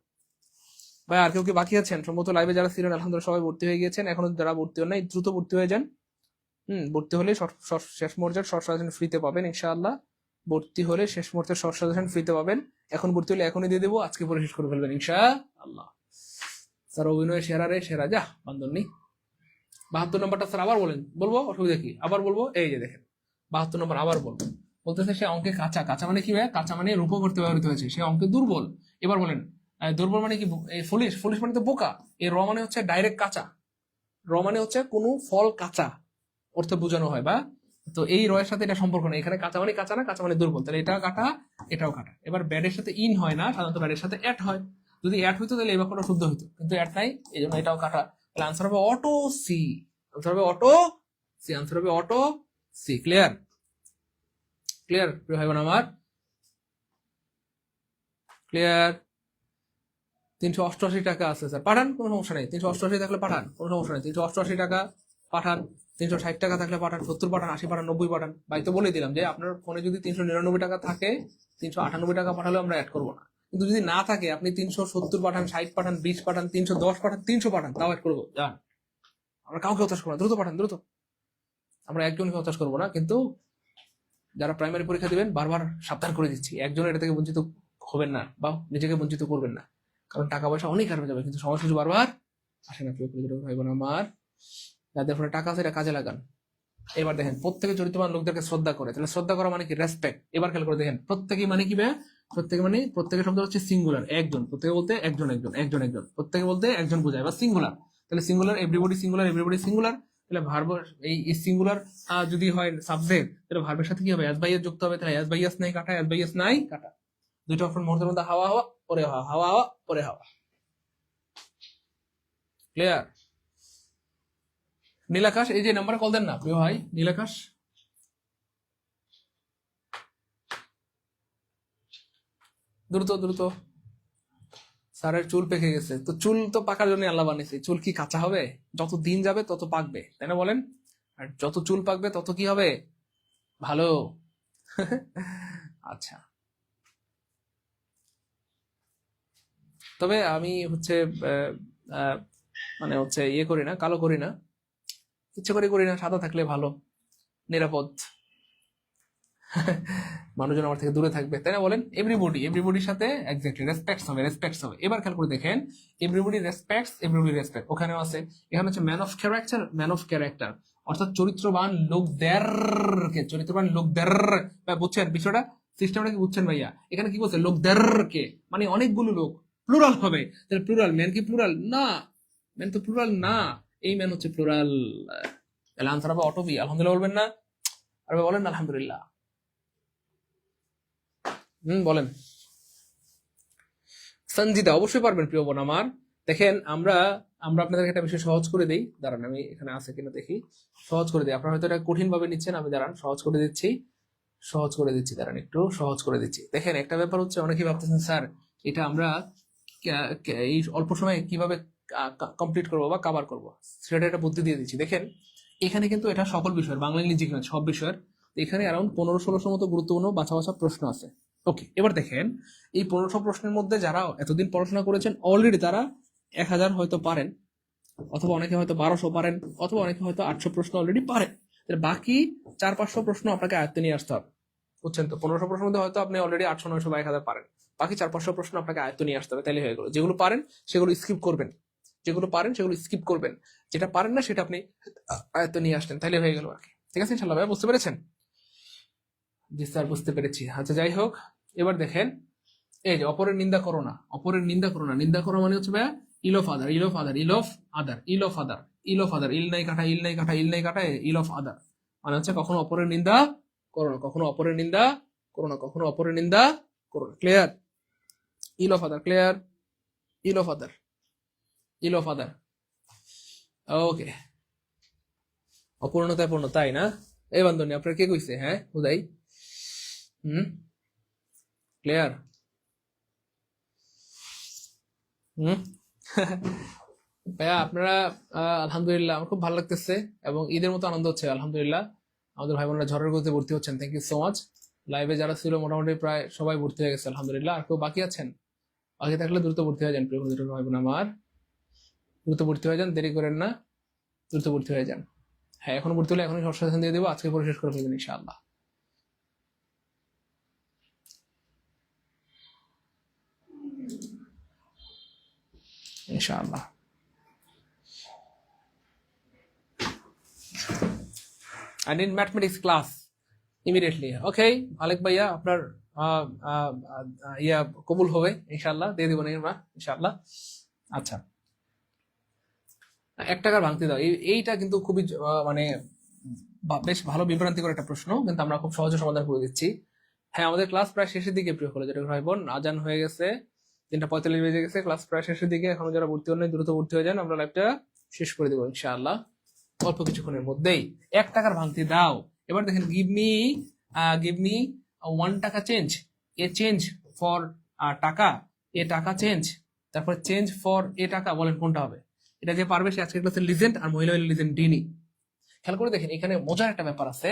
ভাই আর কেউ কি বাকি আছেন? সম্ভবত লাইভে যারা ছিলেন আলহামদুলিল্লাহ সবাই ভর্তি হয়ে গিয়েছেন, এখনো যারা ভর্তি হন নাই দ্রুত ভর্তি হয়ে যান। ভর্তি হলে শেষ মুহূর্তের শর্ট সাজেশন ফ্রিতে পাবেন ইনশাআল্লাহ। ভর্তি হলে শেষ মুহূর্তের শর্ট সাজেশন ফ্রিতে পাবেন। এখন ভর্তি হলে এখনই দিয়ে দেবো, আজকে পরে শেষ করে ফেলবেন ইনশাআল্লাহ। স্যার অভিনয় সেরা রে সেরা, যা বান্ধব নেই। 72 নম্বরটা স্যার আবার বলেন, বলবো অসুবিধা কি? আবার বলবো, এই যে দেখেন 72 নম্বর আবার বলবো। বলতেছে সে অঙ্কে কাঁচা, কাঁচা মানে কি ভাই? কাঁচা মানে রূপ করতে ব্যবহৃত হয়েছে, সে অঙ্কে দুর্বল। এবার বলেন দুর্বল মানে কি? ফুলিশ, ফুলিশ মানে তো বোকা। এই র মানে হচ্ছে ডাইরেক্ট কাঁচা, র মানে হচ্ছে কোনো ফল কাঁচা অর্থে বোঝানো হয়, বা তো এই রয়ের সাথে এটা সম্পর্ক নেই, এখানে কাঁচা মানে কাঁচা না, কাঁচা মানে দুর্বল, তাহলে এটা কাটা, এটাও কাটা। এবার ব্যাডের সাথে ইন হয় না, সাধারণত ব্যাডের সাথে অ্যাট হয়। যদি অ্যাট হইতো তাহলে এই বাক্যটা শুদ্ধ হইতো, কিন্তু অ্যাট নাই, এই জন্য এটাও কাটা। তাহলে আনসার হবে অটো সি, আনসার হবে অটো সি, আনসার হবে অটো সি। ক্লিয়ার? ক্লিয়ার প্রিয় ভাই বোন আমার? ক্লিয়ার? 388 টাকা আছে স্যার, পাঠান, কোনো সমস্যা নেই। 388 থাকলে পাঠান, কোনো সমস্যা নেই। 388 টাকা পাঠান, 360 টাকা থাকলে পাঠান, 70 পাঠান, 80 পাঠান, 90 পাঠান। ভাই তো বলে দিলাম যে আপনার ফোনে যদি 399 টাকা থাকে, 398 টাকা পাঠালেও আমরা অ্যাড করবো না। কিন্তু যদি না থাকে, আপনি 370 পাঠান, 60 পাঠান, 20 পাঠান, 310 পাঠান, 300 পাঠান, তাও অ্যাড করবো। যান, আমরা কাউকে হতাশ করবো না, দ্রুত পাঠান, দ্রুত। আমরা একজনকে হতাশ করবো না, কিন্তু যারা প্রাইমারি পরীক্ষা দিবেন বারবার সাবধান করে দিচ্ছি, একজনের এটা থেকে বঞ্চিত হবেন না, বা নিজেকে বঞ্চিত করবেন না, কারণ টাকা পয়সা অনেক হারানো যাবে, কিন্তু সময় সুযোগ বারবার আসে না। প্রিয় ভাই বোন আমার, যাদের ফোনে টাকা আছে এটা কাজে লাগান। এবার দেখেন, প্রত্যেকে চরিত্রবান লোকদেরকে শ্রদ্ধা করে, তাহলে শ্রদ্ধা করা মানে কি? রেসপেক্ট। এবার খেয়াল করে দেখেন, প্রত্যেকে মানে কি ভাই? প্রত্যেকে মানে, প্রত্যেকের শব্দ হচ্ছে সিঙ্গুলার, একজন। প্রত্যেকে বলতে একজন একজন একজন একজন, প্রত্যেকে বলতে একজন বোঝায়, বা সিঙ্গুলার। তাহলে singular, everybody singular, everybody singular. তাহলে ভার্ব, এই সিঙ্গুলার যদি হয় সাবজেক্ট, তাহলে ভার্বের সাথে কি হবে? এস বাই এস যুক্ত হবে, তাহলে এস বাই এস নাই কাটা, এস বাই এস নাই কাটা। দুইটা অপশন মুহূর্তের মধ্যে হাওয়া হাওয়া পরে হাওয়া, হাওয়া হাওয়া পরে হাওয়া। ক্লিয়ার? নীলাকাশ, এই যে নাম্বারে কল দেন না প্রিয় ভাই, নীলাকাশ। দ্রুত দ্রুত। স্যারের চুল পেকে গেছে, তো চুল তো পাকার জন্য আল্লাহ বানিয়েছে, চুল কি কাঁচা হবে? যত দিন যাবে তত পাকবে, তাই না বলেন? আর যত চুল পাকবে তত কি হবে? ভালো। আচ্ছা, তবে আমি হচ্ছে আহ, আহ, মানে হচ্ছে ইয়ে করি না, কালো করি না, ইচ্ছে করে করি না, সাদা থাকলে ভালো, নিরাপদ। মানুষজন আমার থেকে দূরে থাকবে, তাই না বলেন? এভরিবডি, এভরিবডির সাথে এক্স্যাক্টলি রেসপেক্টস হবে, রেসপেক্টস হবে। এবার খেয়াল করে দেখেন, এভরিবডি রেসপেক্টস, এভরিবডি রেসপেক্ট, ওখানেও আছে। এখানে হচ্ছে man of character, man of character, অর্থাৎ চরিত্রবান লোকদেরকে, চরিত্রবান লোকদের, বুঝছেন বিষয়টা? সিস্টেমটা কি বুঝছেন ভাইয়া? এখানে কি বলছে লোকদেরকে, মানে অনেকগুলো লোক, প্লুরাল হবে। তাহলে প্লুরাল, ম্যান কি প্লুরাল না? ম্যান তো প্লুরাল না, এই ম্যান হচ্ছে প্লুরাল। তাহলে আনসার হবে অটো বি। আলহামদুলিল্লাহ বলবেন না? আর বলেন না আলহামদুলিল্লাহ। বলেন। সঞ্জিদা অবশ্যই পারবেন প্রিয় বোন আমার। দেখেন আমরা আমরা আপনাদেরকে একটা বিষয় সহজ করে দিই, দাঁড়ান আমি এখানে আছে কিনা দেখি, সহজ করে দিই। আপনারা হয়তো এটা কঠিন ভাবে নিচ্ছেন, আমি দাঁড়ান সহজ করে দিচ্ছি, সহজ করে দিচ্ছি, দাঁড়ান একটু সহজ করে দিচ্ছি। দেখেন একটা ব্যাপার হচ্ছে, অনেকেই ভাবতেছেন স্যার এটা আমরা এই অল্প সময়ে কিভাবে কমপ্লিট করবো বা কাভার করবো, সেটা একটা বুদ্ধি দিয়ে দিচ্ছি। দেখেন এখানে কিন্তু এটা সকল বিষয়ের, বাংলা ইংরেজি কিনা সব বিষয়ের, এখানে অ্যারাউন্ড 15-16 মতো গুরুত্বপূর্ণ বাছা বাছা প্রশ্ন আছে। ওকে, এবার দেখেন এই 1500 প্রশ্নের মধ্যে যারা এতদিন পড়াশোনা করেছেন অলরেডি তারা 1000 হয়তো পারেন, অথবা অনেকে হয়তো 1200 পারেন, অথবা অনেকে হয়তো 800 প্রশ্ন অলরেডি পারেন। বাকি 400-500 প্রশ্ন আপনাকে আয়ত্তে নিয়ে আসতে হবে, বুঝছেন তো? 1500 প্রশ্নের মধ্যে হয়তো আপনি অলরেডি 800-900 বা 1000 পারেন, বাকি 400-500 প্রশ্ন আপনাকে আয়ত্ত নিয়ে আসতে হবে, তাহলে হয়ে গেল। যেগুলো পারেন সেগুলো স্কিপ করবেন, যেগুলো পারেন সেগুলো স্কিপ করবেন, যেটা পারেন না সেটা আপনি আয়ত্ত নিয়ে আসলেন, তাহলে হয়ে গেল আর কি। ঠিক আছে ইনশাল্লাহ ভাই, বুঝতে পেরেছেন? জি স্যার বুঝতে পেরেছি। আচ্ছা যাই হোক, এবার দেখেন এই যে অপরের নিন্দা করো না, অপরের নিন্দা করো না, নিন্দা করো মানে হচ্ছে ভাইয়া ill of other, ill of other, ill of other, ill of other, ill of other, ill নাই কাটা, ইল নাই কাটা, ইল নাই কাটা, ইল অফ আদার মানে হচ্ছে কখনো অপরের নিন্দা করো না, কখনো অপরের নিন্দা করো না, কখনো অপরের নিন্দা করো না। Clear? Ill of other, clear? Ill of other, ill of other. Okay, অপূর্ণতায় পূর্ণ, তাই না? এই বান্ধবী আপনার কে কইছে? হ্যাঁ উদয়, ক্লিয়ার? হুম ভাইয়া আপনারা আলহামদুলিল্লাহ আমার খুব ভালো লাগতেছে, এবং ঈদের মতো আনন্দ হচ্ছে আলহামদুলিল্লাহ। আমাদের ভাই বোনরা ঝড়ের গতিতে ভর্তি হচ্ছেন, থ্যাংক ইউ সো মাচ। লাইভে যারা ছিল মোটামুটি প্রায় সবাই ভর্তি হয়ে গেছে আলহামদুলিল্লাহ। আর কেউ বাকি আছেন? বাকি থাকলে দ্রুত ভর্তি হয়ে যান প্রিয় বন্ধুরা, ভাই বোন আমার, দ্রুত ভর্তি হয়ে যান, দেরি করেন না, দ্রুত ভর্তি হয়ে যান। হ্যাঁ এখন ভর্তি হলে এখনই সরষে দিয়ে দেবো, আজকে পরে শেষ করে ফেলবেন ইনশাআল্লাহ। ইনশাআল্লাহ। I need mathematics class immediately. Okay, Alek ভাইয়া আপনার ইয়া কবুল হবে ইনশাআল্লাহ, দিয়ে দিব না আমরা ইনশাআল্লাহ। আচ্ছা, 1 টাকার ভাঙতি দাও, এইটা কিন্তু খুবই মানে বেশ ভালো বিভ্রান্তিকর একটা প্রশ্ন, কিন্তু আমরা খুব সহজে সমাধান করে দিচ্ছি। হ্যাঁ আমাদের ক্লাস প্রায় শেষের দিকে প্রিয় কলেজ ভাই বোন, আজান হয়ে গেছে, 3:45 বেজে গেছে, ক্লাস প্রায় শেষের দিকে। এখন যারা ভর্তি হন দ্রুত ভর্তি হয়ে যান, আমরা লাইভটা শেষ করে দেবো ইনশাআল্লাহ অল্প কিছুক্ষণের মধ্যেই। 1 টাকার ভাঙতি দাও। এবার দেখেন গিভ মি 1 টাকা চেঞ্জ, এ চেঞ্জ ফর টাকা, এ টাকা চেঞ্জ, তারপর চেঞ্জ ফর এ টাকা, বলেন কোনটা হবে? এটা যে পারবে সে আজকের ক্লাসের লিজেন্ড, আর মহিলা হইলে লিজেন্ড ডিনি। খেয়াল করে দেখেন এখানে মজার একটা ব্যাপার আছে,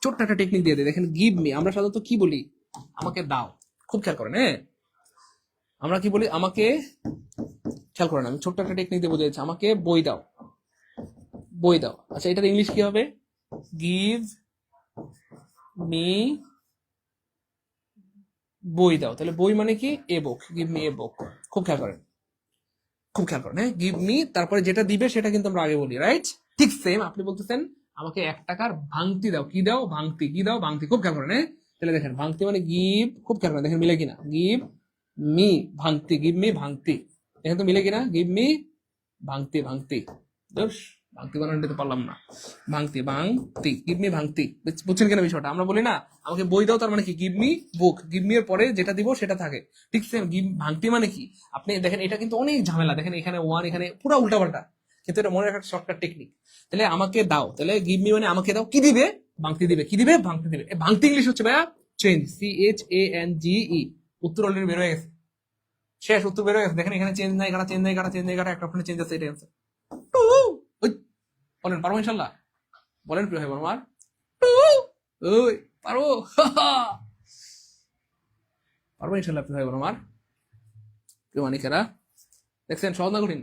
ছোট্ট একটা টেকনিক দিয়ে দেয়। দেখেন গিভ মি আমরা সাধারণত কি বলি? আমাকে দাও। খুব খেয়াল করেন, হ্যাঁ আমরা কি বলি? আমাকে, খেয়াল করেন আমি ছোট্ট একটা টেকনিক দিয়ে বুঝে যাচ্ছি, আমাকে বই দাও, বই দাও। আচ্ছা এটার ইংলিশ কি হবে? গিভ মি বই দাও। তাহলে বই মানে কি? এ বুক, গিভ মি এ বুক। খুব খেয়াল করেন, খুব খেয়াল করেন, হ্যাঁ গিভ মি তারপরে যেটা দিবে সেটা কিন্তু আমরা আগে বলি, রাইট? ঠিক সেম আপনি বলতেছেন আমাকে 1 টাকার ভাঙতি দাও, কি দাও? ভাঙতি। কি দাও? ভাঙতি। খুব খেয়াল করেন, হ্যাঁ তাহলে দেখেন ভাঙতি মানে গিভ, খুব খেয়াল করেন দেখেন মিলে কিনা, গিভ মি ভাঙতি, গিভ মি ভাঙতি, দেখেন তো মিলে কিনা, গিভ মি ভাঙতি, ভাঙতি। দোষ ভাঙতি বানান দিতে পারলাম না, ভাঙতি, ভাঙতি, গিভ মি ভাঙতি। বুঝছেন কেন বিষয়টা? আমরা বলি না আমাকে বই দাও, তার মানে কি? গিভ মি বুক, গিভ মি এর পরে যেটা দিব সেটা থাকে। ঠিক সেম গিভ ভাঙতি মানে কি? আপনি দেখেন এটা কিন্তু অনেক ঝামেলা, দেখেন এখানে ওয়ান, এখানে পুরো উল্টাপাল্টা, কিন্তু এটা মনে রাখার শর্টকাট টেকনিক। তাহলে আমাকে দাও, তাহলে গিভ মি মানে আমাকে দাও, কি দিবে? ভাঙতি দিবে। কি দিবে? ভাঙতি দিবে। ভাঙতি ইংলিশ হচ্ছে ভাইয়া চেঞ্জ, CHANGE। উত্তর অলরেডি বের হয়ে গেছে, শেষ, উত্তর বের হয়ে গেছে। দেখেন এখানে চেঞ্জ নাই কাটা, চেঞ্জ নাই কাটা, চেঞ্জ নাই কাটা, একটা ওখানে চেঞ্জ আছে, এটা অ্যান্সার। বলেন পারবো ইনশাল্লাহ? বলেন প্রিয় ভাই আমার, ওই পারবো? পারবো ইনশাল্লাহ প্রিয় ভাই আমার, প্রিয় মানিকেরা। দেখছেন সহজ না কঠিন?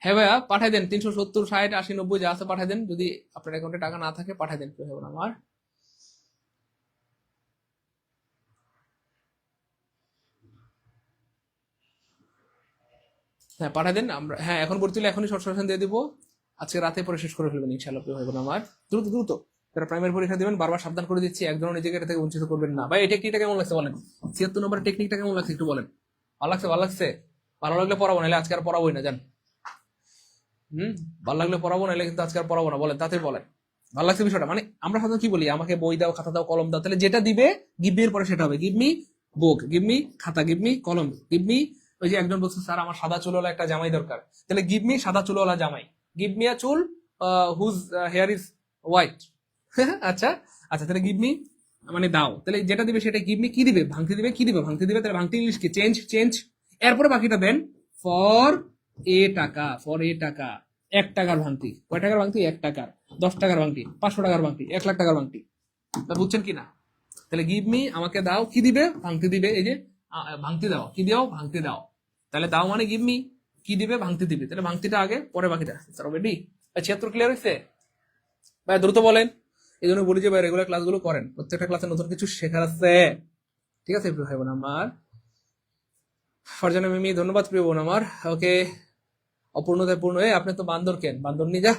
হ্যাঁ ভাইয়া পাঠাই দেন, 370, 60, 80, 90 যা আছে পাঠাই দেন। যদি আপনার অ্যাকাউন্টে টাকা না থাকে পাঠাই দেন প্রিয় ভাই আমার। হ্যাঁ পাঠাই দেন, আমরা হ্যাঁ এখন ভর্তি হলে এখনই শর্ট সেশন দিয়ে দিব, আজকে রাতে পরে শেষ করে ফেলবেন ইনশাল্লাহ প্রিয় ভাই আমার। দ্রুত দ্রুত যারা প্রাইমারি পরীক্ষা দিবেন বারবার সাবধান করে দিচ্ছি, একদম নিজেকে এটা থেকে বঞ্চিত করবেন না। ভাই এই টেকনিকটা কেমন লাগছে বলেন, 76 নম্বরের টেকনিকটা কেমন লাগছে একটু বলেন। ভালো লাগছে? ভালো লাগছে? ভালো লাগলে পড়াবো, নাহলে আজকে আর পড়াবোই না, জান। ভালো লাগলে পড়াবো, নাহলে কিন্তু আজকে আর পড়াবো না। বলেন, তাতে বলেন ভালো লাগছে বিষয়টা। মানে আমরা সাধারণত কি বলি, আমাকে বই দাও, খাতা দাও, কলম দাও, তাহলে যেটা দিবে গিভ মি এর পরে সেটা হবে গিভ মি বুক, গিভ মি খাতা, গিভ মি কলম, গিভ মি। ওই যে একজন বলছে স্যার আমার সাদা চুলওয়ালা একটা জামাই দরকার, তাহলে গিভ মি সাদা চুলওয়ালা জামাই, গিভ মি আ চুল হুজ হেয়ার ইজ হোয়াইট। আচ্ছা আচ্ছা, তাহলে গিভ মি মানে দাও, তাহলে যেটা দিবে সেটা গিভ মি কি দিবে, ভাঙতে দিবে, কি দিবে, ভাঙতে দিবে। তাহলে ভাঙতে ইংলিশ কি, চেঞ্জ, চেঞ্জ। এরপরে বাকিটা দেন ফর এ টাকা, ফর এ টাকা। 1 টাকার ভাঙতি, কয় টাকার ভাঙতি, 1 টাকার, 10 টাকার ভাঙতি, 500 টাকার ভাঙতি, 1 লাখ টাকার ভাঙতি। বুঝছেন কিনা? তাহলে গিভ মি আমাকে দাও, কি দিবে, ভাঙতি দিবে। এই যে ভাঙতি দাও, কি দাও, ভাঙতি দাও। তাহলে দাও মানে গিভ মি, কি দিবে, ভাঙতি দিবে। তাহলে ভাঙতিটা আগে, পরে বাকিটা। Sir ready? 76 ক্লিয়ার হয়েছে? ভাই দ্রুত বলেন। এই জন্য বলি যে ভাই রেগুলার ক্লাসগুলো করেন, প্রত্যেকটা ক্লাসে নতুন কিছু শেখার আছে। ঠিক আছে প্রিয় ভাই বোন আমার। ফারজানা মিমি ধন্যবাদ প্রিয় বোন আমার। ওকে, অপূর্ণতায় পূর্ণ হয়ে আপনি তো বান্দর, কেন বান্দর নি যা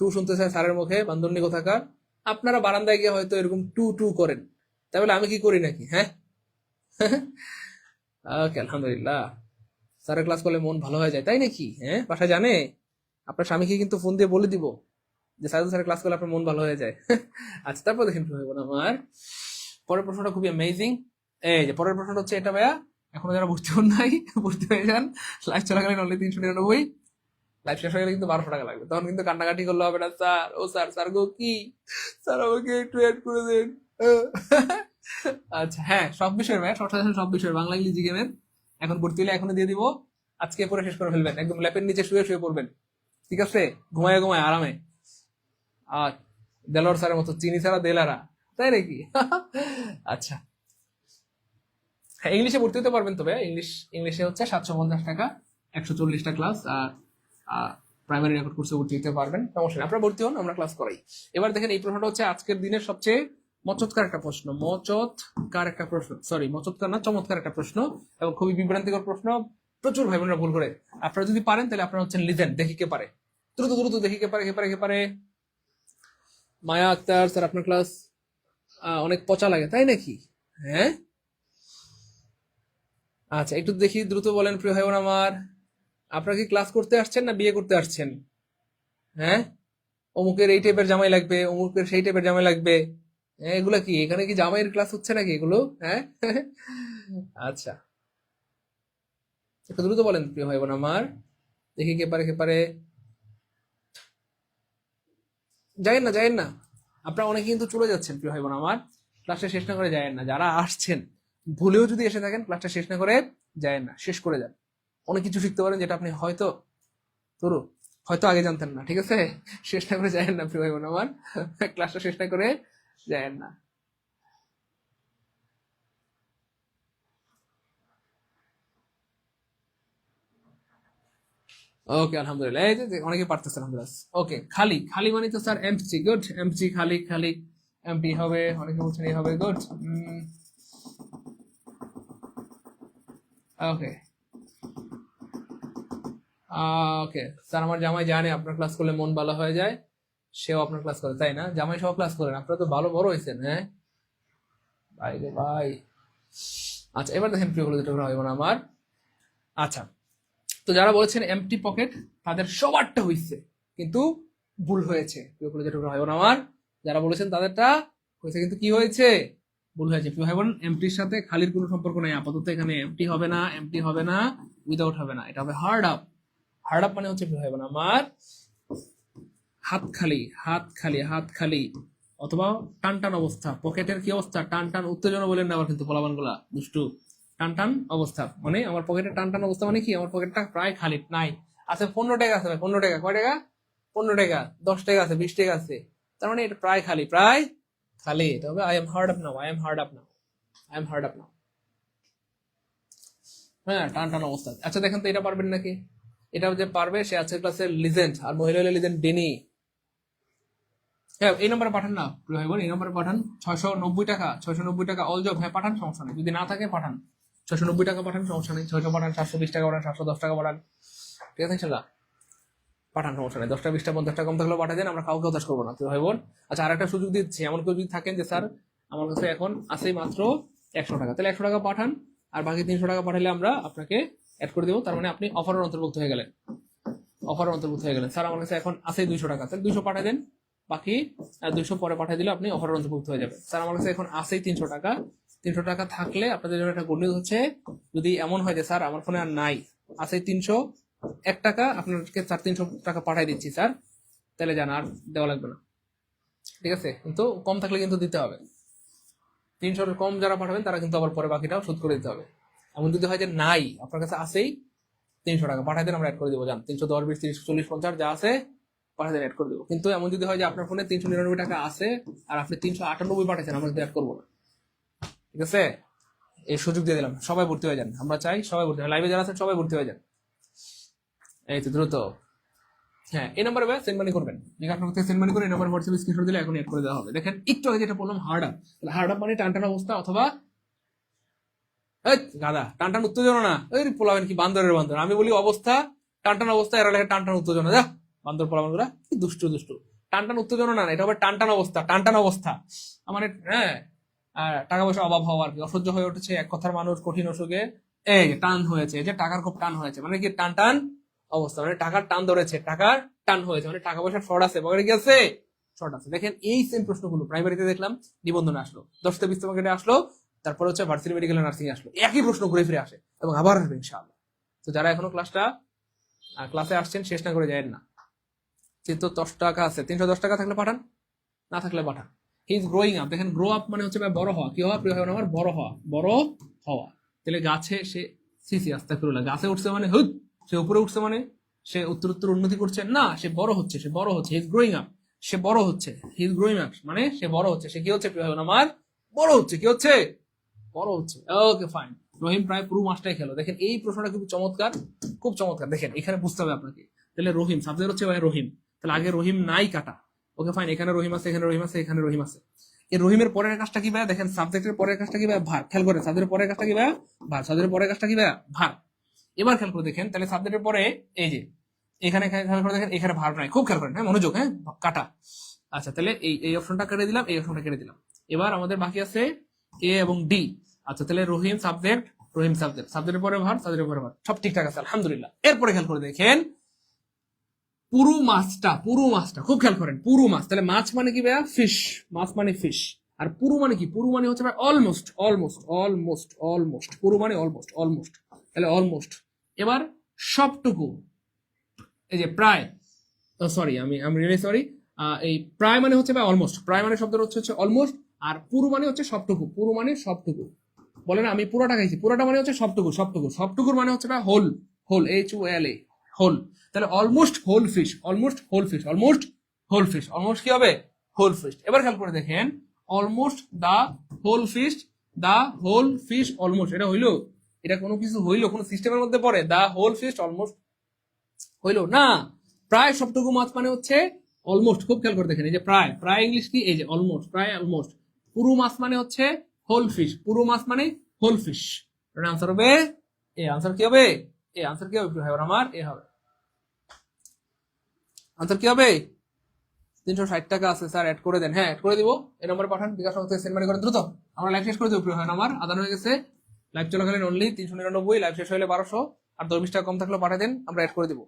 টু শুনতে চায় স্যারের মুখে, বান্দর নি কোথাকার। আপনারা বারান্দায় গিয়ে হয়তো এরকম টু টু করেন, তাই বলে আমি কি করি নাকি? হ্যাঁ। ওকে, আলহামদুলিল্লাহ। স্যারের ক্লাস করলে মন ভালো হয়ে যায়, তাই নাকি? হ্যাঁ, বাসায় জানে? আপনার স্বামীকে কিন্তু ফোন দিয়ে বলে দিব যে সাইদুল স্যারের ক্লাস করলে আপনার মন ভালো হয়ে যায়। আচ্ছা, তারপর দেখেন আমার পরের প্রশ্নটা খুবই অ্যামেজিং। এই যে পরের প্রশ্নটা হচ্ছে এটা, ভাইয়া এখনো যারা ভর্তি হন নাই ভর্তি হয়ে যান। লাইভ চলাকালীন অনলি 399, লাইভ শেষ হয়ে গেলে কিন্তু 1200 টাকা লাগবে। তখন কিন্তু কান্নাকাটি করলে হবে না, স্যার ও স্যার, স্যার গো কি, স্যার আমাকে একটু অ্যাড করে দেন। আচ্ছা হ্যাঁ, সব বিষয়ের ভাইয়া, শর্ট সাজেশন সব বিষয়ের, বাংলা ইংলিশ জিকেমের। এখন ভর্তি হলে এখনো দিয়ে দিব, আজকে পরে শেষ করে ফেলবেন, একদম ল্যাপের নিচে শুয়ে শুয়ে পড়বেন, ঠিক আছে? ঘুমায় ঘুমায় আরামে। আর দেলোয়ার স্যারের মতো চিনি ছাড়া দেলারা, তাই নাকি? আচ্ছা হ্যাঁ, ইংলিশে ভর্তি হতে পারবেন, তবে ইংলিশে হচ্ছে 750 টাকা, 140টা ক্লাস। আর প্রাইমারি রেকর্ড কোর্সে ভর্তি হতে পারবেন, সমস্যা নেই। আপনারা ভর্তি হন, আমরা ক্লাস করাই। এবার দেখেন এই প্রশ্নটা হচ্ছে আজকের দিনের সবচেয়ে মচৎকার একটা প্রশ্ন, মচৎকার না, চমৎকার একটা প্রশ্ন, এবং খুবই বিভ্রান্তিকর প্রশ্ন। প্রচুর ভাই বোনেরা ভুল করে। আপনারা যদি পারেন তাহলে আপনারা হচ্ছেন লিজেন্ড। দেখি কে পারে, দ্রুত দ্রুত দেখি কে পারে, কে পারে, কে পারে। মায়া আক্তার স্যার আপনার ক্লাস অনেক পচা লাগে, তাই নাকি? হ্যাঁ আচ্ছা, একটু দেখি, দ্রুত বলেন প্রিয় ভাই বোন আমার। আপনারা কি ক্লাস করতে আসছেন না বিয়ে করতে আসছেন? হ্যাঁ, অমুকের এই টাইপের জামাই লাগবে, অমুকের সেই টাইপের জামাই লাগবে। হ্যাঁ, এগুলা কি, এখানে কি জামাইয়ের ক্লাস হচ্ছে নাকি এগুলো? হ্যাঁ। আচ্ছা, একটু দ্রুত বলেন প্রিয় ভাই বোন আমার, দেখি কে পারে, কে পারে। যায়েন না, যায়েন না, আপনারা অনেকে কিন্তু চলে যাচ্ছেন প্রিয় ভাই বোন আমার, ক্লাসটা শেষ না করে যায়েন না। যারা আসছেন, ভুলেও যদি এসে থাকেন, ক্লাসটা শেষ না করে যায়েন না, শেষ করে যান। অনেক কিছু শিখতে পারেন যেটা আপনি হয়তো তরু হয়তো আগে জানতেন না, ঠিক আছে? শেষ না করে যায়েন না প্রিয় ভাই বোন আমার, ক্লাসটা শেষ না করে যায়েন না। ওকে, আলহামদুলিল্লাহ, এই যে অনেকে পারতেছে, আলহামদুলিল্লাহ। ওকে, খালি খালি মানে তো স্যার এমটি, গুড, এমটি খালি, খালি এমটি হবে, অনেকে বলছেন এই হবে, গুড। ওকে ওকে স্যার, আমার জামাই জানে আপনার ক্লাস করলে মন ভালো হয়ে যায়, সেও আপনার ক্লাস করে, তাই না? জামাই সহ ক্লাস করেন, আপনারা তো ভালো বড় হয়েছেন। হ্যাঁ ভাই রে ভাই। আচ্ছা, এবার দেখেন প্রিয় যেটা হবে না আমার। আচ্ছা, তো যারা বলেছেন এমটি পকেট, তাদের সবারটা হয়েছে, কিন্তু ভুল হয়েছে প্রিয় যেটা হয় না আমার। যারা বলেছেন তাদেরটা হয়েছে, কিন্তু কি হয়েছে, ভুল হয়েছে প্রিয় ভাই বোন। এমটির সাথে খালির কোনো সম্পর্ক নেই আপাতত, এখানে এমটি হবে না, এমটি হবে না, উইদাউট হবে না, এটা হবে হার্ড আপ। হার্ড আপ মানে হচ্ছে প্রিয় ভাই বোন আমার, হাত খালি, হাত খালি, হাত খালি, অথবা টান টান অবস্থা। পকেটের কি অবস্থা, টান টান, উত্তেজনা বলেন না আবার কিন্তু পোলাপান গুলা দুষ্টু। টান টান অবস্থা মানে আমার পকেটে টান টান অবস্থা মানে কি, আমার পকেটটা প্রায় খালি নাই। আছে 15 টাকা আছে ভাই, 15 টাকা, কয় টাকা, 15 টাকা, 10 টাকা আছে, 20 টাকা আছে, তার মানে এটা প্রায় খালি, প্রায় খালি। তবে I am hard up now, I am hard up now, I am hard up নাও। হ্যাঁ, টান টান অবস্থা। আচ্ছা দেখেন তো এটা পারবেন নাকি? এটা যে পারবে সে আছে ক্লাসের লিজেন্ড, আর মহিলা হলে লিজেন্ড ডেনি। হ্যাঁ, এই নম্বরে পাঠান না প্রিয় ভাই বোন, এই নম্বরে পাঠান। 690 টাকা, 690 টাকা অল জব। হ্যাঁ পাঠান, সমস্যা নেই, যদি না থাকে পাঠান। 690 টাকা পাঠান, সমস্যা নেই। 600 পাঠান, 720 টাকা পাঠান, 710 টাকা পাঠান, ঠিক আছে ইনশাল্লাহ। পাঠান, সমস্যা নেই। 10টা 20টা 50টা কম থাকলেও পাঠিয়ে দেন, আমরা কাউকে হতাশ করবো না, ভাই বোন। আচ্ছা, আর একটা সুযোগ দিচ্ছি, এমন কেউ যদি থাকেন যে স্যার আমার কাছে এখন আছে মাত্র 100 টাকা, তাহলে 100 টাকা পাঠান, আর বাকি 300 টাকা পাঠালে আমরা আপনাকে অ্যাড করে দেবো। তার মানে আপনি অফারের অন্তর্ভুক্ত হয়ে গেলেন, অফারের অন্তর্ভুক্ত হয়ে গেলেন। স্যার আমার কাছে এখন আছে 200 টাকা, তাহলে 200 পাঠিয়ে দেন, বাকি 200 পরে পাঠিয়ে দিলে আপনি অফারের অন্তর্ভুক্ত হয়ে যাবেন। স্যার আমার কাছে এখন আছে 300 টাকা, 300 টাকা থাকলে আপনাদের জন্য একটা গুড নিউজ হচ্ছে, যদি এমন হয় যে স্যার আমার ফোনে আর নাই, আছে 301 টাকা, আপনাকে স্যার 300 টাকা পাঠিয়ে দিচ্ছি স্যার, তাহলে জান আর দেওয়া লাগবে না, ঠিক আছে? কিন্তু কম থাকলে কিন্তু দিতে হবে। 300 কম যারা পাঠাবেন তারা কিন্তু আবার পরে বাকিটাও শোধ করে দিতে হবে। এমন যদি হয় যে নাই, আপনার কাছে আছেই 300 টাকা, পাঠাই দেন, আমরা অ্যাড করে দিব। জান 310 20 30 40 50 যা আছে পাঠাই দেন, অ্যাড করে দেবো। কিন্তু এমন যদি হয় যে আপনার ফোনে 399 টাকা আছে আর আপনি 398 পাঠাচ্ছেন, আমরা কিন্তু অ্যাড করবো না, ঠিক আছে? এই সুযোগ দিয়ে দিলাম, সবাই ভর্তি হয়ে যান, আমরা চাই সবাই ভর্তি হয়, লাইভে যারা আছেন সবাই ভর্তি হয়ে যান। এই তো দ্রুত, হ্যাঁ এই নাম্বারে সেন্ড মানি করবেন, বিকাশ থেকে সেন্ড মানি করে এই নাম্বার হোয়াটসঅ্যাপে স্ক্রিনশট দিলে এখন অ্যাড করে দেওয়া হবে। দেখেন একটু আগে যেটা বললাম হার্ড আপ, হার্ড আপ মানে টানটান অবস্থা, অথবা গাদা টানটান উত্তেজনা না, ওই পোলাবেন কি বান্দরের বান্দর, আমি বলি অবস্থা টানটান অবস্থা, এরা লেখে টানটান উত্তেজনা, যা বান্দর পোলাবেন গুলা কি দুষ্টু দুষ্টু। টানটান উত্তেজনা না, এটা হবে টানটান অবস্থা, টানটান অবস্থা মানে হ্যাঁ, টাকা পয়সা অভাব হওয়া আর কি, অসহ্য হয়ে উঠেছে এক কথার মানুষ কঠিন অসুখে, এই টান হয়েছে, যে টাকার খুব টান হয়েছে, মানে কি টানটান অবস্থা, মানে টাকার টান ধরেছে, টাকার টান হয়েছে, মানে টাকা পয়সা শর্ট আছে, পকেটে কি আছে, শর্ট আছে। দেখেন এই সেম প্রশ্নগুলো প্রাইমারিতে দেখলাম, নিবন্ধনে আসলো, 10টা 20 মার্কেটে আসলো, তারপরে হচ্ছে ভার্সিটি মেডিকেল নার্সিং আসলো, একই প্রশ্ন ঘুরে ফিরে আসে এবং আবার আসবে ইনশাআল্লাহ। তো যারা এখনো ক্লাসে আসছেন শেষ না করে যায় না। কিন্তু 10 টাকা আছে, 310 টাকা থাকলে পাঠান, না থাকলে পাঠান। হি ইজ গ্রোয়িং আপ, দেখেন গ্রো আপ মানে হচ্ছে বড় হওয়া, কি হওয়া প্রিয় হয় আমার, বড় হওয়া, বড় হওয়া। তাহলে গাছে সে সিসি আস্তাগফিরুল্লাহ, গাছে উঠছে মানে হুদ, সে উপরে উঠছে মানে সে উত্তর উন্নতি করছে না, সে বড় হচ্ছে, সে বড় হচ্ছে, হি ইজ গ্রোয়িং আপ, সে বড় হচ্ছে, হি ইজ গ্রোয়িং আপ মানে সে বড় হচ্ছে, সে কি হচ্ছে প্রিয় হয় আমার, বড় হচ্ছে, কি হচ্ছে, বড় হচ্ছে। ওকে ফাইন, রহিম প্রায় পুরো মাসটাই খেলো। দেখেন এই প্রশ্নটা খুব চমৎকার, খুব চমৎকার। দেখেন এখানে বুঝতে হবে আপনাকে, তাহলে রহিম সাবজেক্ট হচ্ছে ভাই রহিম, তাহলে আগে রহিম নাই কাটা, ওকে ফাইন, এখানে রহিম আছে, এখানে রহিম আছে, এখানে রহিম আছে। এই রহিমের পরের কাজটা কি ভাই, দেখেন সাবজেক্টের পরের কাজটা কি ভাই, ভার, খেয়াল করে, সাবজেক্টের পরের কাজটা কি ভাই, ভার, সাবজেক্টের পরের কাজটা কি ভাই, ভার। এবার খেয়াল করে দেখেন, তাহলে সাবজেক্টের পরে এই যে এখানে খেয়াল করে দেখেন, এখানে ভার নাই, খুব খেয়াল করেন, হ্যাঁ মনোযোগ, হ্যাঁ কাটা। আচ্ছা তাহলে এই অপশনটা কেটে দিলাম, এই অপশনটা কেটে দিলাম। এবার আমাদের বাকি আছে এ এবং ডি। আচ্ছা তাহলে রহিম সাবজেক্ট, রহিম সাবজেক্ট, সাবজেক্টের পরে ভার, সাবজেক্টের পরে ভার, সব ঠিকঠাক আছে আলহামদুলিল্লাহ। এরপরে খেয়াল করে দেখেন পুরো মাছটা, পুরো মাছটা খুব খেয়াল করেন, পুরো মাছ, তাহলে মাছ মানে কি ভাইয়া, ফিশ, মাছ মানে ফিশ। আর পুরো মানে কি, পুরো মানে হচ্ছে ভাই অলমোস্ট, অলমোস্ট, অলমোস্ট, অলমোস্ট, পুরো মানে অলমোস্ট, অলমোস্ট, তাহলে অলমোস্ট। এবার সবটুকু, এই যে প্রায়, সরি আমি রিয়েলি সরি, এই প্রায় মানে হচ্ছে ভাই অলমোস্ট, প্রায় মানে শব্দটা হচ্ছে অলমোস্ট, আর পুরো মানে হচ্ছে সবটুকু, পুরো মানে সবটুকু। বলে না আমি পুরোটা খাইছি, পুরোটা মানে হচ্ছে সবটুকু, সবটুকু, সবটুকুর মানে হচ্ছে ভাই হোল, হোল, HOL, হোল। তাহলে almost whole fish, almost whole fish, almost whole fish, almost কি হবে, হোল ফিশ। এবার খেয়াল করে দেখেন almost the whole fish, the whole fish almost, এটা হইলো, এটা কোনো কিছু হইলো, কোনো সিস্টেমের মধ্যে পড়ে, দা হোল ফিশ অলমোস্ট হইলো না, প্রায় সবটুকু মাছ মানে হচ্ছে অলমোস্ট। খুব খেয়াল করে দেখেন এই যে প্রায়, প্রায় ইংলিশ কি, এই যে অলমোস্ট, প্রায় অলমোস্ট। পুরো মাছ মানে হচ্ছে হোল ফিশ, পুরো মাছ মানে হোল ফিশ। আনসার হবে এ, আনসার কি হবে, এ আনসার কি হবে আমার, এ হবে আনসার কি হবে। 360 টাকা আছে স্যার, অ্যাড করে দেন, হ্যাঁ অ্যাড করে দিব, এই নম্বরে পাঠান, বিকাশ থেকে সেন্ড মানি করেন দ্রুত, আমরা লাইভ শেষ করে দেবো প্রিয় হয় আমার, আদান হয়ে গেছে, লাইভ চলাকালীন অনলি 399, লাইভ শেষ হলে 1200, আর 10-20 টাকা কম থাকলেও পাঠিয়ে দেন, আমরা অ্যাড করে দিব।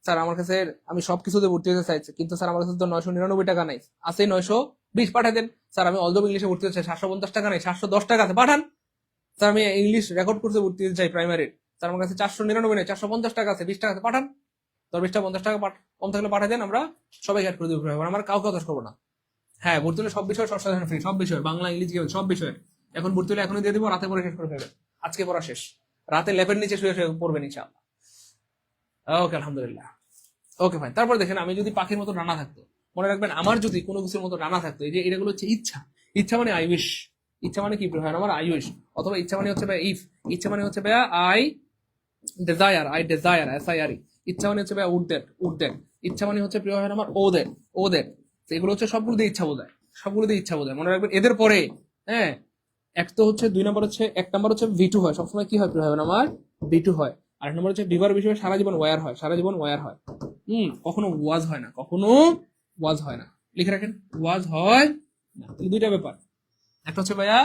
স্যার আমার কাছে আমি সবকিছুতে ভর্তি হতে চাইছি, কিন্তু স্যার আমার কাছে তো 999 টাকা নাই, আছে 920 পাঠিয়ে দেন। স্যার আমি অলদো ইংলিশে ভর্তি হতে চাই, 750 টাকা নাই, 710 টাকা আছে, পাঠান। স্যার আমি ইংলিশ রেকর্ড কোর্সে ভর্তি হতে চাই প্রাইমারির, স্যার আমার কাছে 499 নেই, 450 টাকা আছে, 20 টাকা আছে, পাঠান। 10-20 টাকা 50 টাকা কম থাকলে পাঠিয়ে দেন, আমরা সবাই অ্যাড করে দিব, আমরা কাউকে হতাশ করবো না। হ্যাঁ ভর্তি হলে সব বিষয় সবসময় ফ্রি, সব বিষয় বাংলা ইংলিশ সব বিষয় এখন ভর্তি হলে এখনই দিয়ে দিব, রাতে পরে শেষ করে ফেলবেন, আজকে পড়া শেষ, রাতে ল্যাপের নিচে শুয়ে শুয়ে পড়বেন ইনশাআল্লাহ। ওকে আলহামদুলিল্লাহ, ওকে ফাইন। তারপর দেখেন আমি যদি পাখির মতো ডানা থাকতো, মনে রাখবেন আমার যদি কোনো কিছুর মতো ডানা থাকতো, এই যে এগুলো হচ্ছে ইচ্ছা, ইচ্ছা মানে আই উইশ, ইচ্ছা মানে কি হয় আমার, আই উইশ, অথবা ইচ্ছা মানে হচ্ছে ইফ, ইচ্ছা মানে হচ্ছে I desire, I desire, SIRE, ইচ্ছা মানে হচ্ছে উঠদেন, উঠদেন, ইচ্ছা মানে হচ্ছে প্রিয় হয় আমার ওদের, ওদের, এগুলো হচ্ছে সবগুলো দিয়ে ইচ্ছা বোঝায়, সবগুলো দিয়ে ইচ্ছা বোঝায়, মনে রাখবেন। এদের পরে হ্যাঁ এক তো হচ্ছে 2 নম্বর হচ্ছে, 1 নম্বর হচ্ছে V2 হয়, সবসময় কি হয় প্রিয় হয় আমার, V2 হয়। আর 1 নম্বর হচ্ছে বিভার বিষয়ে সারা জীবন ওয়ার হয়, সারা জীবন ওয়ার হয়। কখনো ওয়াজ হয় না, কখনো ওয়াজ হয় না। লিখে রাখেন, ওয়াজ হয় না। তাহলে দুইটা ব্যাপার, একটা হচ্ছে ভাইয়া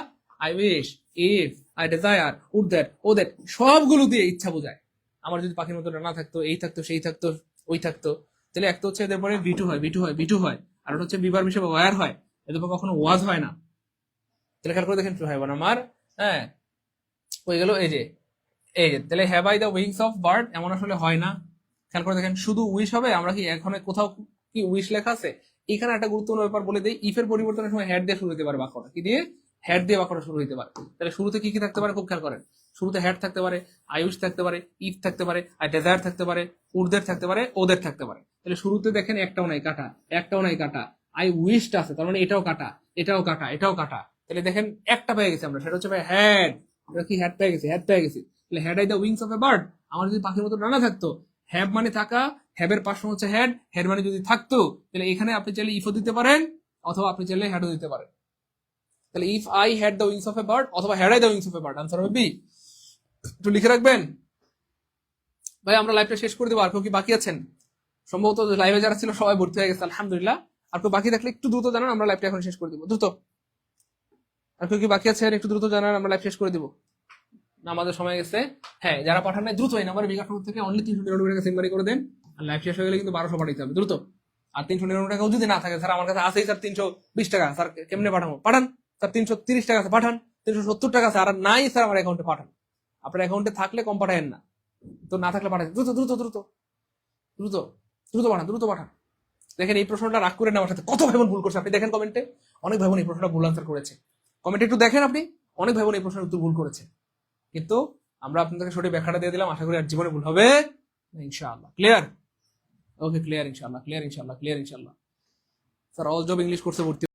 I wish, if, I desire, would that, O that, সবগুলো দিয়ে ইচ্ছা বোঝায়। আমার যদি পাখির মতো ডানা থাকতো, এই থাকতো, সেই থাকতো, ওই থাকতো, তাহলে একটা হচ্ছে এদের পরে বিটু হয়, বিটু হয়, বিটু হয়, আর ওটা হচ্ছে বিবার হিসেবে ওয়ার হয়, এদের পর কখনো ওয়াজ হয় না। তাহলে খেয়াল করে দেখেন ভাই বোন আমার, হ্যাঁ হয়ে গেল এই যে তাহলে have I the wings of bird, এমন আসলে হয় না। খেয়াল করে দেখেন, শুধু উইশ হবে, আমরা কি এখন কোথাও কি উইশ লেখা আছে? এখানে একটা গুরুত্বপূর্ণ ব্যাপার বলে দেই, ইফের পরিবর্তনের সময় হ্যাড দিয়ে শুরু হতে পারে বাক্যটা, কি দিয়ে? হ্যাড দিয়ে বাক্যটা শুরু হতে পারে। তাহলে শুরুতে কি কি থাকতে পারে খুব খেয়াল করেন, শুরুতে হ্যাড থাকতে পারে, আই উইশ থাকতে পারে, ইফ থাকতে পারে, আই ডেজায়ার থাকতে পারে, উর্দের থাকতে পারে, ওদের থাকতে পারে। তাহলে শুরুতে দেখেন একটাও নাই কাটা, একটাও নাই কাটা, আই উইশটা আছে, তার মানে এটাও কাটা, এটাও কাটা, এটাও কাটা। তাহলে দেখেন একটা পেয়ে গেছি আমরা, সেটা হচ্ছে ভাই হ্যাড। আমরা কি হ্যাড পেয়ে গেছি? হ্যাড পেয়ে গেছি। তাহলে had I the wings of a bird, আমার যদি পাখির মতো ডানা থাকতো, হ্যাভ মানে থাকা, হ্যাভের পাশ হচ্ছে হেড, হেড মানে যদি থাকতো, তাহলে এখানে আপনি চাইলে ইফও দিতে পারেন, অথবা আপনি চাইলে হ্যাডও দিতে পারেন। তাহলে if I had the wings of a bird অথবা had I the wings of a bird, answer হবে বি। একটু লিখে রাখবেন। ভাই আমরা লাইভটা শেষ করে দেবো, আর কেউ কি বাকি আছেন? সম্ভবত লাইভে যারা ছিল সবাই ভর্তি হয়ে গেছে, আলহামদুলিল্লাহ। আর কেউ বাকি থাকলে একটু দ্রুত জানান, আমরা লাইভটা এখন শেষ করে দিব, দ্রুত। আর কেউ কি বাকি আছেন? একটু দ্রুত জানান, আমরা লাইভ শেষ করে দিব, আমাদের সময় গেছে। হ্যাঁ, যারা পাঠান নাই দ্রুত এই নাম্বারে বিকাশ থেকে অনলি 399 টাকা সিম্বারি করে দেন, আর লাইভ শেষ হয়ে গেলে কিন্তু 1200 পাঠাইতে হবে দ্রুত। আর 399 টাকাও যদি না থাকে, স্যার আমার কাছে আছেই স্যার 320 টাকা, স্যার কেমনে পাঠাবো? পাঠান স্যার, 330 টাকা আছে পাঠান, 370 টাকা আছে, আর নাই স্যার আমার অ্যাকাউন্টে পাঠান। আপনার অ্যাকাউন্টে থাকলে কম পাঠায়েন না, তো না থাকলে পাঠান দ্রুত দ্রুত দ্রুত দ্রুত দ্রুত পাঠান, দ্রুত পাঠান। দেখেন এই প্রশ্নটা রাগ করে নেওয়ার সাথে কত ভাই বোন ভুল করছে, আপনি দেখেন কমেন্টে, অনেক ভাই বোন এই প্রশ্নটা ভুল আনসার করেছে। কমেন্টে একটু দেখেন আপনি, অনেক ভাই বোন এই প্রশ্নের উত্তর ভুল করেছে, কিন্তু আমরা আপনাদেরকে সঠিক ব্যাখ্যাটা দিয়ে দিলাম, আশা করি আর জীবনে ভুল হবে না, ইনশাআল্লাহ। ক্লিয়ার? ওকে, ক্লিয়ার ইনশাআল্লাহ, ক্লিয়ার ইনশাআল্লাহ, ক্লিয়ার ইনশাআল্লাহ। স্যার অল জব ইংলিশ কোর্সে ভর্তি